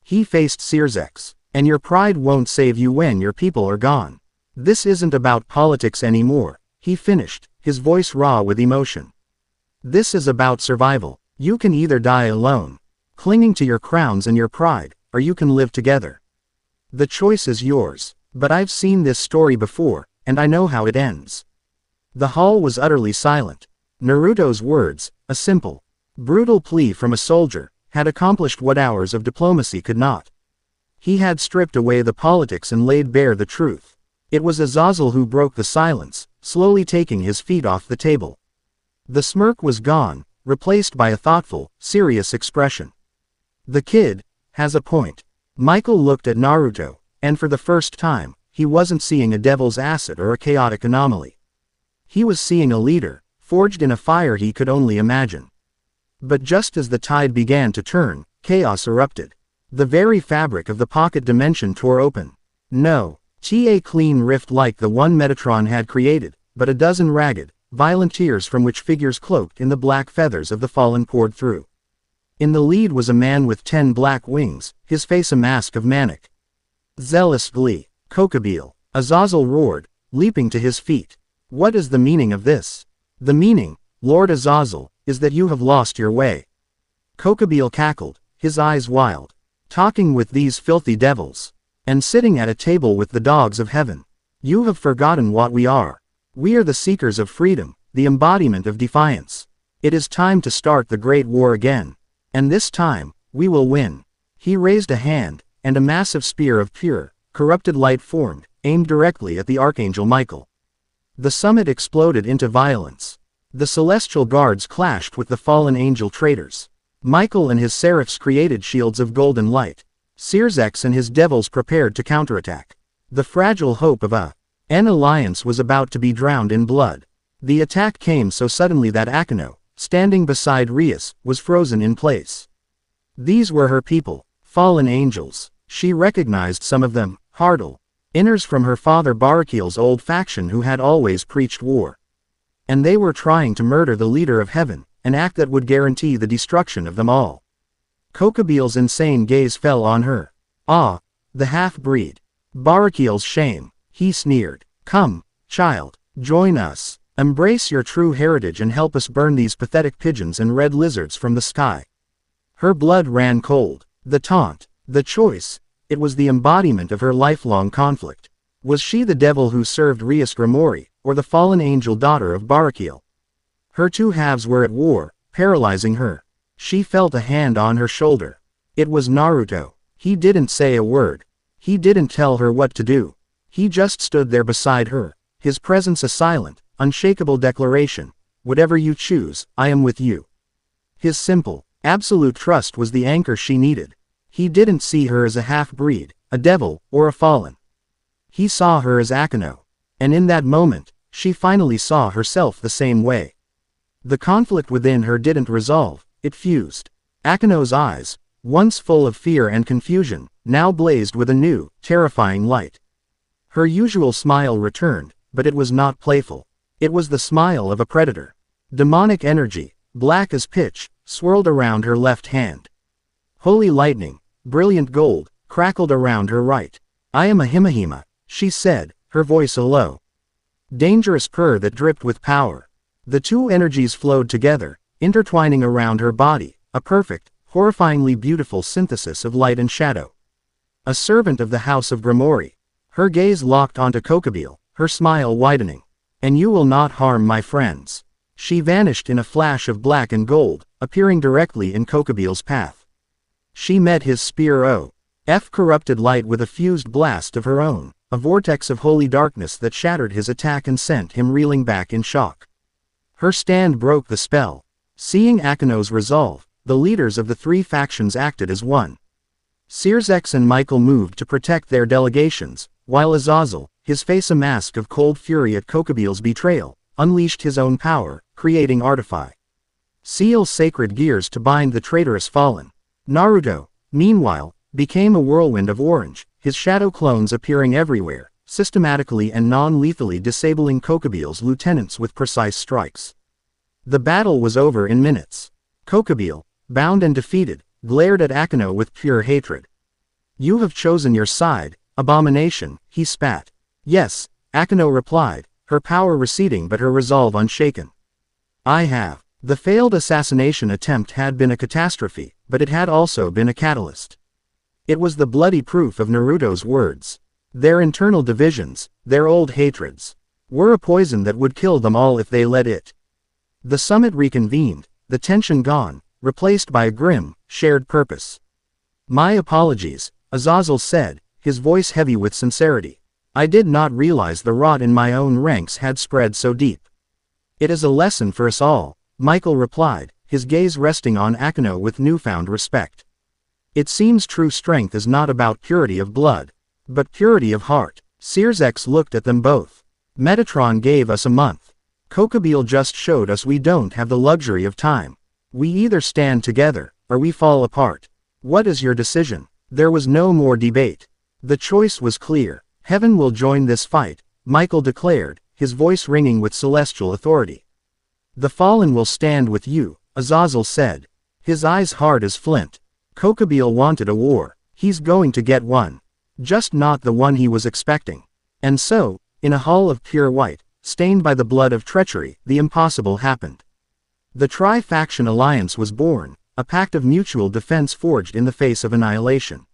He faced Searsex. And your pride won't save you when your people are gone. This isn't about politics anymore, he finished, his voice raw with emotion. This is about survival. You can either die alone, clinging to your crowns and your pride, or you can live together. The choice is yours. But I've seen this story before, and I know how it ends. The hall was utterly silent. Naruto's words, a simple, brutal plea from a soldier, had accomplished what hours of diplomacy could not. He had stripped away the politics and laid bare the truth. It was Azazel who broke the silence, slowly taking his feet off the table. The smirk was gone, replaced by a thoughtful, serious expression. The kid has a point. Michael looked at Naruto, and for the first time, he wasn't seeing a devil's acid or a chaotic anomaly. He was seeing a leader, forged in a fire he could only imagine. But just as the tide began to turn, chaos erupted. The very fabric of the pocket dimension tore open. No, a clean rift like the one Metatron had created, but a dozen ragged, violent tears from which figures cloaked in the black feathers of the fallen poured through. In the lead was a man with 10 black wings, his face a mask of manic, zealous glee. Kokobile, Azazel roared, leaping to his feet. What is the meaning of this? The meaning, Lord Azazel, is that you have lost your way. Kokobile cackled, his eyes wild. Talking with these filthy devils. And sitting at a table with the dogs of heaven. You have forgotten what we are. We are the seekers of freedom, the embodiment of defiance. It is time to start the Great War again. And this time, we will win. He raised a hand, and a massive spear of pure, corrupted light formed, aimed directly at the Archangel Michael. The summit exploded into violence. The celestial guards clashed with the fallen angel traitors. Michael and his seraphs created shields of golden light. Searsex and his devils prepared to counterattack. The fragile hope of an alliance was about to be drowned in blood. The attack came so suddenly that Akeno, standing beside Rias, was frozen in place. These were her people, fallen angels. She recognized some of them, Hardle, inners from her father Barakiel's old faction who had always preached war. And they were trying to murder the leader of heaven, an act that would guarantee the destruction of them all. Kokobile's insane gaze fell on her. Ah, the half-breed. Barakiel's shame, he sneered. Come, child, join us. Embrace your true heritage and help us burn these pathetic pigeons and red lizards from the sky. Her blood ran cold. The taunt, the choice, it was the embodiment of her lifelong conflict. Was she the devil who served Rias Grimori, or the fallen angel daughter of Barakiel? Her two halves were at war, paralyzing her. She felt a hand on her shoulder. It was Naruto. He didn't say a word. He didn't tell her what to do. He just stood there beside her, his presence a silent, unshakable declaration. Whatever you choose, I am with you. His simple, absolute trust was the anchor she needed. He didn't see her as a half-breed, a devil, or a fallen. He saw her as Akeno. And in that moment, she finally saw herself the same way. The conflict within her didn't resolve, it fused. Akeno's eyes, once full of fear and confusion, now blazed with a new, terrifying light. Her usual smile returned, but it was not playful. It was the smile of a predator. Demonic energy, black as pitch, swirled around her left hand. Holy lightning, brilliant gold, crackled around her right. I am a Himahima, she said, her voice a low, dangerous purr that dripped with power. The two energies flowed together, intertwining around her body, a perfect, horrifyingly beautiful synthesis of light and shadow. A servant of the House of Grimoire. Her gaze locked onto Kokobile, her smile widening. And you will not harm my friends. She vanished in a flash of black and gold, appearing directly in Kokobile's path. She met his spear O.F. corrupted light with a fused blast of her own, a vortex of holy darkness that shattered his attack and sent him reeling back in shock. Her stand broke the spell. Seeing Akeno's resolve, the leaders of the three factions acted as one. Sirzex and Michael moved to protect their delegations, while Azazel, his face a mask of cold fury at Kokobile's betrayal, unleashed his own power, creating Artify. Seal's sacred gears to bind the traitorous fallen. Naruto, meanwhile, became a whirlwind of orange, his shadow clones appearing everywhere, systematically and non-lethally disabling Kokobile's lieutenants with precise strikes. The battle was over in minutes. Kokobile, bound and defeated, glared at Akeno with pure hatred. You have chosen your side, abomination, he spat. Yes, Akeno replied, her power receding but her resolve unshaken. I have. The failed assassination attempt had been a catastrophe, but it had also been a catalyst. It was the bloody proof of Naruto's words. Their internal divisions, their old hatreds, were a poison that would kill them all if they let it. The summit reconvened, the tension gone, replaced by a grim, shared purpose. My apologies, Azazel said, his voice heavy with sincerity. I did not realize the rot in my own ranks had spread so deep. It is a lesson for us all, Michael replied, his gaze resting on Akeno with newfound respect. It seems true strength is not about purity of blood, but purity of heart. Sirzex looked at them both. Metatron gave us a month. Kokobile just showed us we don't have the luxury of time. We either stand together, or we fall apart. What is your decision? There was no more debate. The choice was clear. Heaven will join this fight, Michael declared, his voice ringing with celestial authority. The fallen will stand with you, Azazel said, his eyes hard as flint. Kokobile wanted a war. He's going to get one. Just not the one he was expecting. And so, in a hall of pure white, stained by the blood of treachery, the impossible happened. The Tri-Faction Alliance was born, a pact of mutual defense forged in the face of annihilation.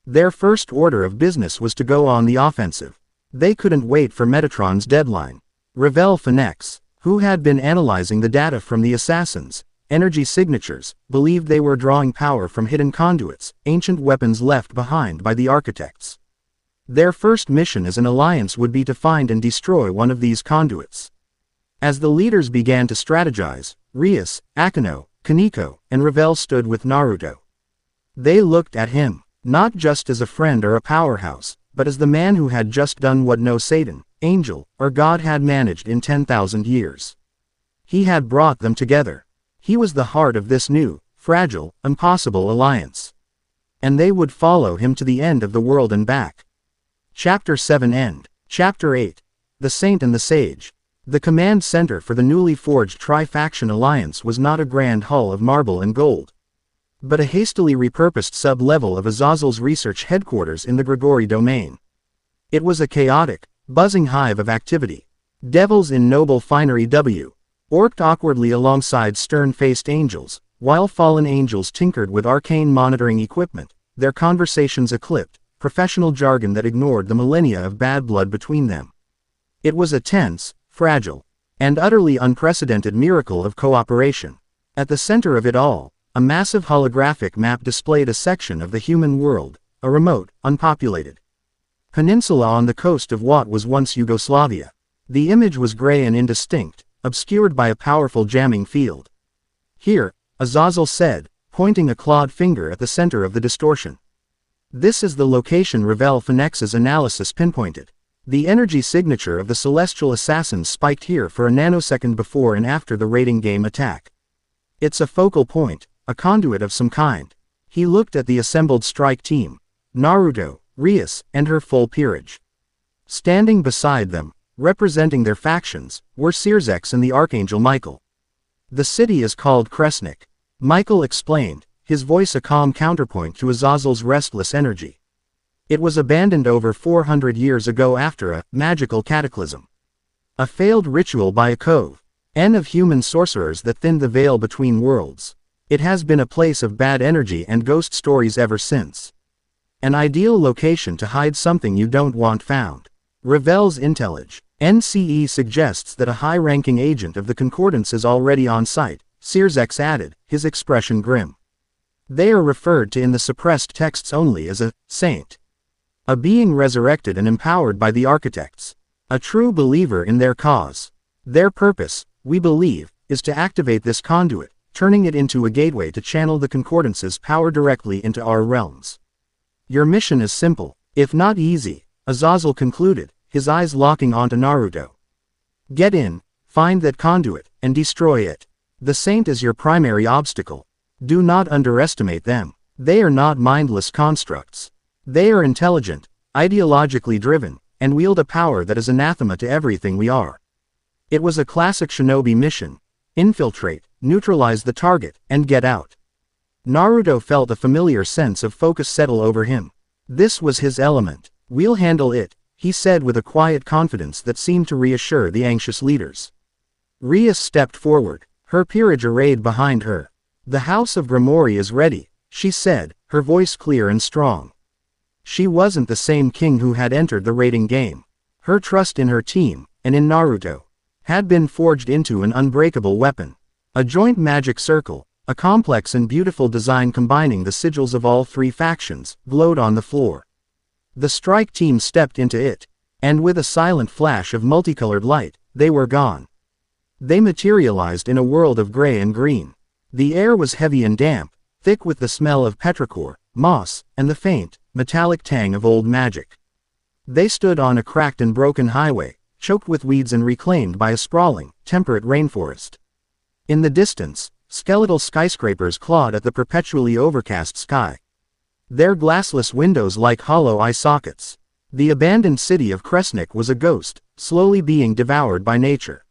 Their first order of business was to go on the offensive. They couldn't wait for Metatron's deadline. Ravel Phoenix, who had been analyzing the data from the assassins' energy signatures, believed they were drawing power from hidden conduits, ancient weapons left behind by the architects. Their first mission as an alliance would be to find and destroy one of these conduits. As the leaders began to strategize, Rias, Akeno, Koneko, and Ravel stood with Naruto. They looked at him, not just as a friend or a powerhouse, but as the man who had just done what no Satan, angel, or God had managed in 10,000 years. He had brought them together. He was the heart of this new, fragile, impossible alliance. And they would follow him to the end of the world and back. Chapter 7 End. Chapter 8. The Saint and the Sage. The command center for the newly forged Tri-Faction Alliance was not a grand hall of marble and gold, but a hastily repurposed sub-level of Azazel's research headquarters in the Grigori domain. It was a chaotic, buzzing hive of activity. Devils in noble finery worked awkwardly alongside stern-faced angels, while fallen angels tinkered with arcane monitoring equipment, their conversations eclipsed professional jargon that ignored the millennia of bad blood between them. It was a tense, fragile, and utterly unprecedented miracle of cooperation. At the center of it all, a massive holographic map displayed a section of the human world, a remote, unpopulated peninsula on the coast of what was once Yugoslavia. The image was gray and indistinct, obscured by a powerful jamming field. Here, Azazel said, pointing a clawed finger at the center of the distortion. This is the location Ravel Phoenix's analysis pinpointed. The energy signature of the celestial assassins spiked here for a nanosecond before and after the raiding game attack. It's a focal point, a conduit of some kind. He looked at the assembled strike team, Naruto, Rias, and her full peerage. Standing beside them, representing their factions, were Sirzex and the Archangel Michael. The city is called Kresnik, Michael explained, his voice a calm counterpoint to Azazel's restless energy. It was abandoned over 400 years ago after a magical cataclysm. A failed ritual by a cove. N of human sorcerers that thinned the veil between worlds. It has been a place of bad energy and ghost stories ever since. An ideal location to hide something you don't want found. Ravel's Intellige. NCE suggests that a high-ranking agent of the Concordance is already on site, Searsex added, his expression grim. They are referred to in the suppressed texts only as a saint. A being resurrected and empowered by the architects. A true believer in their cause. Their purpose, we believe, is to activate this conduit, turning it into a gateway to channel the Concordance's power directly into our realms. Your mission is simple, if not easy, Azazel concluded, his eyes locking onto Naruto. Get in, find that conduit, and destroy it. The saint is your primary obstacle. Do not underestimate them. They are not mindless constructs. They are intelligent, ideologically driven, and wield a power that is anathema to everything we are. It was a classic shinobi mission. Infiltrate, neutralize the target, and get out. Naruto felt a familiar sense of focus settle over him. This was his element. We'll handle it, he said with a quiet confidence that seemed to reassure the anxious leaders. Rias stepped forward, her peerage arrayed behind her. The House of Grimoire is ready, she said, her voice clear and strong. She wasn't the same king who had entered the raiding game. Her trust in her team, and in Naruto, had been forged into an unbreakable weapon. A joint magic circle, a complex and beautiful design combining the sigils of all three factions, glowed on the floor. The strike team stepped into it, and with a silent flash of multicolored light, they were gone. They materialized in a world of gray and green. The air was heavy and damp, thick with the smell of petrichor, moss, and the faint, metallic tang of old magic. They stood on a cracked and broken highway, choked with weeds and reclaimed by a sprawling, temperate rainforest. In the distance, skeletal skyscrapers clawed at the perpetually overcast sky. Their glassless windows like hollow eye sockets. The abandoned city of Kresnik was a ghost, slowly being devoured by nature.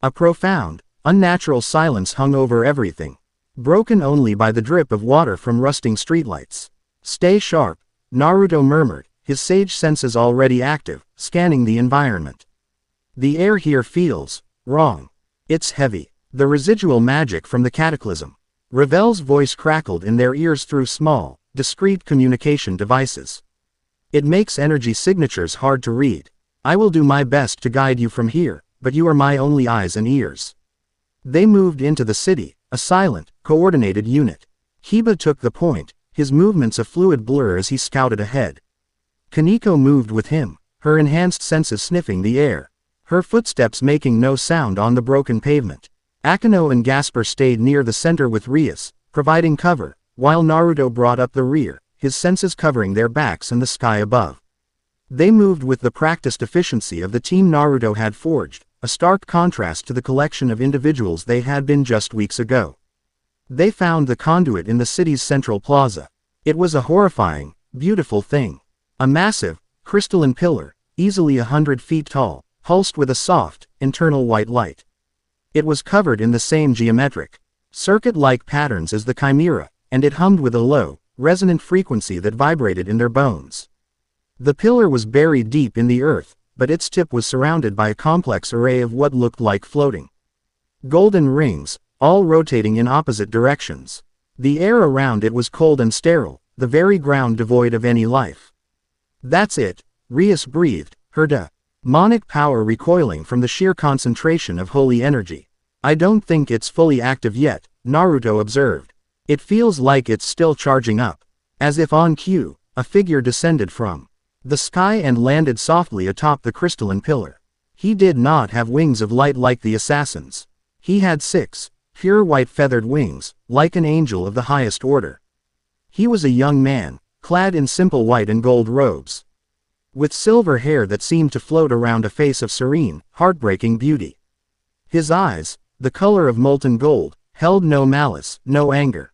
A profound, unnatural silence hung over everything, broken only by the drip of water from rusting streetlights. Stay sharp, Naruto murmured, his sage senses already active, scanning the environment. The air here feels wrong. It's heavy. The residual magic from the cataclysm. Ravel's voice crackled in their ears through small, discrete communication devices. It makes energy signatures hard to read. I will do my best to guide you from here, but you are my only eyes and ears. They moved into the city, a silent, coordinated unit. Hiba took the point, his movements a fluid blur as he scouted ahead. Koneko moved with him, her enhanced senses sniffing the air, her footsteps making no sound on the broken pavement. Akeno and Gasper stayed near the center with Rias, providing cover, while Naruto brought up the rear, his senses covering their backs and the sky above. They moved with the practiced efficiency of the team Naruto had forged, a stark contrast to the collection of individuals they had been just weeks ago. They found the conduit in the city's central plaza. It was a horrifying, beautiful thing. A massive, crystalline pillar, easily 100 feet tall, pulsed with a soft, internal white light. It was covered in the same geometric, circuit-like patterns as the Chimera, and it hummed with a low, resonant frequency that vibrated in their bones. The pillar was buried deep in the earth, but its tip was surrounded by a complex array of what looked like floating golden rings, all rotating in opposite directions. The air around it was cold and sterile, the very ground devoid of any life. That's it, Rias breathed, her demonic power recoiling from the sheer concentration of holy energy. I don't think it's fully active yet, Naruto observed. It feels like it's still charging up. As if on cue, a figure descended from the sky and landed softly atop the crystalline pillar. He did not have wings of light like the assassins. He had 6, pure white feathered wings, like an angel of the highest order. He was a young man, clad in simple white and gold robes, with silver hair that seemed to float around a face of serene, heartbreaking beauty. His eyes, the color of molten gold, held no malice, no anger.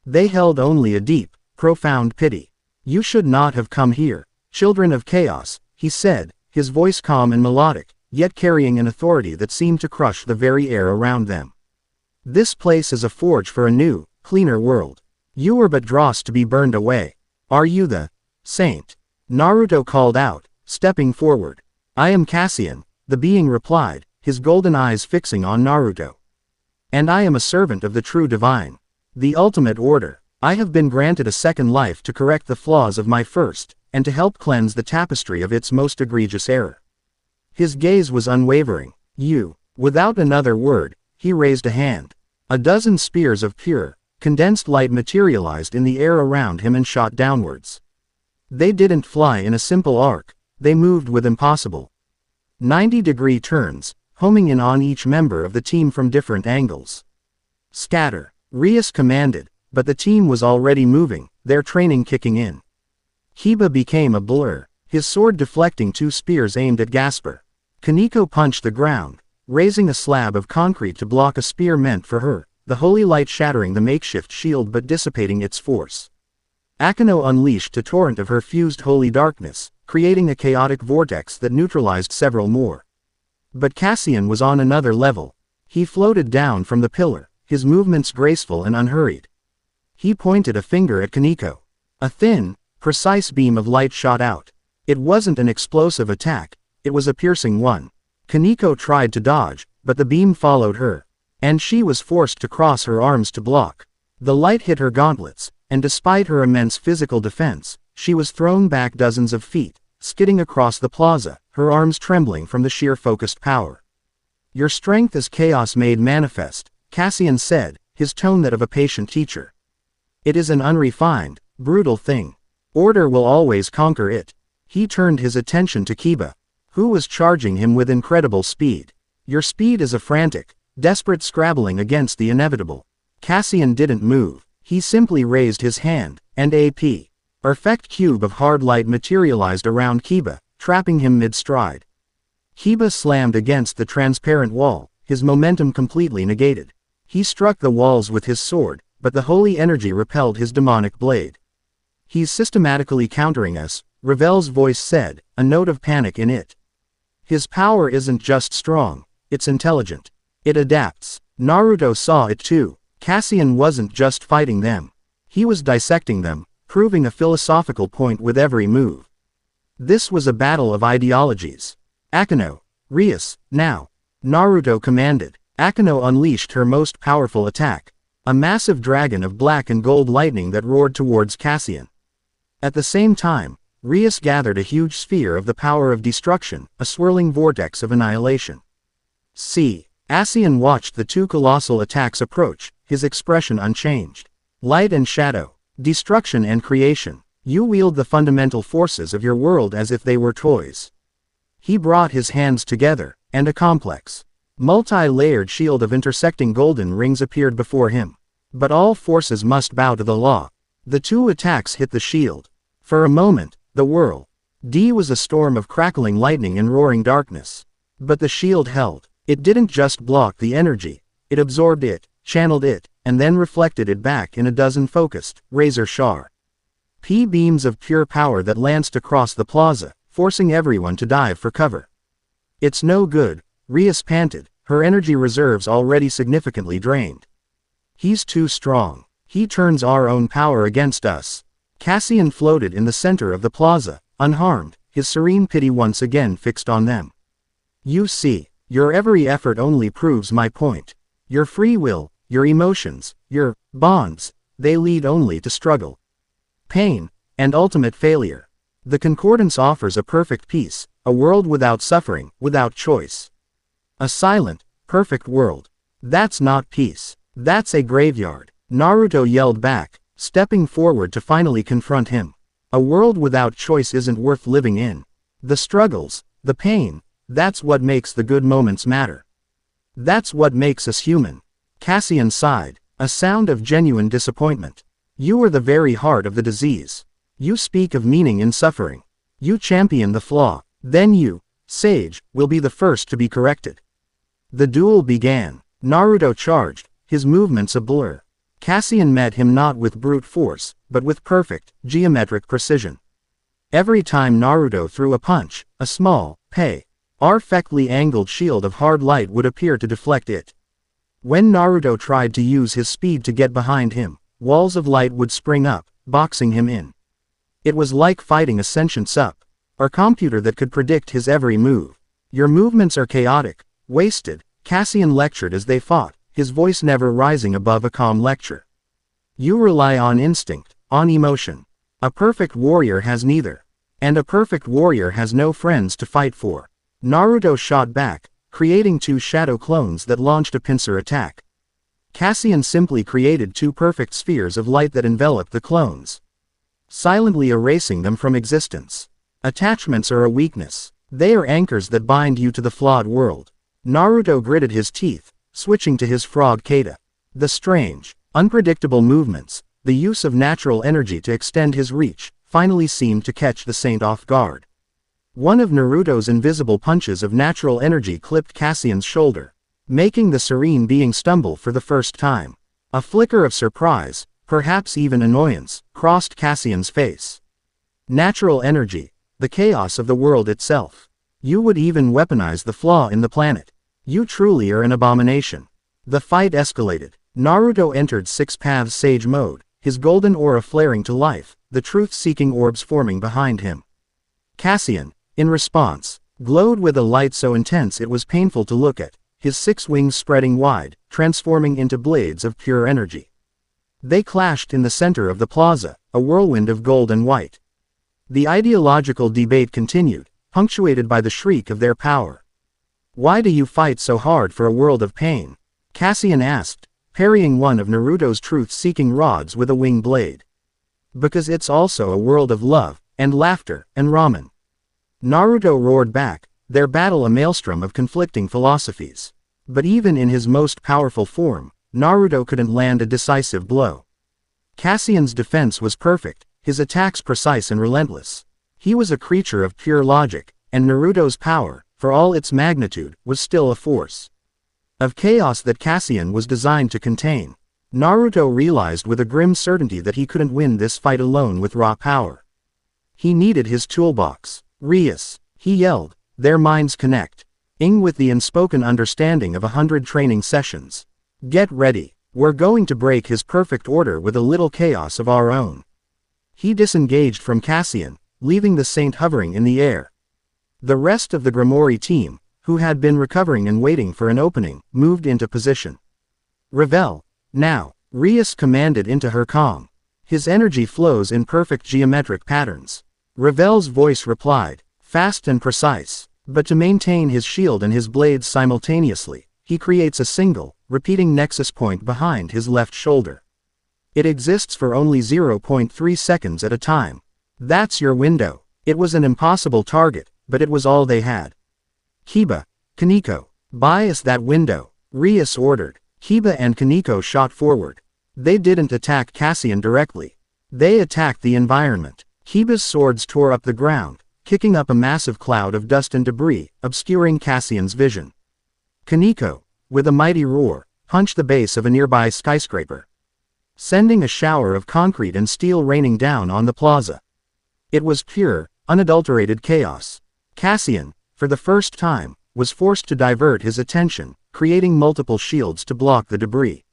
They held only a deep, profound pity. You should not have come here, children of chaos, he said, his voice calm and melodic, yet carrying an authority that seemed to crush the very air around them. This place is a forge for a new, cleaner world. You were but dross to be burned away. Are you the saint? Naruto called out, stepping forward. I am Cassian, the being replied, his golden eyes fixing on Naruto. And I am a servant of the true divine. The ultimate order. I have been granted a second life to correct the flaws of my first, and to help cleanse the tapestry of its most egregious error. His gaze was unwavering. Without another word, he raised a hand. A dozen spears of pure, condensed light materialized in the air around him and shot downwards. They didn't fly in a simple arc, they moved with impossible 90-degree turns, homing in on each member of the team from different angles. Scatter, Rias commanded, but the team was already moving, their training kicking in. Kiba became a blur, his sword deflecting 2 spears aimed at Gasper. Koneko punched the ground, raising a slab of concrete to block a spear meant for her, the holy light shattering the makeshift shield but dissipating its force. Akeno unleashed a torrent of her fused holy darkness, creating a chaotic vortex that neutralized several more. But Cassian was on another level. He floated down from the pillar, his movements graceful and unhurried. He pointed a finger at Koneko. A thin, precise beam of light shot out. It wasn't an explosive attack, it was a piercing one. Koneko tried to dodge, but the beam followed her, and she was forced to cross her arms to block. The light hit her gauntlets, and despite her immense physical defense, she was thrown back dozens of feet, skidding across the plaza, her arms trembling from the sheer focused power. Your strength is chaos made manifest, Cassian said, his tone that of a patient teacher. It is an unrefined, brutal thing. Order will always conquer it. He turned his attention to Kiba, who was charging him with incredible speed. Your speed is a frantic, desperate scrabbling against the inevitable. Cassian didn't move, he simply raised his hand, and a perfect cube of hard light materialized around Kiba, trapping him mid-stride. Kiba slammed against the transparent wall, his momentum completely negated. He struck the walls with his sword, but the holy energy repelled his demonic blade. He's systematically countering us, Ravel's voice said, a note of panic in it. His power isn't just strong, it's intelligent. It adapts. Naruto saw it too. Cassian wasn't just fighting them. He was dissecting them, proving a philosophical point with every move. This was a battle of ideologies. Akeno, Rias, now. Naruto commanded. Akeno unleashed her most powerful attack. A massive dragon of black and gold lightning that roared towards Cassian. At the same time, Rias gathered a huge sphere of the power of destruction, a swirling vortex of annihilation. Cassian watched the 2 colossal attacks approach, his expression unchanged. Light and shadow, destruction and creation. You wield the fundamental forces of your world as if they were toys. He brought his hands together, and a complex, multi-layered shield of intersecting golden rings appeared before him. But all forces must bow to the law. The 2 attacks hit the shield. For a moment, the whirl was a storm of crackling lightning and roaring darkness. But the shield held. It didn't just block the energy, it absorbed it, channeled it, and then reflected it back in a dozen focused, razor-sharp beams of pure power that lanced across the plaza, forcing everyone to dive for cover. It's no good, Rias panted, her energy reserves already significantly drained. He's too strong. He turns our own power against us. Cassian floated in the center of the plaza, unharmed, his serene pity once again fixed on them. You see, your every effort only proves my point. Your free will, your emotions, your bonds, they lead only to struggle, pain, and ultimate failure. The Concordance offers a perfect peace, a world without suffering, without choice. A silent, perfect world. That's not peace. That's a graveyard. Naruto yelled back, stepping forward to finally confront him. A world without choice isn't worth living in. The struggles, the pain, that's what makes the good moments matter. That's what makes us human. Cassian sighed, a sound of genuine disappointment. You are the very heart of the disease. You speak of meaning in suffering. You champion the flaw. Then you, sage, will be the first to be corrected. The duel began. Naruto charged, his movements a blur. Cassian met him not with brute force, but with perfect, geometric precision. Every time Naruto threw a punch, a small, perfectly angled shield of hard light would appear to deflect it. When Naruto tried to use his speed to get behind him, walls of light would spring up, boxing him in. It was like fighting a sentient sup, or computer that could predict his every move. Your movements are chaotic, Wasted, Cassian lectured as they fought, his voice never rising above a calm lecture. You rely on instinct, on emotion. A perfect warrior has neither. And a perfect warrior has no friends to fight for. Naruto shot back, creating two shadow clones that launched a pincer attack. Cassian simply created two perfect spheres of light that enveloped the clones, silently erasing them from existence. Attachments are a weakness. They are anchors that bind you to the flawed world. Naruto gritted his teeth, switching to his frog kata. The strange, unpredictable movements, the use of natural energy to extend his reach, finally seemed to catch the saint off guard. One of Naruto's invisible punches of natural energy clipped Cassian's shoulder, making the serene being stumble for the first time. A flicker of surprise, perhaps even annoyance, crossed Cassian's face. Natural energy, the chaos of the world itself. You would even weaponize the flaw in the planet. You truly are an abomination. The fight escalated. Naruto entered Six Paths Sage mode, his golden aura flaring to life, the truth-seeking orbs forming behind him. Cassian, in response, glowed with a light so intense it was painful to look at, his six wings spreading wide, transforming into blades of pure energy. They clashed in the center of the plaza, a whirlwind of gold and white. The ideological debate continued, punctuated by the shriek of their power. Why do you fight so hard for a world of pain? Cassian asked, parrying one of Naruto's truth-seeking rods with a wing blade. Because it's also a world of love, and laughter, and ramen. Naruto roared back, their battle a maelstrom of conflicting philosophies. But even in his most powerful form, Naruto couldn't land a decisive blow. Cassian's defense was perfect, his attacks precise and relentless. He was a creature of pure logic, and Naruto's power, for all its magnitude, was still a force of chaos that Cassian was designed to contain. Naruto realized with a grim certainty that he couldn't win this fight alone with raw power. He needed his toolbox. Rias, he yelled, their minds connect. With the unspoken understanding of 100 training sessions. Get ready, we're going to break his perfect order with a little chaos of our own. He disengaged from Cassian, leaving the saint hovering in the air. The rest of the Grimoire team, who had been recovering and waiting for an opening, moved into position. Ravel, now, Rias commanded into her calm. His energy flows in perfect geometric patterns. Ravel's voice replied, fast and precise, but to maintain his shield and his blades simultaneously, he creates a single, repeating nexus point behind his left shoulder. It exists for only 0.3 seconds at a time. That's your window. It was an impossible target, but it was all they had. Kiba, Koneko, bias that window, Rias ordered. Kiba and Koneko shot forward. They didn't attack Cassian directly. They attacked the environment. Kiba's swords tore up the ground, kicking up a massive cloud of dust and debris, obscuring Cassian's vision. Koneko, with a mighty roar, punched the base of a nearby skyscraper, sending a shower of concrete and steel raining down on the plaza. It was pure, unadulterated chaos. Cassian, for the first time, was forced to divert his attention, creating multiple shields to block the debris.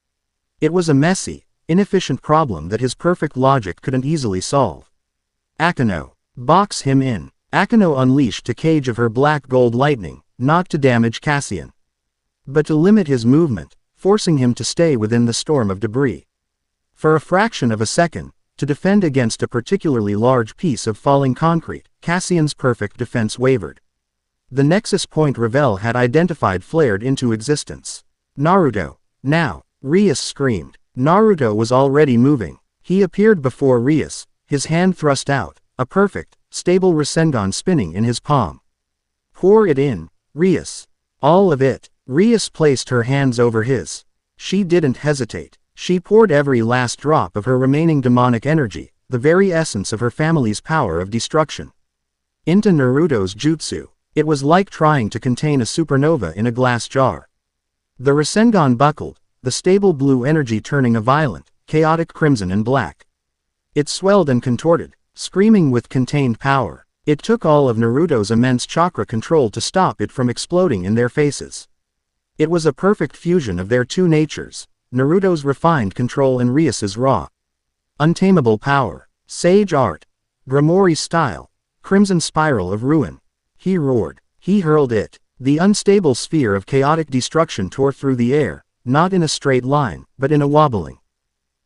It was a messy, inefficient problem that his perfect logic couldn't easily solve. Akeno, box him in. Akeno unleashed a cage of her black gold lightning, not to damage Cassian, but to limit his movement, forcing him to stay within the storm of debris. For a fraction of a second, to defend against a particularly large piece of falling concrete, Cassian's perfect defense wavered. The nexus point Ravel had identified flared into existence. Naruto, now, Rias screamed. Naruto was already moving. He appeared before Rias, his hand thrust out, a perfect, stable Rasengan spinning in his palm. Pour it in, Rias. All of it. Rias placed her hands over his. She didn't hesitate. She poured every last drop of her remaining demonic energy, the very essence of her family's power of destruction, into Naruto's jutsu. It was like trying to contain a supernova in a glass jar. The Rasengan buckled, the stable blue energy turning a violent, chaotic crimson and black. It swelled and contorted, screaming with contained power. It took all of Naruto's immense chakra control to stop it from exploding in their faces. It was a perfect fusion of their two natures, Naruto's refined control and Rias's raw, untamable power. Sage art. Grimoire style. Crimson spiral of ruin. He roared. He hurled it. The unstable sphere of chaotic destruction tore through the air, not in a straight line, but in a wobbling,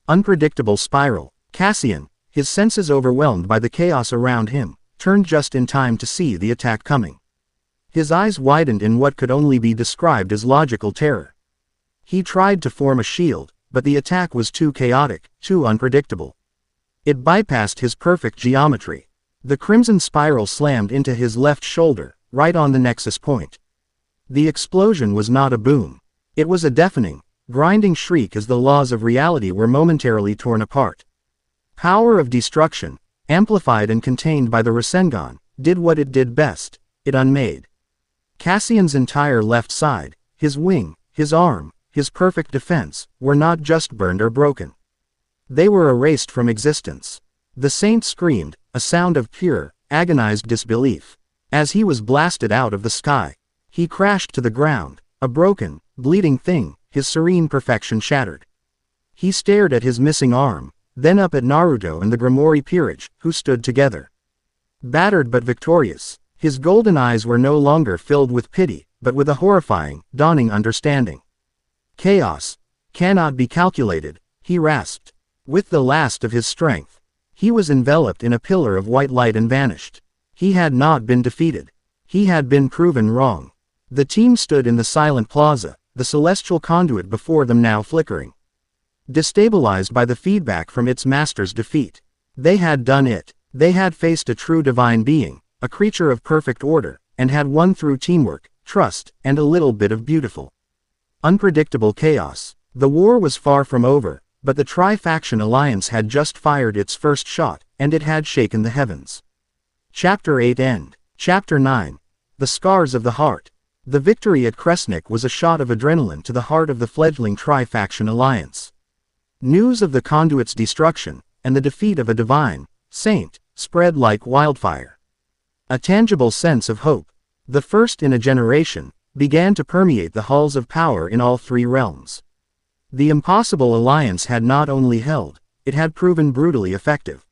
unpredictable spiral. Cassian, his senses overwhelmed by the chaos around him, turned just in time to see the attack coming. His eyes widened in what could only be described as logical terror. He tried to form a shield, but the attack was too chaotic, too unpredictable. It bypassed his perfect geometry. The crimson spiral slammed into his left shoulder, right on the nexus point. The explosion was not a boom. It was a deafening, grinding shriek as the laws of reality were momentarily torn apart. Power of destruction, amplified and contained by the Rasengan, did what it did best: it unmade. Cassian's entire left side, his wing, his arm, his perfect defense, were not just burned or broken. They were erased from existence. The saint screamed, a sound of pure, agonized disbelief. As he was blasted out of the sky, he crashed to the ground, a broken, bleeding thing, his serene perfection shattered. He stared at his missing arm, then up at Naruto and the Grimoire peerage, who stood together. Battered but victorious, his golden eyes were no longer filled with pity, but with a horrifying, dawning understanding. Chaos cannot be calculated, he rasped. With the last of his strength, he was enveloped in a pillar of white light and vanished. He had not been defeated. He had been proven wrong. The team stood in the silent plaza, the celestial conduit before them now flickering. Destabilized by the feedback from its master's defeat. They had done it. They had faced a true divine being, a creature of perfect order, and had won through teamwork, trust, and a little bit of beautiful, unpredictable chaos. The war was far from over, but the Tri-Faction Alliance had just fired its first shot, and it had shaken the heavens. Chapter 8 End. Chapter 9. The Scars of the Heart. The victory at Kresnik was a shot of adrenaline to the heart of the fledgling Tri-Faction Alliance. News of the conduit's destruction, and the defeat of a divine saint, spread like wildfire. A tangible sense of hope, the first in a generation, began to permeate the halls of power in all three realms. The impossible alliance had not only held, it had proven brutally effective.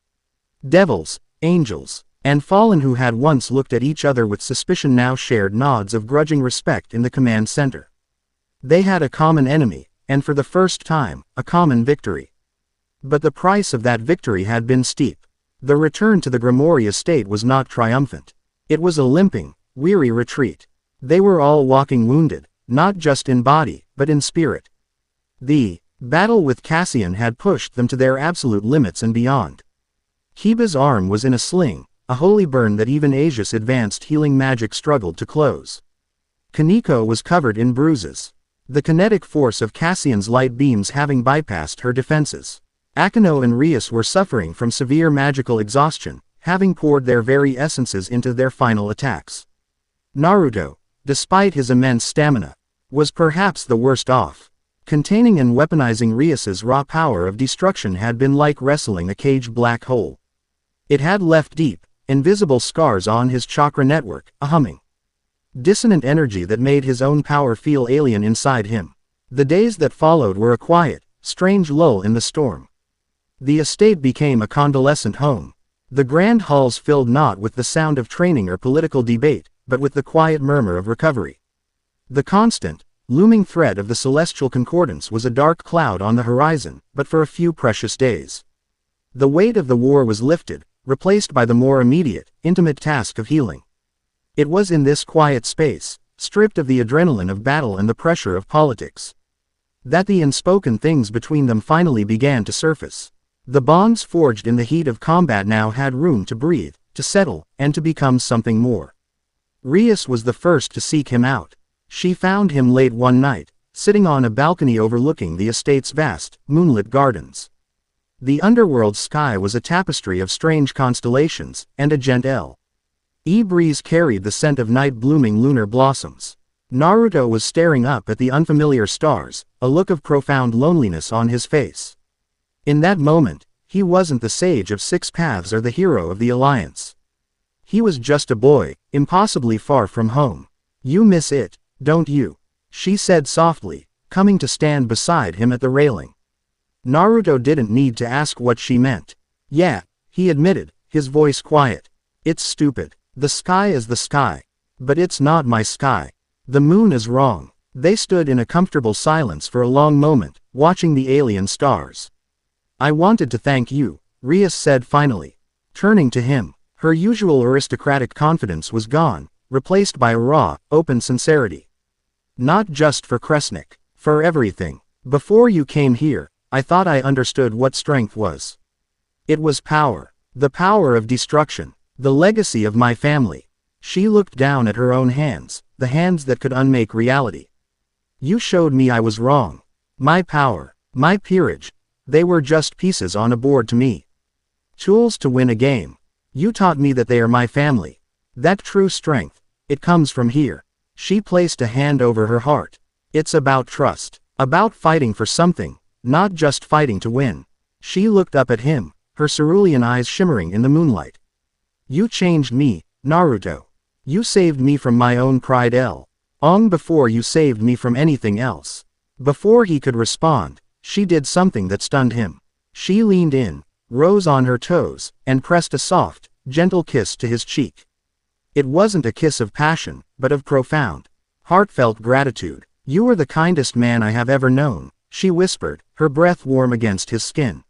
Devils, angels, and fallen who had once looked at each other with suspicion now shared nods of grudging respect in the command center. They had a common enemy, and for the first time, a common victory. But the price of that victory had been steep. The return to the Grimoire estate was not triumphant. It was a limping, weary retreat. They were all walking wounded, not just in body, but in spirit. The battle with Cassian had pushed them to their absolute limits and beyond. Kiba's arm was in a sling, a holy burn that even Asia's advanced healing magic struggled to close. Koneko was covered in bruises, the kinetic force of Cassian's light beams having bypassed her defenses. Akeno and Rias were suffering from severe magical exhaustion, having poured their very essences into their final attacks. Naruto, despite his immense stamina, was perhaps the worst off. Containing and weaponizing Rias's raw power of destruction had been like wrestling a caged black hole. It had left deep, invisible scars on his chakra network, a humming, dissonant energy that made his own power feel alien inside him. The days that followed were a quiet, strange lull in the storm. The estate became a convalescent home. The grand halls filled not with the sound of training or political debate, but with the quiet murmur of recovery. The constant, looming threat of the celestial concordance was a dark cloud on the horizon, but for a few precious days. The weight of the war was lifted, replaced by the more immediate, intimate task of healing. It was in this quiet space, stripped of the adrenaline of battle and the pressure of politics, that the unspoken things between them finally began to surface. The bonds forged in the heat of combat now had room to breathe, to settle, and to become something more. Rias was the first to seek him out. She found him late one night, sitting on a balcony overlooking the estate's vast, moonlit gardens. The underworld sky was a tapestry of strange constellations, and a gentle breeze carried the scent of night-blooming lunar blossoms. Naruto was staring up at the unfamiliar stars, a look of profound loneliness on his face. In that moment, he wasn't the sage of six paths or the hero of the alliance. He was just a boy, impossibly far from home. "You miss it, don't you?" she said softly, coming to stand beside him at the railing. Naruto didn't need to ask what she meant. "Yeah," he admitted, his voice quiet. "It's stupid. The sky is the sky. But it's not my sky." The moon is wrong. They stood in a comfortable silence for a long moment, watching the alien stars. I wanted to thank you, Rias said finally. Turning to him, her usual aristocratic confidence was gone, replaced by a raw, open sincerity. Not just for Kresnik, for everything. Before you came here, I thought I understood what strength was. It was power. The power of destruction. The legacy of my family. She looked down at her own hands, the hands that could unmake reality. You showed me I was wrong. My power, my peerage, they were just pieces on a board to me. Tools to win a game. You taught me that they are my family. That true strength, it comes from here. She placed a hand over her heart. It's about trust. About fighting for something, not just fighting to win. She looked up at him, her cerulean eyes shimmering in the moonlight. You changed me, Naruto. You saved me from my own pride long before you saved me from anything else. Before he could respond, she did something that stunned him. She leaned in, rose on her toes, and pressed a soft, gentle kiss to his cheek. It wasn't a kiss of passion, but of profound, heartfelt gratitude. You are the kindest man I have ever known, she whispered, her breath warm against his skin.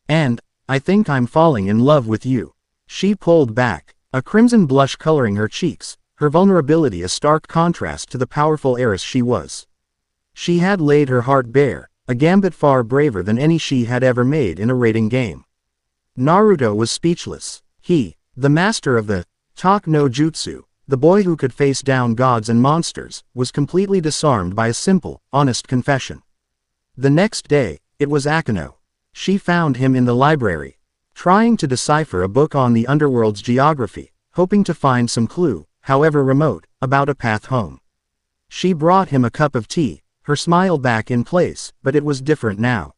And, I think I'm falling in love with you. She pulled back, a crimson blush coloring her cheeks, her vulnerability a stark contrast to the powerful heiress she was. She had laid her heart bare, a gambit far braver than any she had ever made in a rating game. Naruto was speechless. He, the master of the Tak no Jutsu, the boy who could face down gods and monsters, was completely disarmed by a simple, honest confession. The next day, it was Akeno. She found him in the library, trying to decipher a book on the Underworld's geography, hoping to find some clue, however remote, about a path home. She brought him a cup of tea, her smile back in place, but it was different now.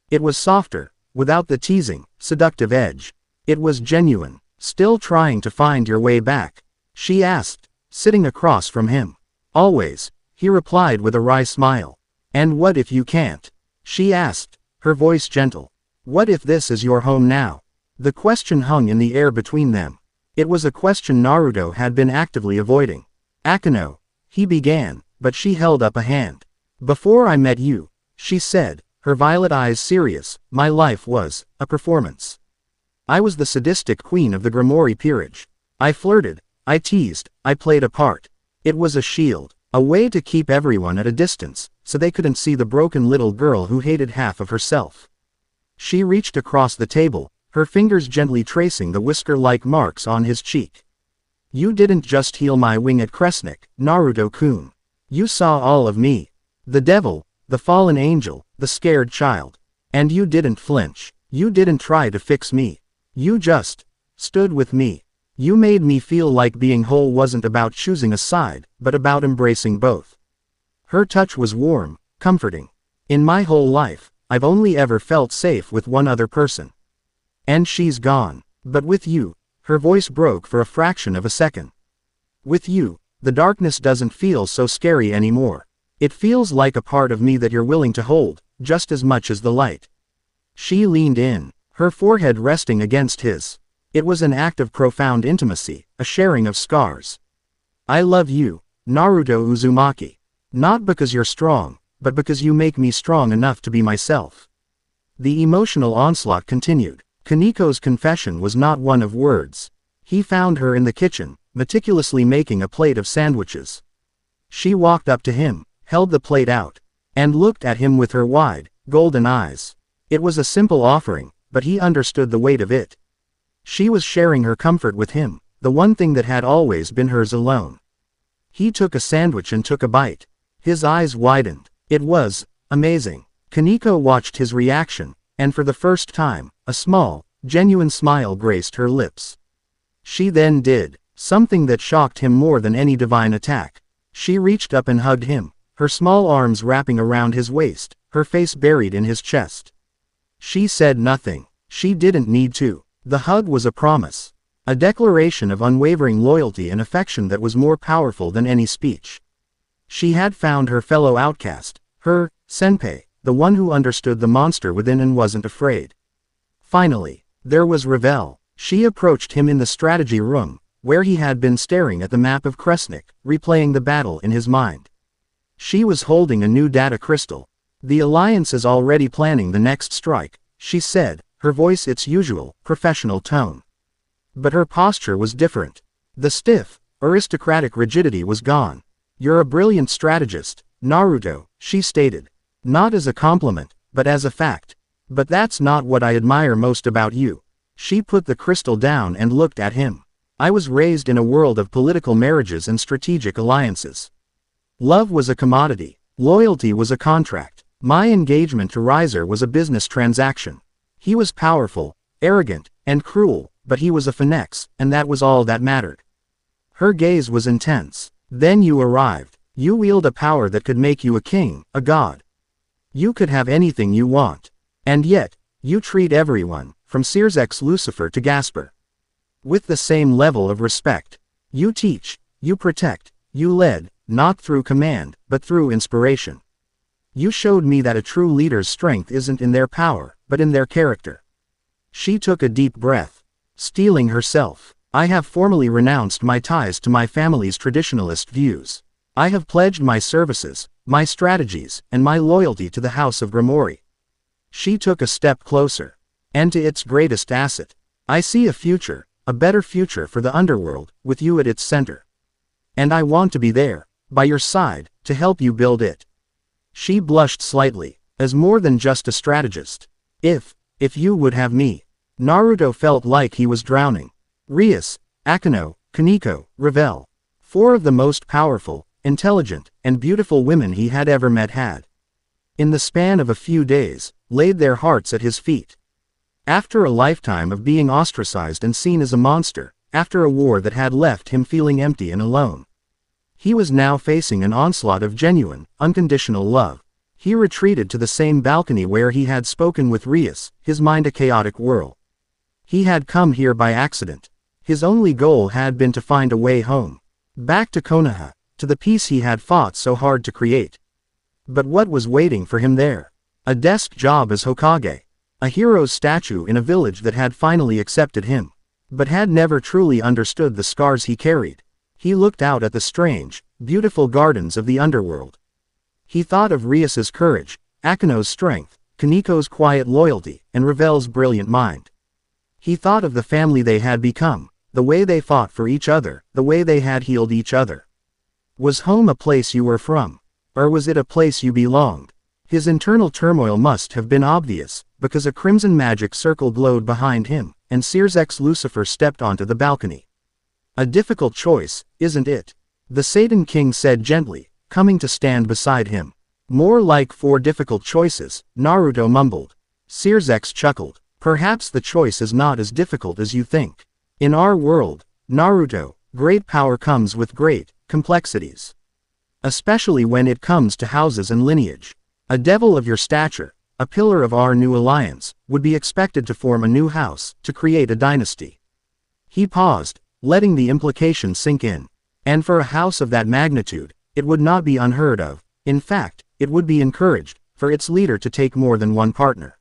It was softer, without the teasing, seductive edge. It was genuine. Still trying to find your way back? She asked, sitting across from him. Always, he replied with a wry smile. And what if you can't? She asked, her voice gentle. What if this is your home now? The question hung in the air between them. It was a question Naruto had been actively avoiding. Akeno, he began, but she held up a hand. Before I met you, she said, her violet eyes serious, my life was a performance. I was the sadistic queen of the Grimoire peerage. I flirted, I teased, I played a part. It was a shield, a way to keep everyone at a distance, so they couldn't see the broken little girl who hated half of herself. She reached across the table, her fingers gently tracing the whisker-like marks on his cheek. You didn't just heal my wing at Kresnik, Naruto-kun. You saw all of me. The devil, the fallen angel, the scared child. And you didn't flinch. You didn't try to fix me. You just stood with me. You made me feel like being whole wasn't about choosing a side, but about embracing both. Her touch was warm, comforting. In my whole life, I've only ever felt safe with one other person. And she's gone. But with you, her voice broke for a fraction of a second. With you, the darkness doesn't feel so scary anymore. It feels like a part of me that you're willing to hold, just as much as the light. She leaned in, her forehead resting against his. It was an act of profound intimacy, a sharing of scars. I love you, Naruto Uzumaki. Not because you're strong, but because you make me strong enough to be myself. The emotional onslaught continued. Kaneko's confession was not one of words. He found her in the kitchen, meticulously making a plate of sandwiches. She walked up to him, held the plate out, and looked at him with her wide, golden eyes. It was a simple offering, but he understood the weight of it. She was sharing her comfort with him, the one thing that had always been hers alone. He took a sandwich and took a bite. His eyes widened. It was amazing. Koneko watched his reaction, and for the first time, a small, genuine smile graced her lips. She then did something that shocked him more than any divine attack. She reached up and hugged him, her small arms wrapping around his waist, her face buried in his chest. She said nothing. She didn't need to. The hug was a promise. A declaration of unwavering loyalty and affection that was more powerful than any speech. She had found her fellow outcast, her senpai, the one who understood the monster within and wasn't afraid. Finally, there was Ravel. She approached him in the strategy room, where he had been staring at the map of Kresnik, replaying the battle in his mind. She was holding a new data crystal. The Alliance is already planning the next strike, she said, her voice its usual, professional tone. But her posture was different. The stiff, aristocratic rigidity was gone. You're a brilliant strategist, Naruto, she stated. Not as a compliment, but as a fact. But that's not what I admire most about you. She put the crystal down and looked at him. I was raised in a world of political marriages and strategic alliances. Love was a commodity. Loyalty was a contract. My engagement to Riser was a business transaction. He was powerful, arrogant, and cruel, but he was a phoenix, and that was all that mattered. Her gaze was intense. Then you arrived. You wield a power that could make you a king, a god. You could have anything you want. And yet, you treat everyone, from Sears X Lucifer to Gasper, with the same level of respect. You teach, you protect, you led, not through command, but through inspiration. You showed me that a true leader's strength isn't in their power, but in their character. She took a deep breath. Steeling herself. I have formally renounced my ties to my family's traditionalist views. I have pledged my services, my strategies, and my loyalty to the House of Grimoire. She took a step closer. And to its greatest asset. I see a future, a better future for the Underworld, with you at its center. And I want to be there, by your side, to help you build it. She blushed slightly, as more than just a strategist. If you would have me. Naruto felt like he was drowning. Rias, Akeno, Koneko, Ravel. 4 of the most powerful, intelligent, and beautiful women he had ever met had, in the span of a few days, laid their hearts at his feet. After a lifetime of being ostracized and seen as a monster, after a war that had left him feeling empty and alone, he was now facing an onslaught of genuine, unconditional love. He retreated to the same balcony where he had spoken with Rias, his mind a chaotic whirl. He had come here by accident. His only goal had been to find a way home. Back to Konoha, to the peace he had fought so hard to create. But what was waiting for him there? A desk job as Hokage. A hero's statue in a village that had finally accepted him, but had never truly understood the scars he carried. He looked out at the strange, beautiful gardens of the Underworld. He thought of Rias's courage, Akeno's strength, Koneko's quiet loyalty, and Ravel's brilliant mind. He thought of the family they had become, the way they fought for each other, the way they had healed each other. Was home a place you were from? Or was it a place you belonged? His internal turmoil must have been obvious, because a crimson magic circle glowed behind him, and Sears X Lucifer stepped onto the balcony. A difficult choice, isn't it? The Satan King said gently, coming to stand beside him. More like 4 difficult choices, Naruto mumbled. Sears X chuckled. Perhaps the choice is not as difficult as you think. In our world, Naruto, great power comes with great complexities. Especially when it comes to houses and lineage. A devil of your stature, a pillar of our new alliance, would be expected to form a new house, to create a dynasty. He paused, letting the implication sink in. And for a house of that magnitude, it would not be unheard of. In fact, it would be encouraged, for its leader to take more than one partner.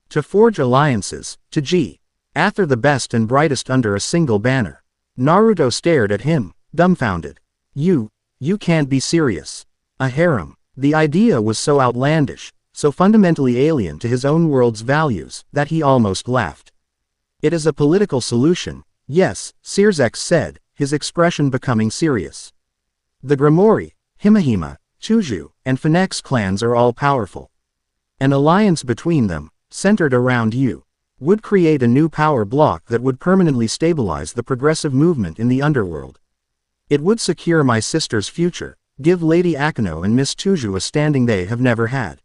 To forge alliances, to gather the best and brightest under a single banner. Naruto stared at him, dumbfounded. You can't be serious. A harem. The idea was so outlandish, so fundamentally alien to his own world's values, that he almost laughed. It is a political solution, yes, Sears X said, his expression becoming serious. The Grimoire, Himahima, Chuju, and Phoenix clans are all powerful. An alliance between them, centered around you, would create a new power block that would permanently stabilize the progressive movement in the Underworld. It would secure my sister's future, give Lady Akeno and Miss Chuju a standing they have never had,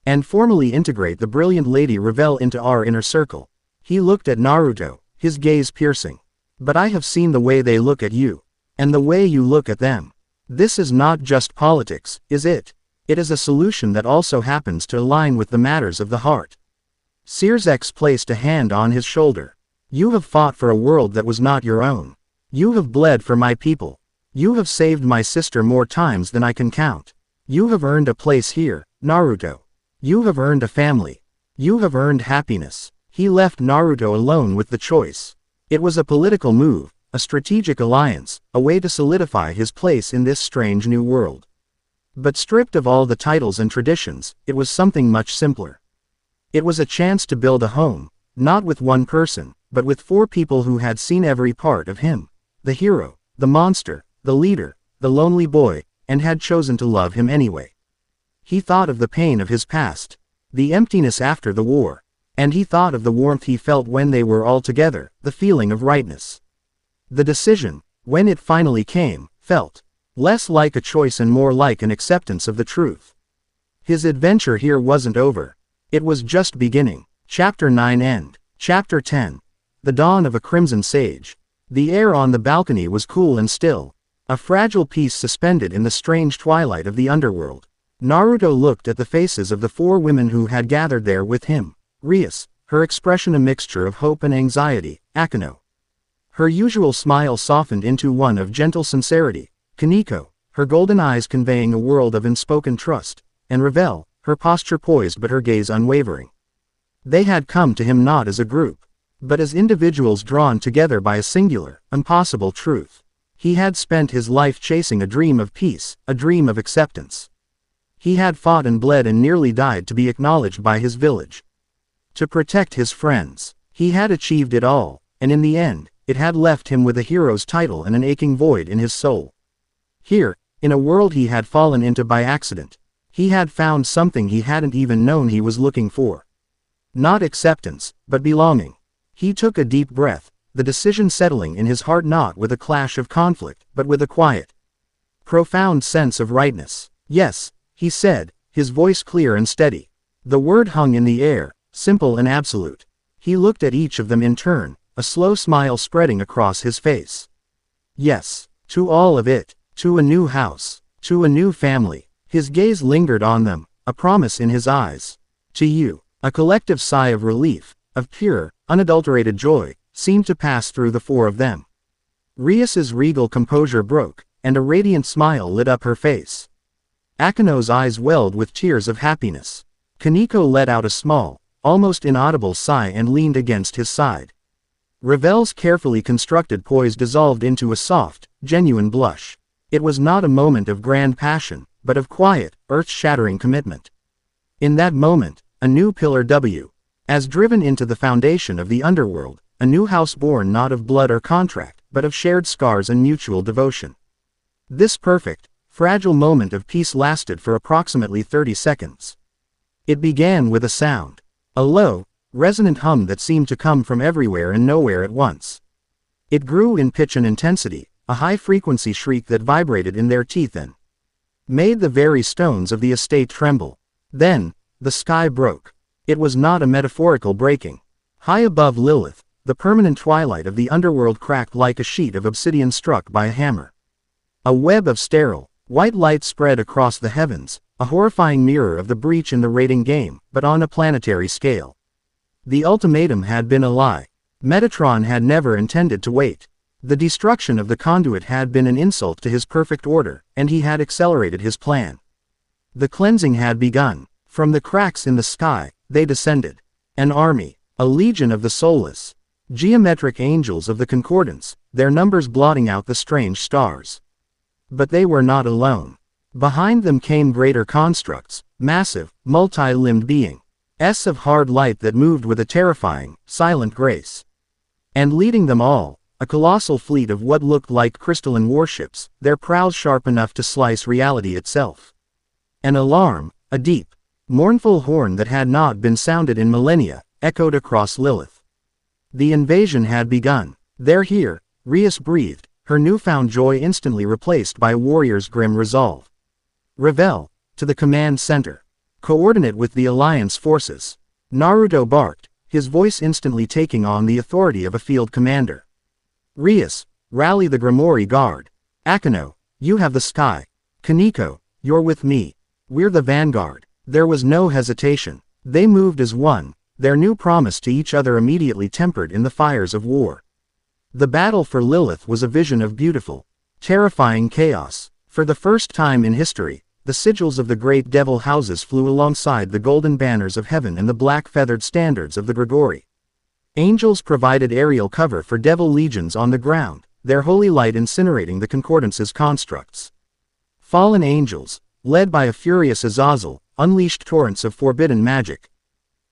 and formally integrate the brilliant Lady Ravel into our inner circle. He looked at Naruto, his gaze piercing. But I have seen the way they look at you, and the way you look at them. This is not just politics, is it? It is a solution that also happens to align with the matters of the heart. Sears X placed a hand on his shoulder. You have fought for a world that was not your own. You have bled for my people. You have saved my sister more times than I can count. You have earned a place here, Naruto. You have earned a family. You have earned happiness. He left Naruto alone with the choice. It was a political move, a strategic alliance, a way to solidify his place in this strange new world. But stripped of all the titles and traditions, it was something much simpler. It was a chance to build a home, not with one person, but with 4 people who had seen every part of him: the hero, the monster, the leader, the lonely boy, and had chosen to love him anyway. He thought of the pain of his past, the emptiness after the war, and he thought of the warmth he felt when they were all together, the feeling of rightness. The decision, when it finally came, felt less like a choice and more like an acceptance of the truth. His adventure here wasn't over. It was just beginning. Chapter 9 End. Chapter 10. The Dawn of a Crimson Sage. The air on the balcony was cool and still, a fragile peace suspended in the strange twilight of the underworld. Naruto looked at the faces of the 4 women who had gathered there with him. Rias, her expression a mixture of hope and anxiety. Akeno, her usual smile softened into one of gentle sincerity. Koneko, her golden eyes conveying a world of unspoken trust. And Ravel, her posture poised but her gaze unwavering. They had come to him not as a group, but as individuals drawn together by a singular, impossible truth. He had spent his life chasing a dream of peace, a dream of acceptance. He had fought and bled and nearly died to be acknowledged by his village, to protect his friends. He had achieved it all, and in the end, it had left him with a hero's title and an aching void in his soul. Here, in a world he had fallen into by accident, he had found something he hadn't even known he was looking for. Not acceptance, but belonging. He took a deep breath, the decision settling in his heart not with a clash of conflict, but with a quiet, profound sense of rightness. Yes, he said, his voice clear and steady. The word hung in the air, simple and absolute. He looked at each of them in turn, a slow smile spreading across his face. Yes, to all of it, to a new house, to a new family. His gaze lingered on them, a promise in his eyes. To you. A collective sigh of relief, of pure, unadulterated joy, seemed to pass through the 4 of them. Rias's regal composure broke, and a radiant smile lit up her face. Akeno's eyes welled with tears of happiness. Koneko let out a small, almost inaudible sigh and leaned against his side. Ravel's carefully constructed poise dissolved into a soft, genuine blush. It was not a moment of grand passion, but of quiet, earth-shattering commitment. In that moment, a new pillar as driven into the foundation of the underworld, a new house born not of blood or contract, but of shared scars and mutual devotion. This perfect, fragile moment of peace lasted for approximately 30 seconds. It began with a sound. A low, resonant hum that seemed to come from everywhere and nowhere at once. It grew in pitch and intensity, a high-frequency shriek that vibrated in their teeth and made the very stones of the estate tremble. Then, the sky broke. It was not a metaphorical breaking. High above Lilith, the permanent twilight of the underworld cracked like a sheet of obsidian struck by a hammer. A web of sterile, white light spread across the heavens, a horrifying mirror of the breach in the raiding game, but on a planetary scale. The ultimatum had been a lie. Metatron had never intended to wait. The destruction of the conduit had been an insult to his perfect order, and he had accelerated his plan. The cleansing had begun. From the cracks in the sky, they descended. An army, a legion of the soulless, geometric angels of the concordance, their numbers blotting out the strange stars. But they were not alone. Behind them came greater constructs, massive, multi-limbed beings of hard light that moved with a terrifying, silent grace. And leading them all, a colossal fleet of what looked like crystalline warships, their prows sharp enough to slice reality itself. An alarm, a deep, mournful horn that had not been sounded in millennia, echoed across Lilith. The invasion had begun. "They're here," Rias breathed, her newfound joy instantly replaced by a warrior's grim resolve. "Ravel, to the command center. Coordinate with the Alliance forces." Naruto barked, his voice instantly taking on the authority of a field commander. "Rias, rally the Grimoire Guard. Akeno, you have the sky. Koneko, you're with me. We're the vanguard." There was no hesitation. They moved as one, their new promise to each other immediately tempered in the fires of war. The battle for Lilith was a vision of beautiful, terrifying chaos. For the first time in history, the sigils of the great devil houses flew alongside the golden banners of heaven and the black-feathered standards of the Grigori. Angels provided aerial cover for devil legions on the ground, their holy light incinerating the Concordance's constructs. Fallen angels, led by a furious Azazel, unleashed torrents of forbidden magic.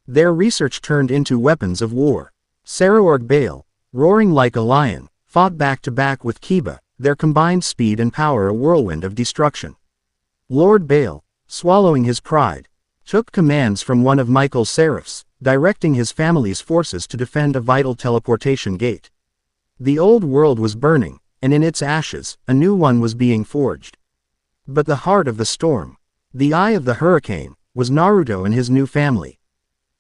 Their research turned into weapons of war. Saraorg Baal, roaring like a lion, fought back to back with Kiba, their combined speed and power a whirlwind of destruction. Lord Baal, swallowing his pride, took commands from one of Michael's seraphs, directing his family's forces to defend a vital teleportation gate. The old world was burning, and in its ashes, a new one was being forged. But the heart of the storm, the eye of the hurricane, was Naruto and his new family.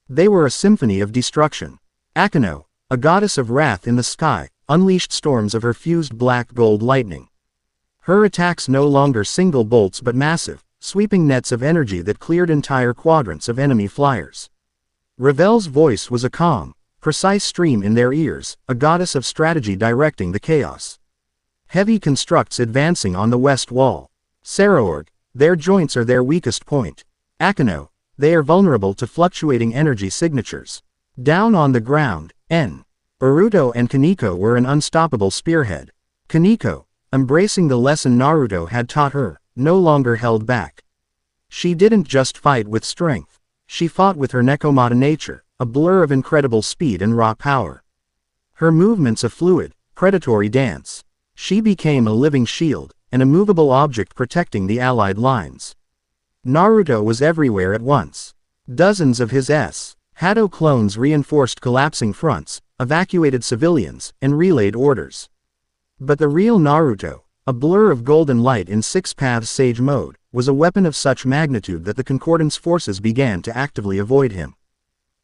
They were a symphony of destruction. Akeno, a goddess of wrath in the sky, unleashed storms of her fused black-gold lightning. Her attacks no longer single bolts but massive, sweeping nets of energy that cleared entire quadrants of enemy flyers. Ravel's voice was a calm, precise stream in their ears, a goddess of strategy directing the chaos. Heavy constructs advancing on the west wall. Saraorg, their joints are their weakest point. Akeno, they are vulnerable to fluctuating energy signatures. Down on the ground, Naruto and Koneko were an unstoppable spearhead. Koneko, embracing the lesson Naruto had taught her, no longer held back. She didn't just fight with strength. She fought with her Nekomata nature, a blur of incredible speed and raw power. Her movements a fluid, predatory dance. She became a living shield, an immovable object protecting the allied lines. Naruto was everywhere at once. Dozens of his Hado clones reinforced collapsing fronts, evacuated civilians, and relayed orders. But the real Naruto, a blur of golden light in six-paths sage mode, was a weapon of such magnitude that the Concordance forces began to actively avoid him.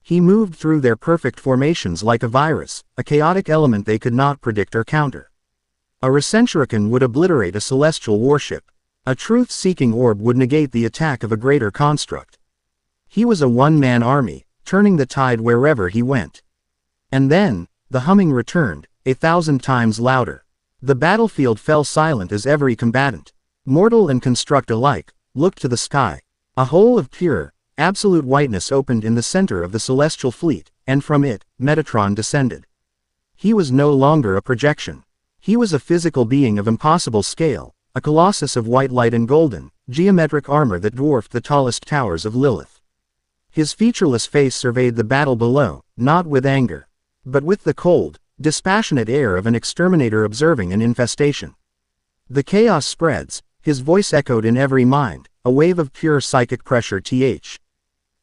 He moved through their perfect formations like a virus, a chaotic element they could not predict or counter. A Recentrican would obliterate a celestial warship. A truth-seeking orb would negate the attack of a greater construct. He was a one-man army, turning the tide wherever he went. And then, the humming returned, 1,000 times louder. The battlefield fell silent as every combatant, mortal and construct alike, looked to the sky. A hole of pure, absolute whiteness opened in the center of the celestial fleet, and from it, Metatron descended. He was no longer a projection. He was a physical being of impossible scale, a colossus of white light and golden, geometric armor that dwarfed the tallest towers of Lilith. His featureless face surveyed the battle below, not with anger, but with the cold, dispassionate air of an exterminator observing an infestation. The chaos spreads, his voice echoed in every mind, a wave of pure psychic pressure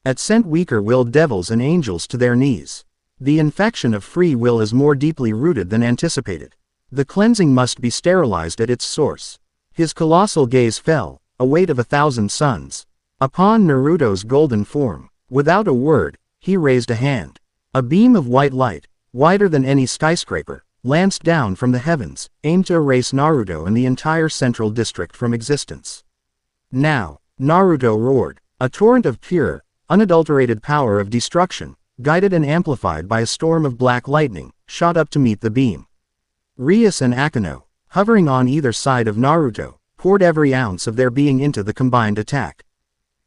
it sent weaker-willed devils and angels to their knees. The infection of free will is more deeply rooted than anticipated. The cleansing must be sterilized at its source. His colossal gaze fell, a weight of 1,000 suns, upon Naruto's golden form. Without a word, he raised a hand. A beam of white light, wider than any skyscraper, lanced down from the heavens, aimed to erase Naruto and the entire central district from existence. Now, Naruto roared, a torrent of pure, unadulterated power of destruction, guided and amplified by a storm of black lightning, shot up to meet the beam. Rias and Akeno, hovering on either side of Naruto, poured every ounce of their being into the combined attack.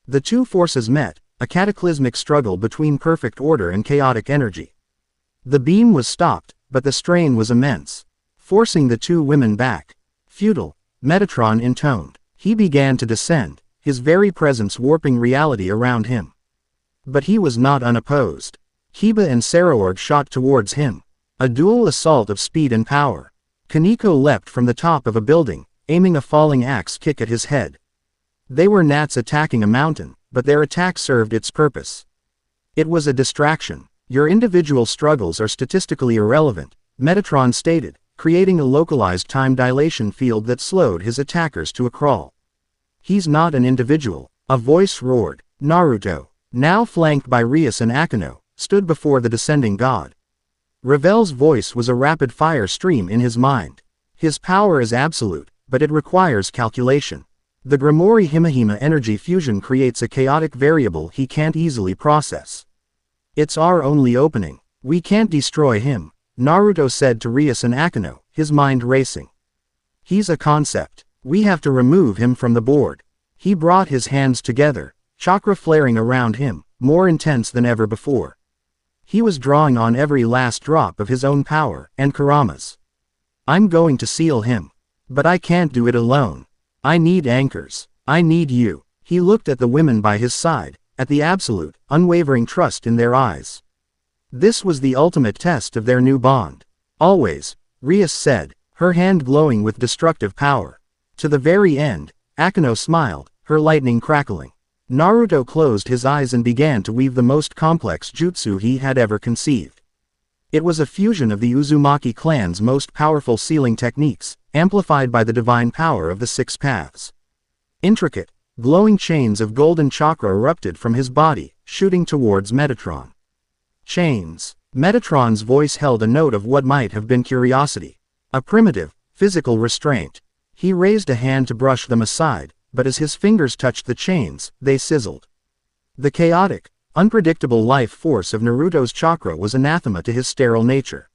The two forces met, a cataclysmic struggle between perfect order and chaotic energy. The beam was stopped, but the strain was immense, forcing the two women back. Futile, Metatron intoned. He began to descend, his very presence warping reality around him. But he was not unopposed. Kiba and Saraorg shot towards him. A dual assault of speed and power. Koneko leapt from the top of a building, aiming a falling axe kick at his head. They were gnats attacking a mountain, but their attack served its purpose. It was a distraction. Your individual struggles are statistically irrelevant, Metatron stated, creating a localized time dilation field that slowed his attackers to a crawl. He's not an individual, a voice roared. Naruto, now flanked by Rias and Akeno, stood before the descending god. Ravel's voice was a rapid-fire stream in his mind. His power is absolute, but it requires calculation. The Grimoire Himahima energy fusion creates a chaotic variable he can't easily process. It's our only opening. We can't destroy him, Naruto said to Rias and Akeno, his mind racing. He's a concept. We have to remove him from the board. He brought his hands together, chakra flaring around him, more intense than ever before. He was drawing on every last drop of his own power, and Kurama's. I'm going to seal him. But I can't do it alone. I need anchors. I need you. He looked at the women by his side, at the absolute, unwavering trust in their eyes. This was the ultimate test of their new bond. Always, Rias said, her hand glowing with destructive power. To the very end, Akeno smiled, her lightning crackling. Naruto closed his eyes and began to weave the most complex jutsu he had ever conceived. It was a fusion of the Uzumaki clan's most powerful sealing techniques, amplified by the divine power of the six paths. Intricate, glowing chains of golden chakra erupted from his body, shooting towards Metatron. Chains. Metatron's voice held a note of what might have been curiosity. A primitive, physical restraint. He raised a hand to brush them aside, but as his fingers touched the chains, they sizzled. The chaotic, unpredictable life force of Naruto's chakra was anathema to his sterile nature.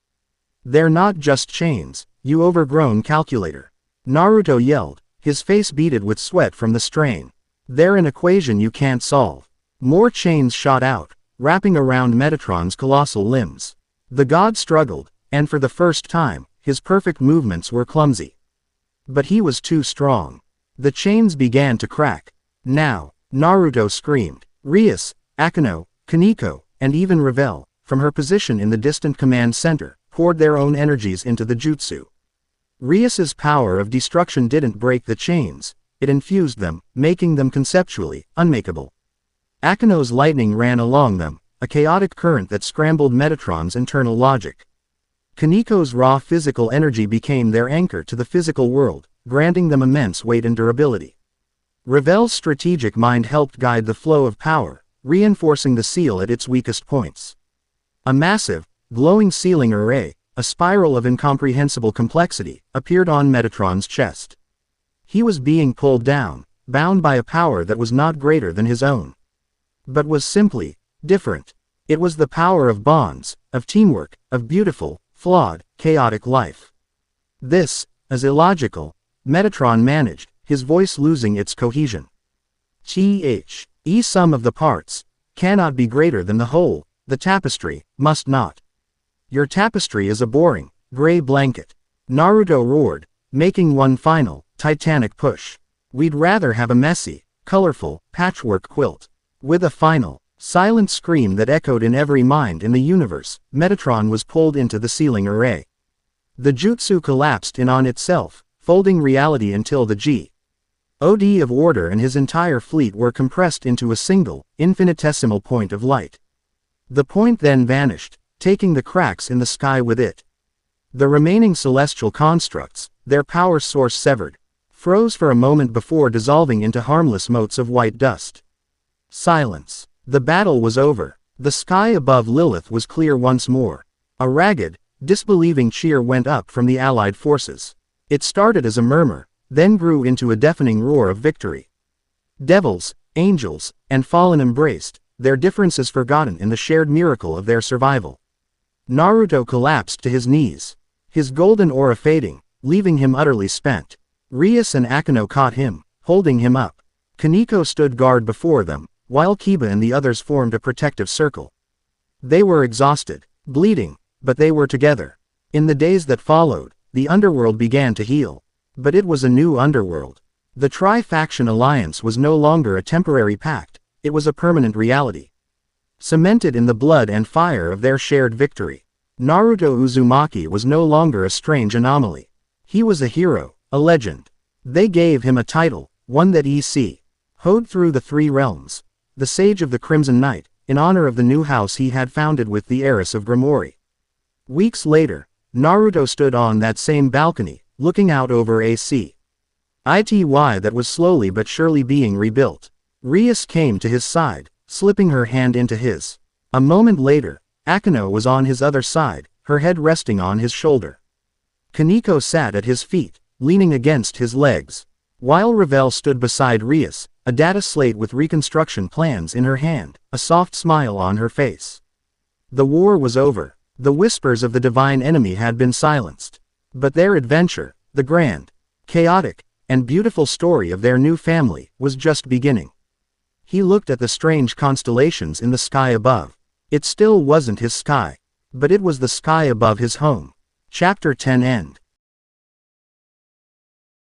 They're not just chains, you overgrown calculator. Naruto yelled, his face beaded with sweat from the strain. They're an equation you can't solve. More chains shot out, wrapping around Metatron's colossal limbs. The god struggled, and for the first time, his perfect movements were clumsy. But he was too strong. The chains began to crack. Now, Naruto screamed. Rias, Akeno, Koneko, and even Ravel, from her position in the distant command center, poured their own energies into the jutsu. Rias's power of destruction didn't break the chains, it infused them, making them conceptually unmakeable. Akeno's lightning ran along them, a chaotic current that scrambled Metatron's internal logic. Koneko's raw physical energy became their anchor to the physical world, granting them immense weight and durability. Ravel's strategic mind helped guide the flow of power, reinforcing the seal at its weakest points. A massive, glowing sealing array, a spiral of incomprehensible complexity, appeared on Metatron's chest. He was being pulled down, bound by a power that was not greater than his own. But was simply different. It was the power of bonds, of teamwork, of beautiful, flawed, chaotic life. This is illogical, Metatron managed, his voice losing its cohesion. The sum of the parts cannot be greater than the whole, the tapestry must not. Your tapestry is a boring, gray blanket. Naruto roared, making one final, titanic push. We'd rather have a messy, colorful, patchwork quilt. With a final, silent scream that echoed in every mind in the universe, Metatron was pulled into the sealing array. The jutsu collapsed in on itself, folding reality until the God of order and his entire fleet were compressed into a single, infinitesimal point of light. The point then vanished, taking the cracks in the sky with it. The remaining celestial constructs, their power source severed, froze for a moment before dissolving into harmless motes of white dust. Silence. The battle was over. The sky above Lilith was clear once more. A ragged, disbelieving cheer went up from the allied forces. It started as a murmur, then grew into a deafening roar of victory. Devils, angels, and fallen embraced, their differences forgotten in the shared miracle of their survival. Naruto collapsed to his knees, his golden aura fading, leaving him utterly spent. Rias and Akeno caught him, holding him up. Koneko stood guard before them, while Kiba and the others formed a protective circle. They were exhausted, bleeding, but they were together. In the days that followed, the Underworld began to heal. But it was a new Underworld. The Tri-Faction Alliance was no longer a temporary pact, it was a permanent reality. Cemented in the blood and fire of their shared victory. Naruto Uzumaki was no longer a strange anomaly. He was a hero, a legend. They gave him a title, one that hoed through the three realms. The Sage of the Crimson Knight, in honor of the new house he had founded with the heiress of Grimoire. Weeks later, Naruto stood on that same balcony, looking out over a sea. That was slowly but surely being rebuilt. Rias came to his side, slipping her hand into his. A moment later, Akeno was on his other side, her head resting on his shoulder. Koneko sat at his feet, leaning against his legs. While Ravel stood beside Rias, a data slate with reconstruction plans in her hand, a soft smile on her face. The war was over. The whispers of the divine enemy had been silenced. But their adventure, the grand, chaotic, and beautiful story of their new family, was just beginning. He looked at the strange constellations in the sky above. It still wasn't his sky. But it was the sky above his home. Chapter 10 End.